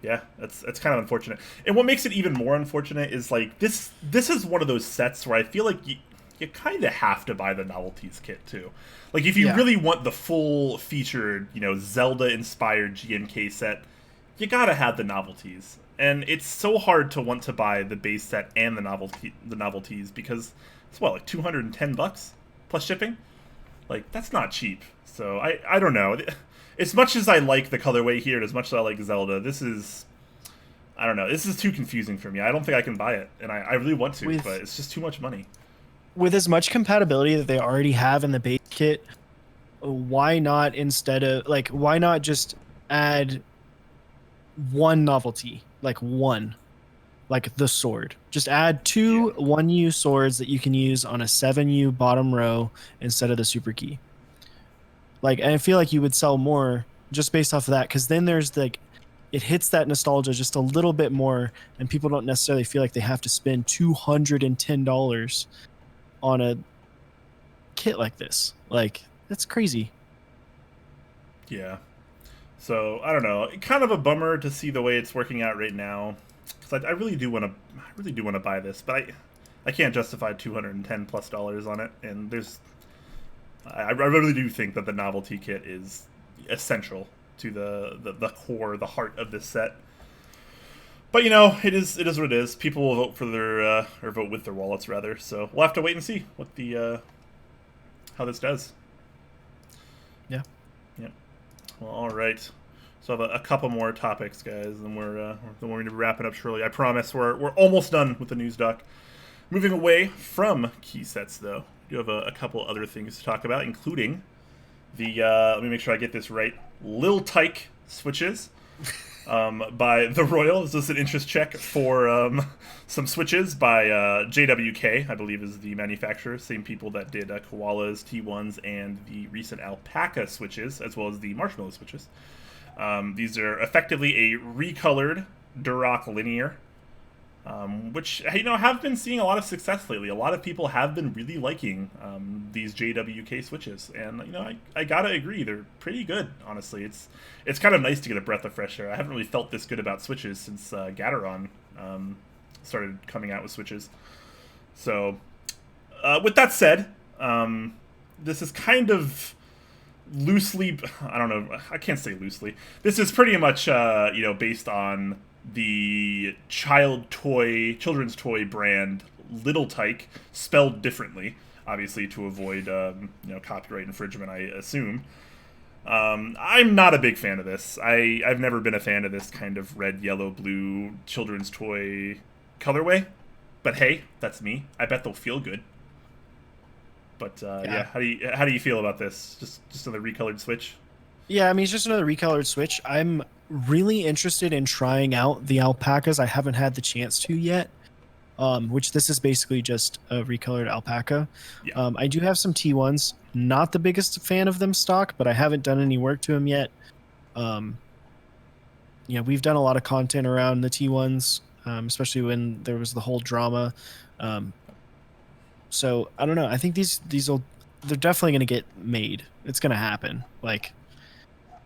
Yeah, that's kind of unfortunate. And what makes it even more unfortunate is, like, this is one of those sets where I feel like you kind of have to buy the novelties kit too. Like, if you really want the full featured, you know, Zelda-inspired GMK set, you gotta have the novelties. And it's so hard to want to buy the base set and the novelties because it's like $210 plus shipping. Like, that's not cheap. So I don't know. As much as I like the colorway here, and as much as I like Zelda, this is I don't know. This is too confusing for me. I don't think I can buy it, and I really want to, With- but it's just too much money. With as much compatibility that they already have in the base kit, why not why not just add one novelty, like the sword? Just add two 1U swords that you can use on a 7U bottom row instead of the super key. Like, and I feel like you would sell more just based off of that, because then there's like, it hits that nostalgia just a little bit more, and people don't necessarily feel like they have to spend $210 on a kit like this. Like, that's crazy. Yeah. So I don't know. Kind of a bummer to see the way it's working out right now, because I really do want to. I really do want to buy this, but I can't justify $210+ on it. And I really do think that the novelty kit is essential to the core, the heart of this set. But you know, it is what it is. People will vote for their or vote with their wallets rather. So we'll have to wait and see what the how this does. Yeah. Yep. Well, all right. So I have a couple more topics, guys, and we're going to be wrapping up shortly. I promise. We're almost done with the news doc. Moving away from key sets, though, we do have a couple other things to talk about, including the let me make sure I get this right. Lil Tyke switches by the Royal. This is an interest check for some switches by JWK, I believe is the manufacturer. Same people that did Koalas, T1s, and the recent Alpaca switches, as well as the Marshmallow switches. These are effectively a recolored Duroc linear, which, you know, have been seeing a lot of success lately. A lot of people have been really liking these JWK switches, and you know, I gotta agree, they're pretty good. Honestly, it's kind of nice to get a breath of fresh air. I haven't really felt this good about switches since Gateron started coming out with switches. So, with that said, this is kind of loosely, I don't know, I can't say loosely. This is pretty much, you know, based on the children's toy brand Lil Tyke, spelled differently, obviously to avoid, you know, copyright infringement, I assume. I'm not a big fan of this. I've never been a fan of this kind of red, yellow, blue children's toy colorway. But hey, that's me. I bet they'll feel good. But yeah, how do you feel about this? Just another recolored switch? Yeah, I mean, it's just another recolored switch. I'm really interested in trying out the alpacas. I haven't had the chance to yet. Which this is basically just a recolored alpaca. Yeah. I do have some T1s. Not the biggest fan of them stock, but I haven't done any work to them yet. Yeah, we've done a lot of content around the T1s, especially when there was the whole drama. So I don't know. I think they're definitely going to get made. It's going to happen. Like,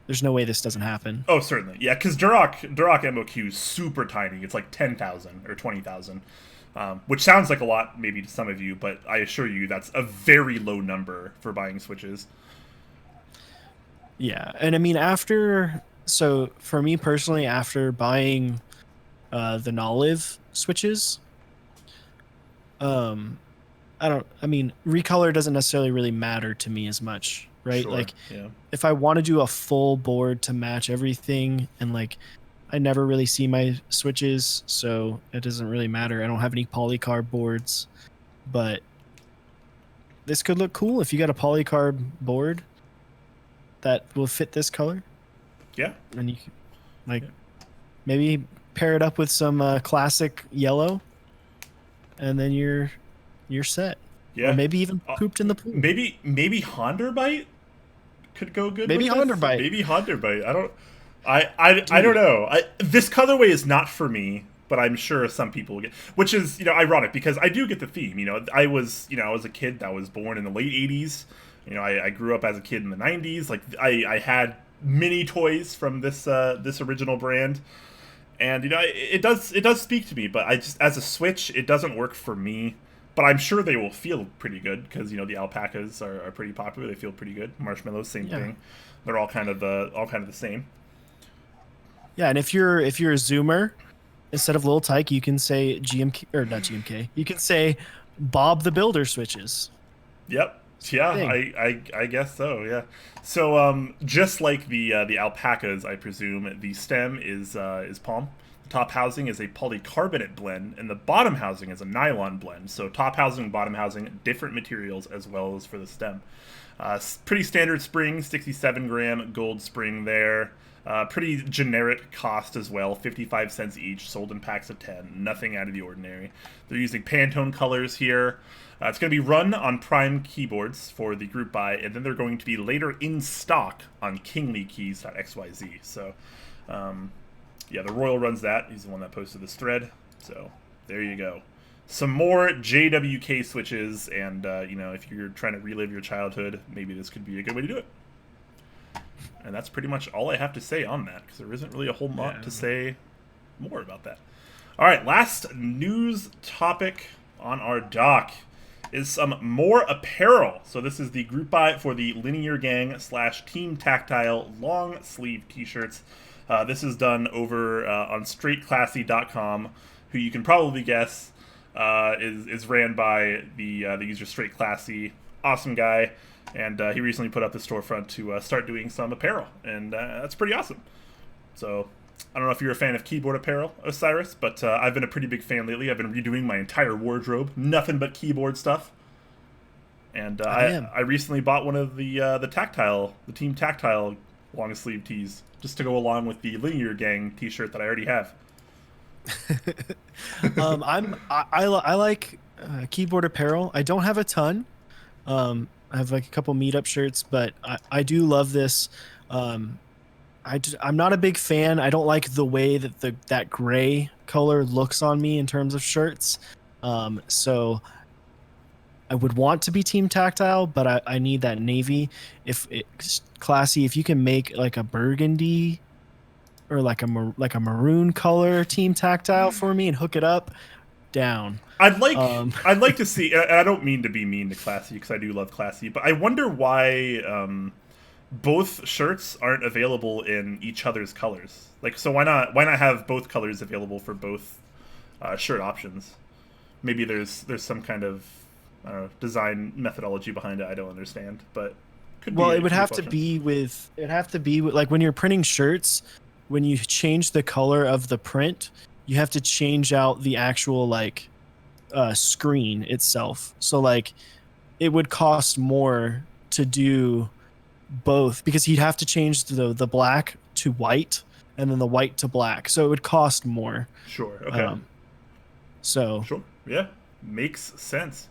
there's no way this doesn't happen. Oh, certainly. Yeah, because Duroc MOQ is super tiny. It's like 10,000 or 20,000, which sounds like a lot maybe to some of you, but I assure you that's a very low number for buying switches. Yeah, and I mean, so for me personally, after buying the Nolive switches, I mean, recolor doesn't necessarily really matter to me as much, right? Sure, like, yeah. if I want to do a full board to match everything, and like, I never really see my switches, so it doesn't really matter. I don't have any polycarb boards, but this could look cool if you got a polycarb board that will fit this color. Yeah. And you can, like, maybe pair it up with some classic yellow, and then you're set. Yeah. Or maybe even pooped in the pool. Maybe Honderbite could go good. Maybe with this. Honderbite. Maybe Honderbite. I don't know. This colorway is not for me, but I'm sure some people will get. Which is, you know, ironic because I do get the theme. You know, I was a kid that was born in the late '80s. You know, I grew up as a kid in the '90s. Like I had many toys from this original brand. And you know, it does speak to me, but I just, as a Switch, it doesn't work for me. But I'm sure they will feel pretty good because, you know, the alpacas are pretty popular. They feel pretty good. Marshmallows, same thing. They're all kind of the same. Yeah, and if you're a Zoomer, instead of Lil Tyke, you can say GMK, or not GMK. You can say Bob the Builder switches. Yep. Yeah, I guess so. Yeah. So just like the alpacas, I presume the stem is palm. The top housing is a polycarbonate blend, and the bottom housing is a nylon blend. So top housing and bottom housing, different materials as well as for the stem. Pretty standard spring, 67 gram gold spring there. Pretty generic cost as well, 55 cents each, sold in packs of 10. Nothing out of the ordinary. They're using Pantone colors here. It's going to be run on Prime keyboards for the group buy, and then they're going to be later in stock on KinglyKeys.xyz. So, yeah, the Royal runs that. He's the one that posted this thread. So, there you go. Some more JWK switches, and, you know, if you're trying to relive your childhood, maybe this could be a good way to do it. And that's pretty much all I have to say on that, because there isn't really a whole lot to say more about that. All right, last news topic on our dock is some more apparel. So this is the group buy for the Linear Gang / Team Tactile long sleeve t-shirts. This is done over on straightclassy.com, who you can probably guess is ran by the user Straight Classy. Awesome guy. And he recently put up the storefront to start doing some apparel, and that's pretty awesome. So I don't know if you're a fan of keyboard apparel, 0siris, but I've been a pretty big fan lately. I've been redoing my entire wardrobe, nothing but keyboard stuff. And I recently bought one of the Team Tactile long sleeve tees, just to go along with the Linear Gang t-shirt that I already have. I like keyboard apparel. I don't have a ton. I have like a couple meetup shirts, but I do love this. I'm not a big fan. I don't like the way that that gray color looks on me in terms of shirts. So I would want to be Team Tactile, but I need that navy. Classy, if you can make like a burgundy or like a maroon color Team Tactile for me and hook it up, down. I'd like to see. I don't mean to be mean to Classy, because I do love Classy, but I wonder why both shirts aren't available in each other's colors. Like, so why not have both colors available for both shirt options? Maybe there's some kind of design methodology behind it I don't understand, but could be. Well, it would have to be with like when you're printing shirts, when you change the color of the print, you have to change out the actual like screen itself. So like it would cost more to do both, because he'd have to change the black to white and then the white to black. So it would cost more. Sure. Okay. Sure. Yeah. Makes sense.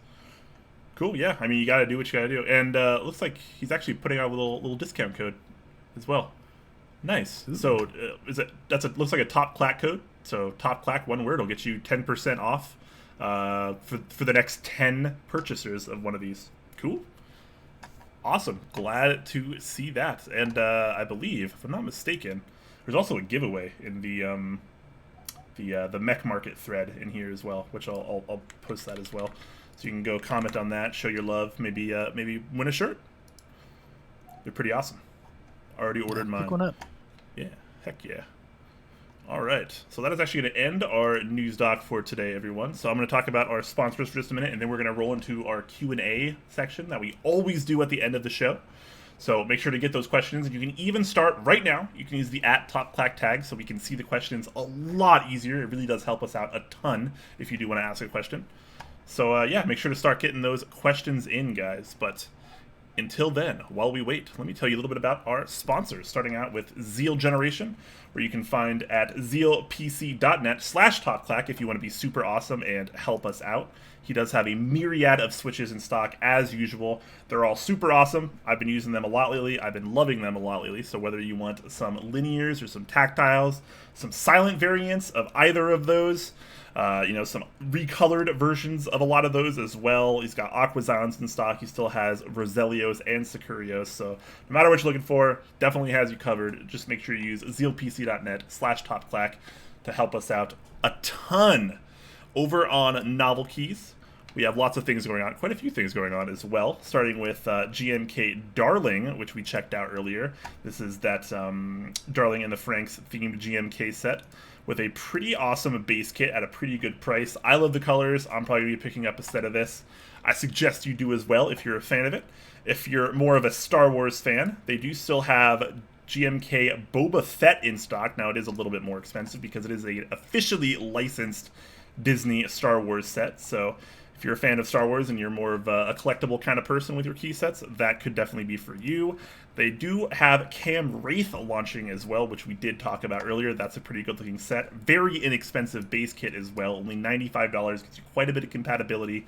Cool. Yeah. I mean, you got to do what you got to do. And it looks like he's actually putting out a little discount code as well. Nice. Ooh. So looks like a top Clack code. So top Clack, one word, will get you 10% off for the next 10 purchasers of one of these. Cool. Awesome. Glad to see that. And I believe, if I'm not mistaken, there's also a giveaway in the Mech Market thread in here as well, which I'll post that as well. So you can go comment on that, show your love, maybe win a shirt. They're pretty awesome. Already ordered mine. Pick one up. Yeah, heck yeah. All right, so that is actually going to end our news doc for today, everyone. So I'm going to talk about our sponsors for just a minute, and then we're going to roll into our Q&A section that we always do at the end of the show. So make sure to get those questions, and you can even start right now. You can use the @TopClack tag so we can see the questions a lot easier. It really does help us out a ton if you do want to ask a question. So yeah, make sure to start getting those questions in, guys. But until then, while we wait, let me tell you a little bit about our sponsors, starting out with Zeal Generation, where you can find at zealpc.net/TopClack if you want to be super awesome and help us out. He does have a myriad of switches in stock, as usual. They're all super awesome. I've been using them a lot lately. I've been loving them a lot lately. So whether you want some linears or some tactiles, some silent variants of either of those, some recolored versions of a lot of those as well. He's got Aquazons in stock. He still has Roselios and Securios. So no matter what you're looking for, definitely has you covered. Just make sure you use zealpc.net/TopClack to help us out a ton. Over on Novel Keys, we have lots of things going on, quite a few things going on as well, starting with GMK Darling, which we checked out earlier. This is that Darling and the Franks themed GMK set with a pretty awesome base kit at a pretty good price. I love the colors. I'm probably going to be picking up a set of this. I suggest you do as well if you're a fan of it. If you're more of a Star Wars fan, they do still have GMK Boba Fett in stock. Now, it is a little bit more expensive because it is a officially licensed Disney Star Wars set. So if you're a fan of Star Wars and you're more of a collectible kind of person with your key sets, that could definitely be for you. They do have KAM Wraith launching as well, which we did talk about earlier. That's a pretty good looking set. Very inexpensive base kit as well. Only $95, gets you quite a bit of compatibility.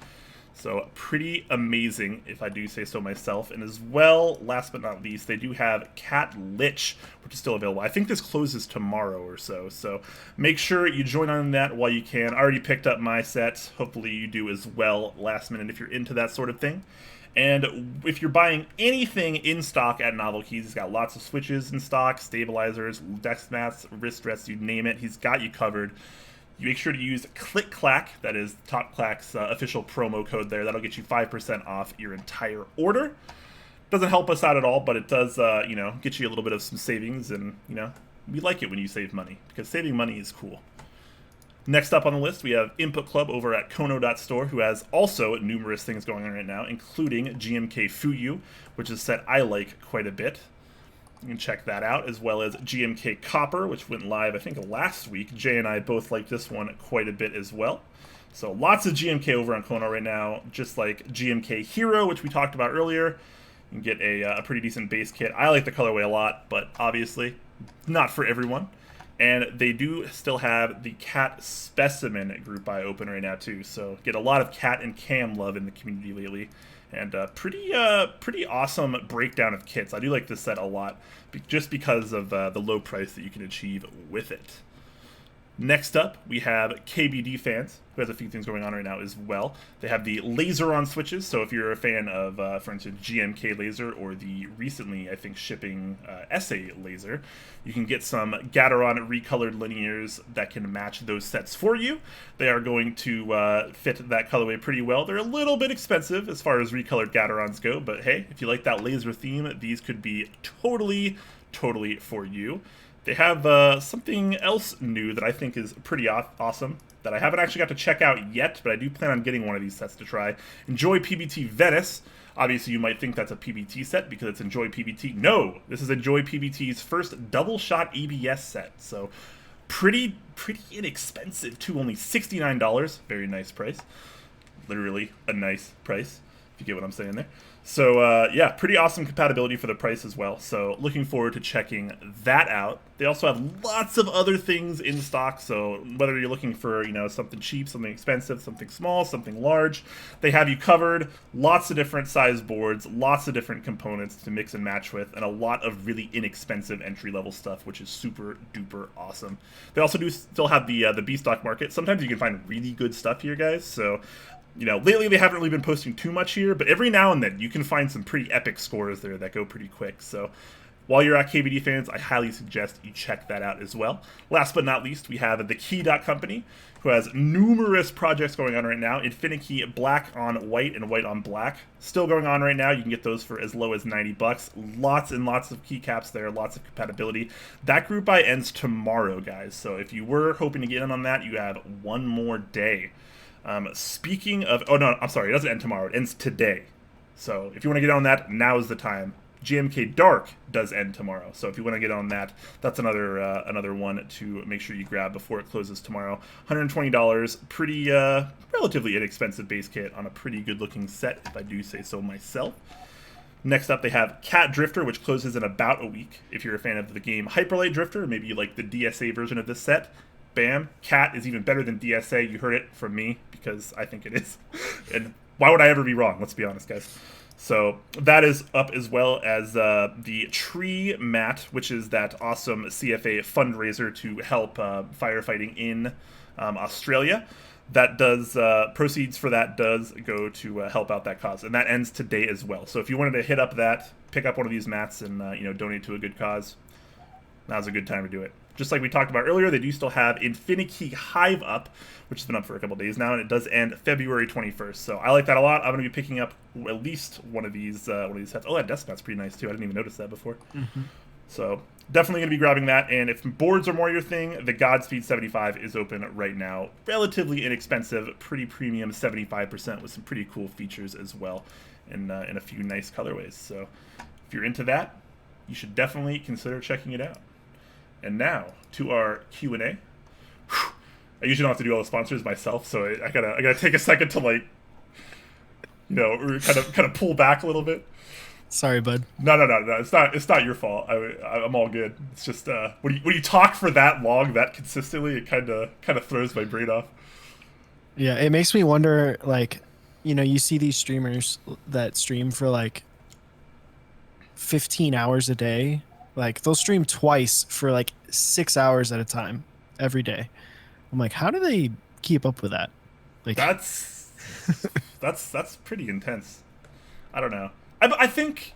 So pretty amazing, if I do say so myself. And as well, last but not least, they do have Cat Lich, which is still available. I think this closes tomorrow or so. So make sure you join on that while you can. I already picked up my set. Hopefully you do as well last minute if you're into that sort of thing. And if you're buying anything in stock at Novel Keys, he's got lots of switches in stock, stabilizers, desk mats, wrist rests, you name it. He's got you covered. You make sure to use Clack, that is Top Clack's official promo code there. That'll get you 5% off your entire order. Doesn't help us out at all, but it does, get you a little bit of some savings, and, we like it when you save money, because saving money is cool. Next up on the list, we have Input Club over at Kono.store, who has also numerous things going on right now, including GMK Fuyu, which is a set I like quite a bit. You can check that out, as well as GMK Copper, which went live, I think, last week. Jay and I both like this one quite a bit as well. So lots of GMK over on Kono right now, just like GMK Hero, which we talked about earlier. You can get a pretty decent base kit. I like the colorway a lot, but obviously not for everyone. And they do still have the Cat Specimen group buy open right now, too. So get a lot of Cat and Cam love in the community lately. And pretty awesome breakdown of kits. I do like this set a lot, just because of the low price that you can achieve with it. Next up, we have KBDfans, who has a few things going on right now as well. They have the laser on switches, so if you're a fan of, for instance, GMK laser or the recently, I think, shipping SA laser, you can get some Gateron recolored linears that can match those sets for you. They are going to fit that colorway pretty well. They're a little bit expensive as far as recolored Gaterons go, but hey, if you like that laser theme, these could be totally for you. They have something else new that I think is pretty awesome that I haven't actually got to check out yet, but I do plan on getting one of these sets to try. EnjoyPBT Venice. Obviously, you might think that's a PBT set because it's EnjoyPBT. No, this is EnjoyPBT's first double-shot EBS set. So pretty inexpensive, too. Only $69. Very nice price. Literally a nice price, if you get what I'm saying there. So, yeah, pretty awesome compatibility for the price as well. So, looking forward to checking that out. They also have lots of other things in stock. So, whether you're looking for, something cheap, something expensive, something small, something large, they have you covered. Lots of different size boards, lots of different components to mix and match with, and a lot of really inexpensive entry-level stuff, which is super duper awesome. They also do still have the B-stock market. Sometimes you can find really good stuff here, guys. So, lately they haven't really been posting too much here, but every now and then you can find some pretty epic scores there that go pretty quick. So while you're at KBDfans, I highly suggest you check that out as well. Last but not least, we have the Key.company, who has numerous projects going on right now. Infinikey black on white and white on black. Still going on right now. You can get those for as low as $90. Lots and lots of keycaps there, lots of compatibility. That group buy ends tomorrow, guys. So if you were hoping to get in on that, you have one more day. Speaking of, oh no, I'm sorry, it doesn't end tomorrow, it ends today. So if you want to get on that, now is the time. GMK Dark does end tomorrow, so if you want to get on that, that's another one to make sure you grab before it closes tomorrow. $120, pretty relatively inexpensive base kit on a pretty good looking set, if I do say so myself. Next up, they have Cat Drifter, which closes in about a week. If you're a fan of the game Hyperlight Drifter, maybe you like the DSA version of this set, bam, Cat is even better than DSA. You heard it from me, because I think it is. And why would I ever be wrong? Let's be honest, guys. So that is up, as well as the Tree Mat, which is that awesome CFA fundraiser to help firefighting in Australia. That does, proceeds for that does go to help out that cause. And that ends today as well. So if you wanted to hit up that, pick up one of these mats and, donate to a good cause, now's a good time to do it. Just like we talked about earlier, they do still have Infinikey Hive up, which has been up for a couple days now, and it does end February 21st. So I like that a lot. I'm going to be picking up at least one of these sets. Oh, that desk mat's pretty nice too. I didn't even notice that before. Mm-hmm. So definitely going to be grabbing that. And if boards are more your thing, the Godspeed 75 is open right now. Relatively inexpensive, pretty premium 75% with some pretty cool features as well, in a few nice colorways. So if you're into that, you should definitely consider checking it out. And now to our Q&A. I usually don't have to do all the sponsors myself, so I gotta take a second to like, kind of pull back a little bit. Sorry, bud. No. It's not your fault. I'm all good. It's just when you talk for that long, that consistently, it kind of throws my brain off. Yeah, it makes me wonder. Like, you see these streamers that stream for like 15 hours a day. Like, they'll stream twice for like 6 hours at a time every day. I'm like, how do they keep up with that? Like, that's pretty intense. I don't know. I think,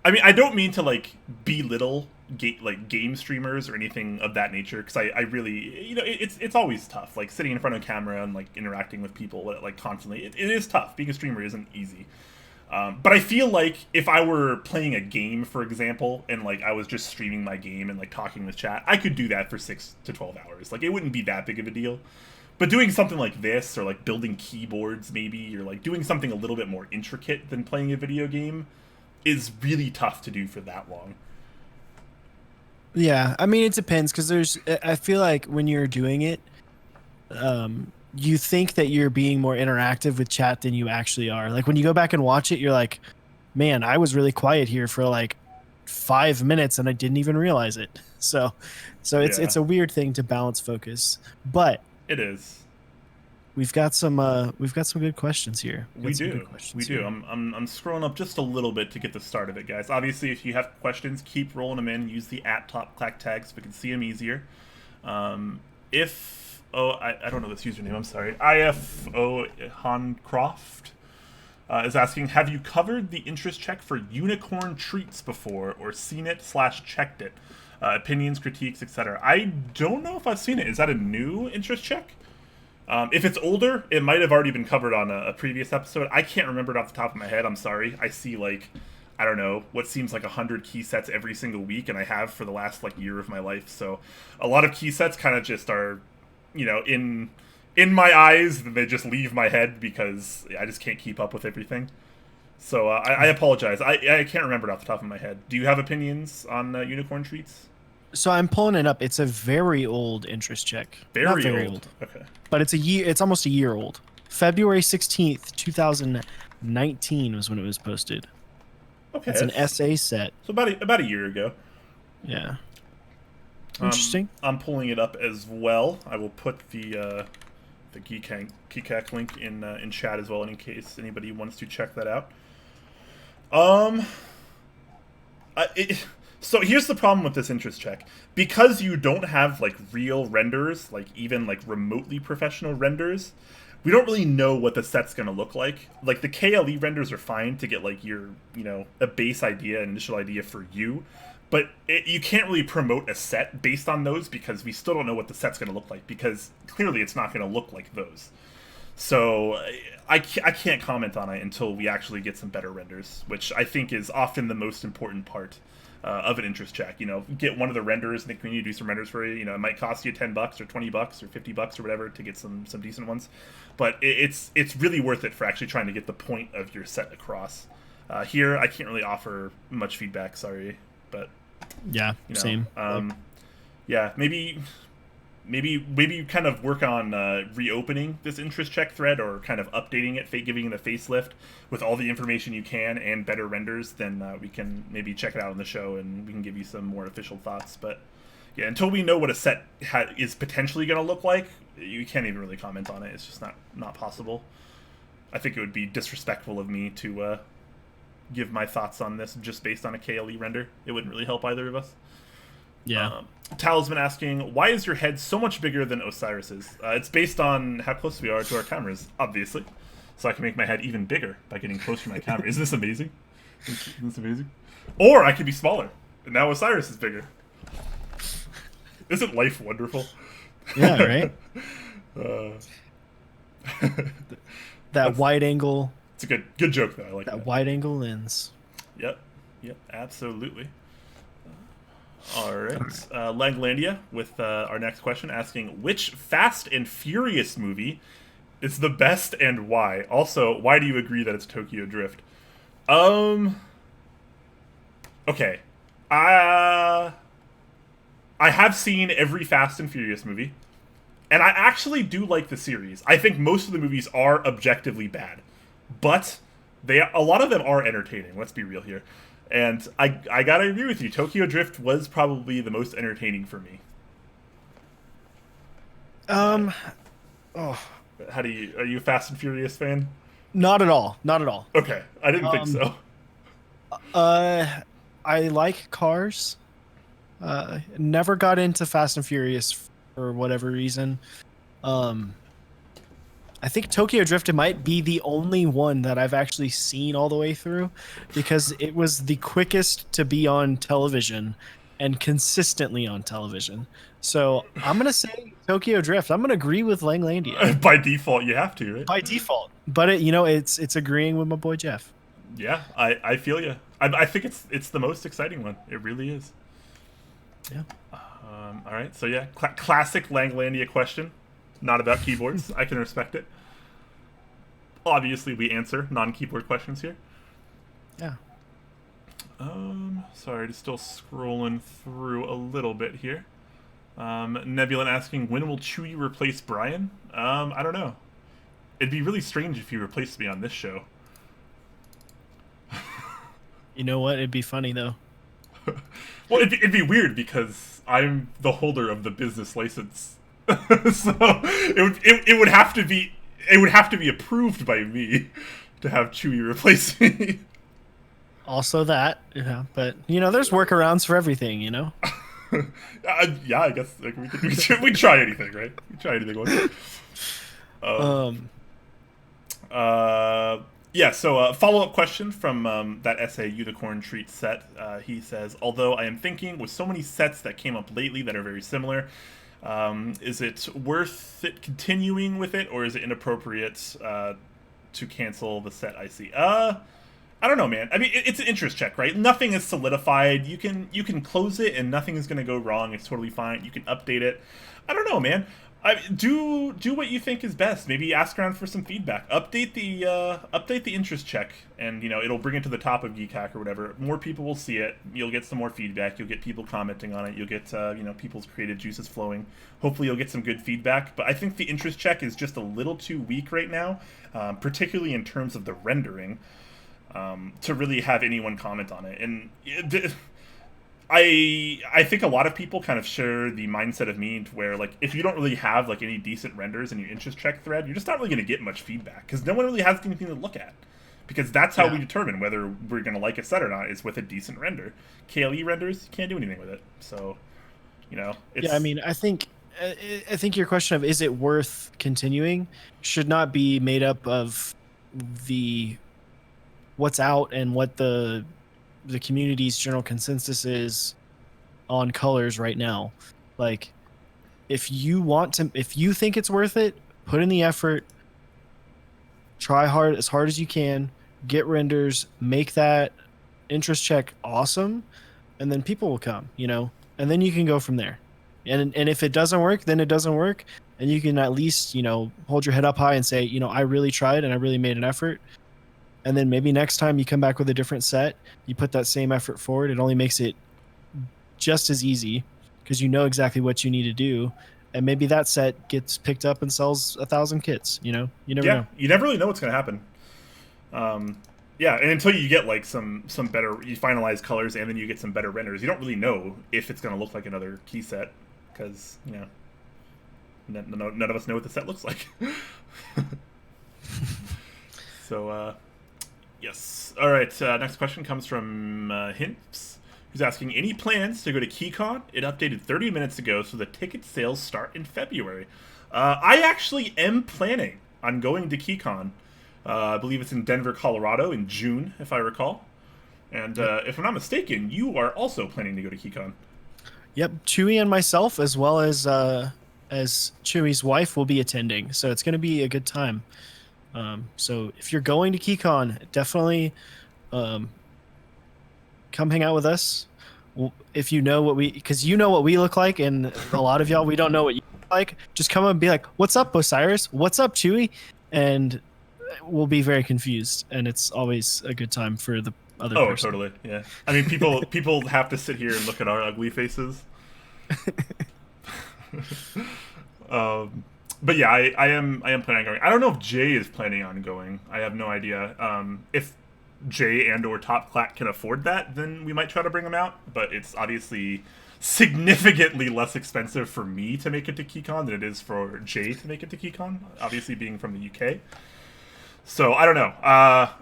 I don't mean to like belittle game streamers or anything of that nature, because I really, it's always tough, like sitting in front of a camera and like interacting with people like constantly. It is tough. Being a streamer isn't easy. But I feel like if I were playing a game, for example, and like I was just streaming my game and like talking with chat, I could do that for 6 to 12 hours. Like, it wouldn't be that big of a deal. But doing something like this, or like building keyboards maybe, or like doing something a little bit more intricate than playing a video game, is really tough to do for that long. Yeah, I mean, it depends, because I feel like when you're doing it, you think that you're being more interactive with chat than you actually are. Like, when you go back and watch it, you're like, man, I was really quiet here for like 5 minutes and I didn't even realize it. So it's a weird thing to balance focus, but it is. We've got some good questions here. We do. I'm scrolling up just a little bit to get the start of it, guys. Obviously, if you have questions, keep rolling them in. Use the @TopClack tag so we can see them easier. I don't know this username. I'm sorry. IFO Hancroft is asking, have you covered the interest check for unicorn treats before, or seen it / checked it? Opinions, critiques, etc. I don't know if I've seen it. Is that a new interest check? If it's older, it might have already been covered on a previous episode. I can't remember it off the top of my head. I'm sorry. I see, like, I don't know, what seems like 100 key sets every single week, and I have for the last, like, year of my life. So a lot of key sets kind of just are, in my eyes, they just leave my head because I just can't keep up with everything. So I apologize. I can't remember it off the top of my head. Do you have opinions on unicorn treats? So I'm pulling it up. It's a very old interest check. Not very old. Okay. But it's almost a year old. February 16th, 2019 was when it was posted. Okay. It's an SA set. So about a year ago. Yeah. Interesting. I'm pulling it up as well. I will put the Keycap link in chat as well, in case anybody wants to check that out. So here's the problem with this interest check. Because you don't have, like, real renders, like, even, like, remotely professional renders, we don't really know what the set's going to look like. Like, the KLE renders are fine to get, like, your, a base idea, an initial idea for you. But you can't really promote a set based on those, because we still don't know what the set's going to look like, because clearly it's not going to look like those. So I can't comment on it until we actually get some better renders, which I think is often the most important part of an interest check. Get one of the renders, and the community do some renders for you. It might cost you $10 or $20 or $50 or whatever to get some decent ones, but it's really worth it for actually trying to get the point of your set across. Here, I can't really offer much feedback. Sorry, but yeah, same. Yeah, maybe kind of work on reopening this interest check thread, or kind of updating it, giving it a facelift with all the information you can and better renders. Then we can maybe check it out on the show, and we can give you some more official thoughts. But yeah, until we know what a set is potentially going to look like, you can't even really comment on it. It's just not possible. I think it would be disrespectful of me to give my thoughts on this just based on a KLE render. It wouldn't really help either of us. Yeah. Tal's been asking, why is your head so much bigger than 0siris's? It's based on how close we are to our cameras, obviously. So I can make my head even bigger by getting closer to my camera. Isn't this amazing? Isn't this amazing? Or I could be smaller, and now 0siris is bigger. Isn't life wonderful? Yeah, right? That wide angle. It's a good joke, though. I like that. Wide angle lens. Yep, absolutely. All right. Langlandia with our next question, asking, which Fast and Furious movie is the best and why? Also, why do you agree that it's Tokyo Drift? Okay. I have seen every Fast and Furious movie, and I actually do like the series. I think most of the movies are objectively bad, but a lot of them are entertaining. Let's be real here. And I gotta agree with you. Tokyo Drift was probably the most entertaining for me. Oh, Are you a Fast and Furious fan? not at all. Not at all. Okay, I didn't think so. I like cars. Never got into Fast and Furious for whatever reason. I think Tokyo Drift might be the only one that I've actually seen all the way through, because it was the quickest to be on television and consistently on television. So I'm gonna say Tokyo Drift. I'm gonna agree with Langlandia By default, you have to, right? by default, but it's agreeing with my boy Jeff. Yeah, I feel you. I think it's the most exciting one. It really is. Yeah. All right, so yeah, classic Langlandia question, not about keyboards. I can respect it. Obviously, we answer non-keyboard questions here. Yeah. Sorry, just still scrolling through a little bit here. Nebulan asking, when will Chewie replace Brian? I don't know. It'd be really strange if he replaced me on this show. You know what? It'd be funny though. Well, it'd be weird because I'm the holder of the business license, so it would have to be approved by me to have Chewie replace me. Also that, yeah, but there's workarounds for everything, Yeah, I guess like, we try anything, right? We try anything once. Yeah, so follow-up question from that essay Unicorn Treat set. He says, although I am thinking with so many sets that came up lately that are very similar, is it worth it continuing with it, or is it inappropriate to cancel the set I see? I don't know, man. I mean, it's an interest check, right? Nothing is solidified. You can close it and nothing is going to go wrong. It's totally fine. You can update it. I don't know, man. Do what you think is best. Maybe ask around for some feedback. Update the interest check, and it'll bring it to the top of Geekhack or whatever. More people will see it. You'll get some more feedback. You'll get people commenting on it. You'll get people's creative juices flowing. Hopefully, you'll get some good feedback. But I think the interest check is just a little too weak right now, particularly in terms of the rendering, to really have anyone comment on it. And I think a lot of people kind of share the mindset of me where, like, if you don't really have, like, any decent renders in your interest check thread, you're just not really going to get much feedback, because no one really has anything to look at. Because that's how we determine whether we're going to like a set or not, is with a decent render. KLE renders, you can't do anything with it. So, it's... Yeah, I mean, I think your question of is it worth continuing should not be made up of the what's out and what the community's general consensus is on colors right now. Like, if you think it's worth it, put in the effort, try as hard as you can, get renders, make that interest check awesome, and then people will come, and then you can go from there. And if it doesn't work, then it doesn't work, and you can at least, hold your head up high and say, I really tried and I really made an effort. And then maybe next time you come back with a different set, you put that same effort forward. It only makes it just as easy because you know exactly what you need to do. And maybe that set gets picked up and sells 1,000 kits. You never know. You never really know what's going to happen. Yeah, and until you get like some better, you finalize colors and then you get some better renders, you don't really know if it's going to look like another key set because none of us know what the set looks like. So. Yes. All right. Next question comes from Hints, who's asking, any plans to go to KeyCon? It updated 30 minutes ago, so the ticket sales start in February. I actually am planning on going to KeyCon. I believe it's in Denver, Colorado in June, if I recall. And if I'm not mistaken, you are also planning to go to KeyCon. Yep. Chewie and myself, as well as Chewie's wife, will be attending. So it's going to be a good time. So if you're going to KeyCon, definitely come hang out with us. If you know because you know what we look like, and a lot of y'all, we don't know what you look like, just come up and be like, what's up, 0siris? What's up, Chewie? And we'll be very confused, and it's always a good time for other Oh, person. totally. Yeah. I mean, people have to sit here and look at our ugly faces. But yeah, I am planning on going. I don't know if Jay is planning on going. I have no idea. If Jay and or Top Clack can afford that, then we might try to bring them out. But it's obviously significantly less expensive for me to make it to KeyCon than it is for Jay to make it to KeyCon. Obviously, being from the UK. So I don't know.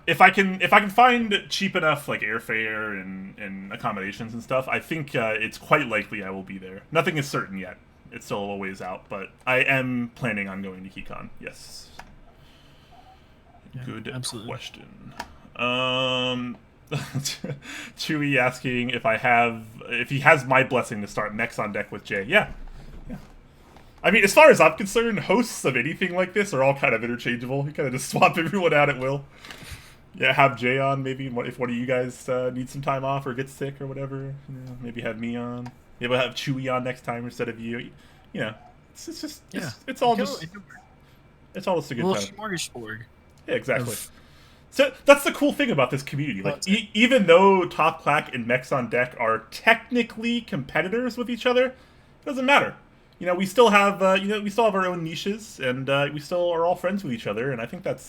If I can find cheap enough like airfare and accommodations and stuff, I think it's quite likely I will be there. Nothing is certain yet. It's still a little ways out, but I am planning on going to KeyCon. Yes. Yeah, Good absolutely. question. Chewy asking if he has my blessing to start mechs on deck with Jay. Yeah. I mean, as far as I'm concerned, hosts of anything like this are all kind of interchangeable. You kind of just swap everyone out at will. Yeah, have Jay on maybe if one of you guys needs some time off or gets sick or whatever. Maybe have me on. Maybe we'll have Chewy on next time instead of you. You know, it's just it's all just it's all just a good little time. smorgasbord. Yeah, exactly. So that's the cool thing about this community. Like, even though Top Clack and Mechs on Deck are technically competitors with each other, it doesn't matter. We still have we still have our own niches, and we still are all friends with each other. And I think that's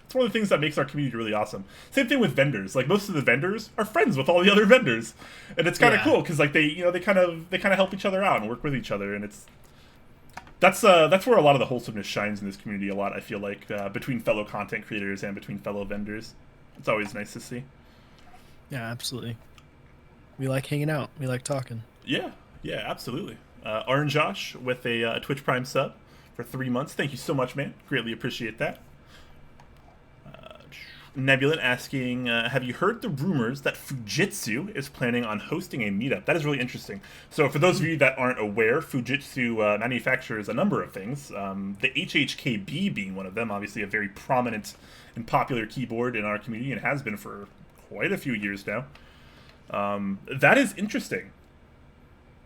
it's one of the things that makes our community really awesome. Same thing with vendors. Like, most of the vendors are friends with all the other vendors, and it's kind of cool because like they kind of help each other out and work with each other, and that's where a lot of the wholesomeness shines in this community a lot. I feel like between fellow content creators and between fellow vendors, it's always nice to see. Yeah, absolutely. We like hanging out. We like talking. Yeah, absolutely. Orange Josh with a Twitch Prime sub for 3 months. Thank you so much, man. Greatly appreciate that. Nebulan asking, have you heard the rumors that Fujitsu is planning on hosting a meetup? That is really interesting. So for those of you that aren't aware, Fujitsu manufactures a number of things, the HHKB being one of them, obviously a very prominent and popular keyboard in our community and has been for quite a few years now. That is interesting.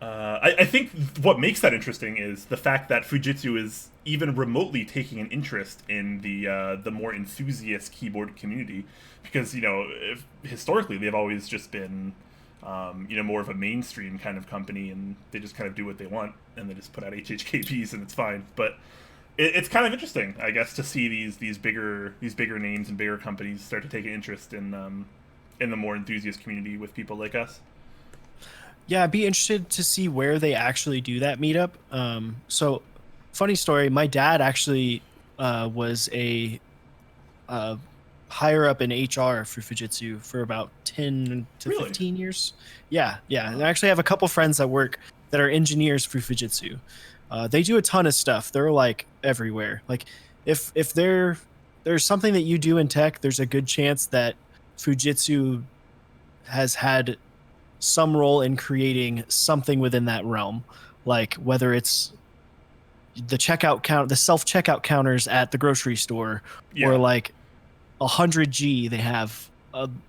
I think what makes that interesting is the fact that Fujitsu is even remotely taking an interest in the more enthusiast keyboard community, because historically they've always just been more of a mainstream kind of company, and they just kind of do what they want and they just put out HHKBs and it's fine. But it's kind of interesting, I guess, to see these bigger names and bigger companies start to take an interest in the more enthusiast community with people like us. Yeah, I'd be interested to see where they actually do that meetup. So, funny story, my dad actually was a higher up in HR for Fujitsu for about 10 to 15 years. Yeah. And I actually have a couple friends that are engineers for Fujitsu. They do a ton of stuff. They're like everywhere. Like, if there's something that you do in tech, there's a good chance that Fujitsu has had some role in creating something within that realm, like whether it's the self-checkout counters at the grocery store, or like 100G, they have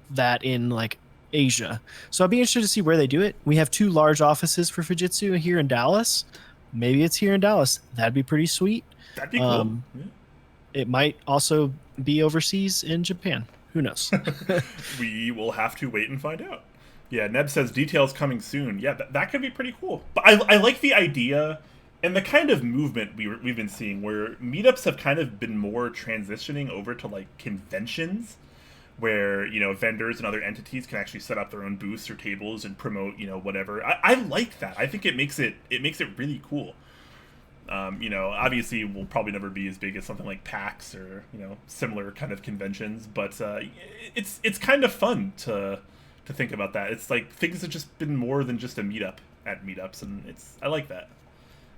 that in like Asia. So I'd be interested to see where they do it. We have 2 large offices for Fujitsu here in Dallas. Maybe it's here in Dallas. That'd be pretty sweet. That'd be cool. It might also be overseas in Japan. Who knows? We will have to wait and find out. Yeah, Neb says details coming soon. Yeah, that could be pretty cool. But I like the idea and the kind of movement we've been seeing, where meetups have kind of been more transitioning over to like conventions, where vendors and other entities can actually set up their own booths or tables and promote whatever. I like that. I think it makes it really cool. Obviously we'll probably never be as big as something like PAX or similar kind of conventions, but it's kind of fun to think about that. It's like things have just been more than just a meetup at meetups, and I like that.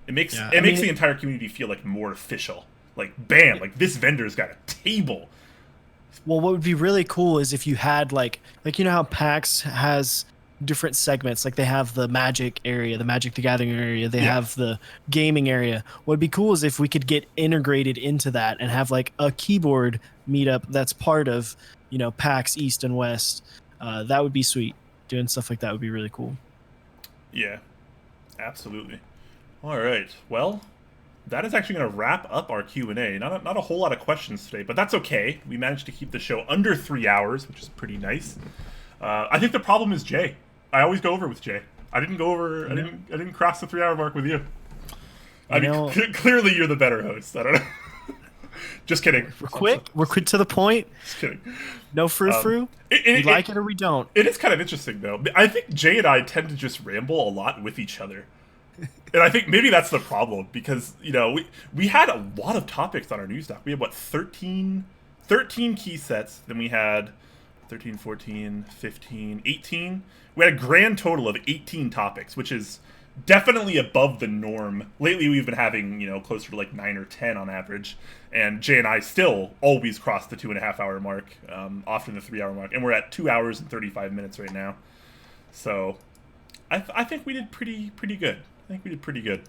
It makes the entire community feel like more official. Like, bam, like this vendor's got a table. Well, what would be really cool is if you had like how PAX has different segments. Like, they have the Magic area, the Magic the Gathering area, they have the gaming area. What would be cool is if we could get integrated into that and have like a keyboard meetup that's part of PAX East and West. That would be sweet. Doing stuff like that would be really cool. Yeah, absolutely. All right. Well, that is actually going to wrap up our Q&A. Not a whole lot of questions today, but that's okay. We managed to keep the show under 3 hours, which is pretty nice. I think the problem is Jay. I always go over with Jay. I didn't go over. I didn't cross the 3 hour mark with you. I mean, clearly you're the better host. I don't know. Just kidding. We're quick to the point. Just kidding. No frou-frou. We like it or we don't. It is kind of interesting, though. I think Jay and I tend to just ramble a lot with each other. And I think maybe that's the problem, because, you know, we had a lot of topics on our news doc. We had, what, 13 key sets. Then we had 13, 14, 15, 18. We had a grand total of 18 topics, which is definitely above the norm. Lately, we've been having, you know, closer to like 9 or 10 on average. And Jay and I still always cross the 2.5 hour mark, often the 3 hour mark. And we're at 2 hours and 35 minutes right now. So I think we did pretty good. I think we did pretty good.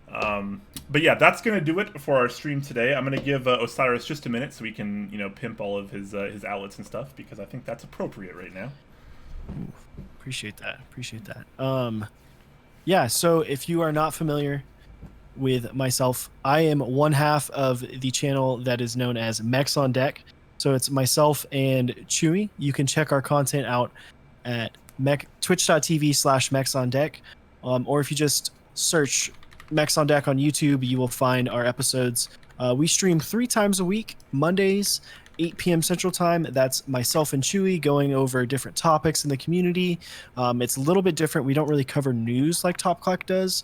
But yeah, that's going to do it for our stream today. I'm going to give 0siris just a minute so we can, you know, pimp all of his outlets and stuff, because I think that's appropriate right now. Ooh, appreciate that. Yeah, so if you are not familiar with myself, I am one half of the channel that is known as Mechs on Deck. So it's myself and Chewy. You can check our content out at twitch.tv/Mechs on Deck. Or if you just search Mechs on Deck on YouTube, you will find our episodes. We stream 3 times a week, Mondays, 8 p.m. Central Time. That's myself and Chewy going over different topics in the community. It's a little bit different. We don't really cover news like Top Clack does.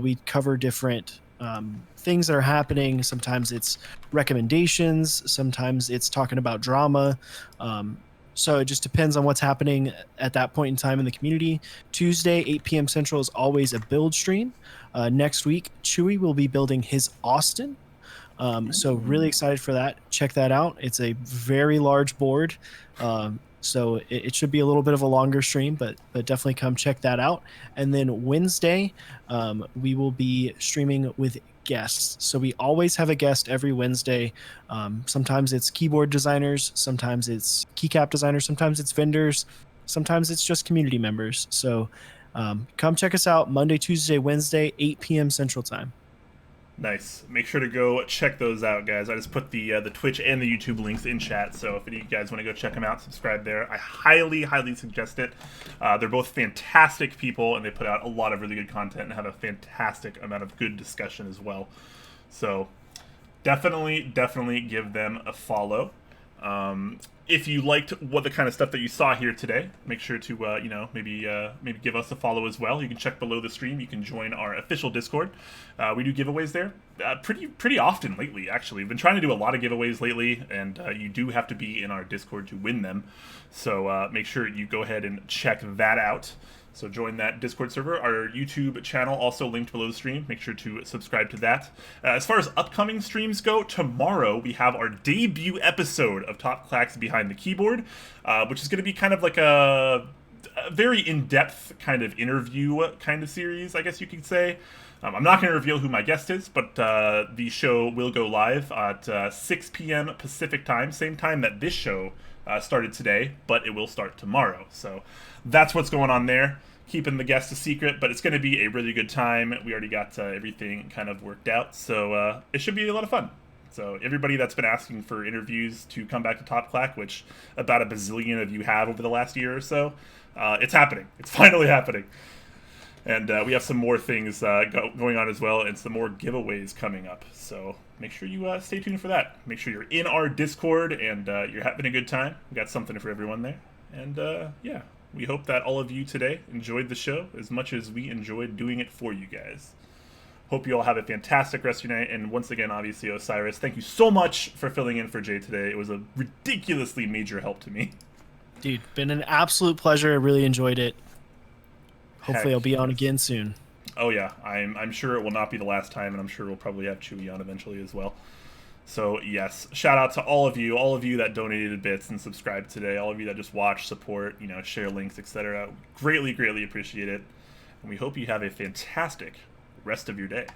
We cover different things that are happening. Sometimes it's recommendations. Sometimes it's talking about drama. So it just depends on what's happening at that point in time in the community. Tuesday, 8 p.m. Central is always a build stream. Next week, Chewy will be building his Austin. So really excited for that. Check that out. It's a very large board. So it should be a little bit of a longer stream, but definitely come check that out. And then Wednesday, we will be streaming with guests. So we always have a guest every Wednesday. Sometimes it's keyboard designers, sometimes it's keycap designers, sometimes it's vendors, sometimes it's just community members. So come check us out Monday, Tuesday, Wednesday, 8 p.m. Central Time. Nice. Make sure to go check those out, guys. I just put the Twitch and the YouTube links in chat, so if any of you guys want to go check them out, subscribe there. I highly suggest it. They're both fantastic people, and they put out a lot of really good content and have a fantastic amount of good discussion as well. So definitely give them a follow. If you liked what the kind of stuff that you saw here today, make sure to you know, maybe give us a follow as well. You can check below the stream. You can join our official Discord. We do giveaways there pretty often lately. Actually, we've been trying to do a lot of giveaways lately, and you do have to be in our Discord to win them. So make sure you go ahead and check that out. So join that Discord server. Our YouTube channel also linked below the stream. Make sure to subscribe to that. As far as upcoming streams go, tomorrow we have our debut episode of Top Clack's Behind the Keyboard, which is going to be kind of like a very in-depth kind of interview kind of series, I guess you could say. I'm not going to reveal who my guest is, but the show will go live at 6 p.m. Pacific time, same time that this show started today, but it will start tomorrow. So that's what's going on there. Keeping the guest a secret, but it's going to be a really good time. We already got everything kind of worked out, so it should be a lot of fun. So everybody that's been asking for interviews to come back to Top Clack, which about a bazillion of you have over the last year or so, it's happening. It's finally happening. And we have some more things going on as well, and some more giveaways coming up. So make sure you stay tuned for that. Make sure you're in our Discord and you're having a good time. We got something for everyone there. And yeah, we hope that all of you today enjoyed the show as much as we enjoyed doing it for you guys. Hope you all have a fantastic rest of your night. And once again, obviously, 0siris, thank you so much for filling in for Jay today. It was a ridiculously major help to me. Dude, been an absolute pleasure. I really enjoyed it. Hopefully I'll be on again soon. Oh yeah, I'm sure it will not be the last time, and I'm sure we'll probably have Chewy on eventually as well. So yes, shout out to all of you that donated bits and subscribed today, all of you that just watch, support, you know, share links, etc. Greatly appreciate it, and we hope you have a fantastic rest of your day.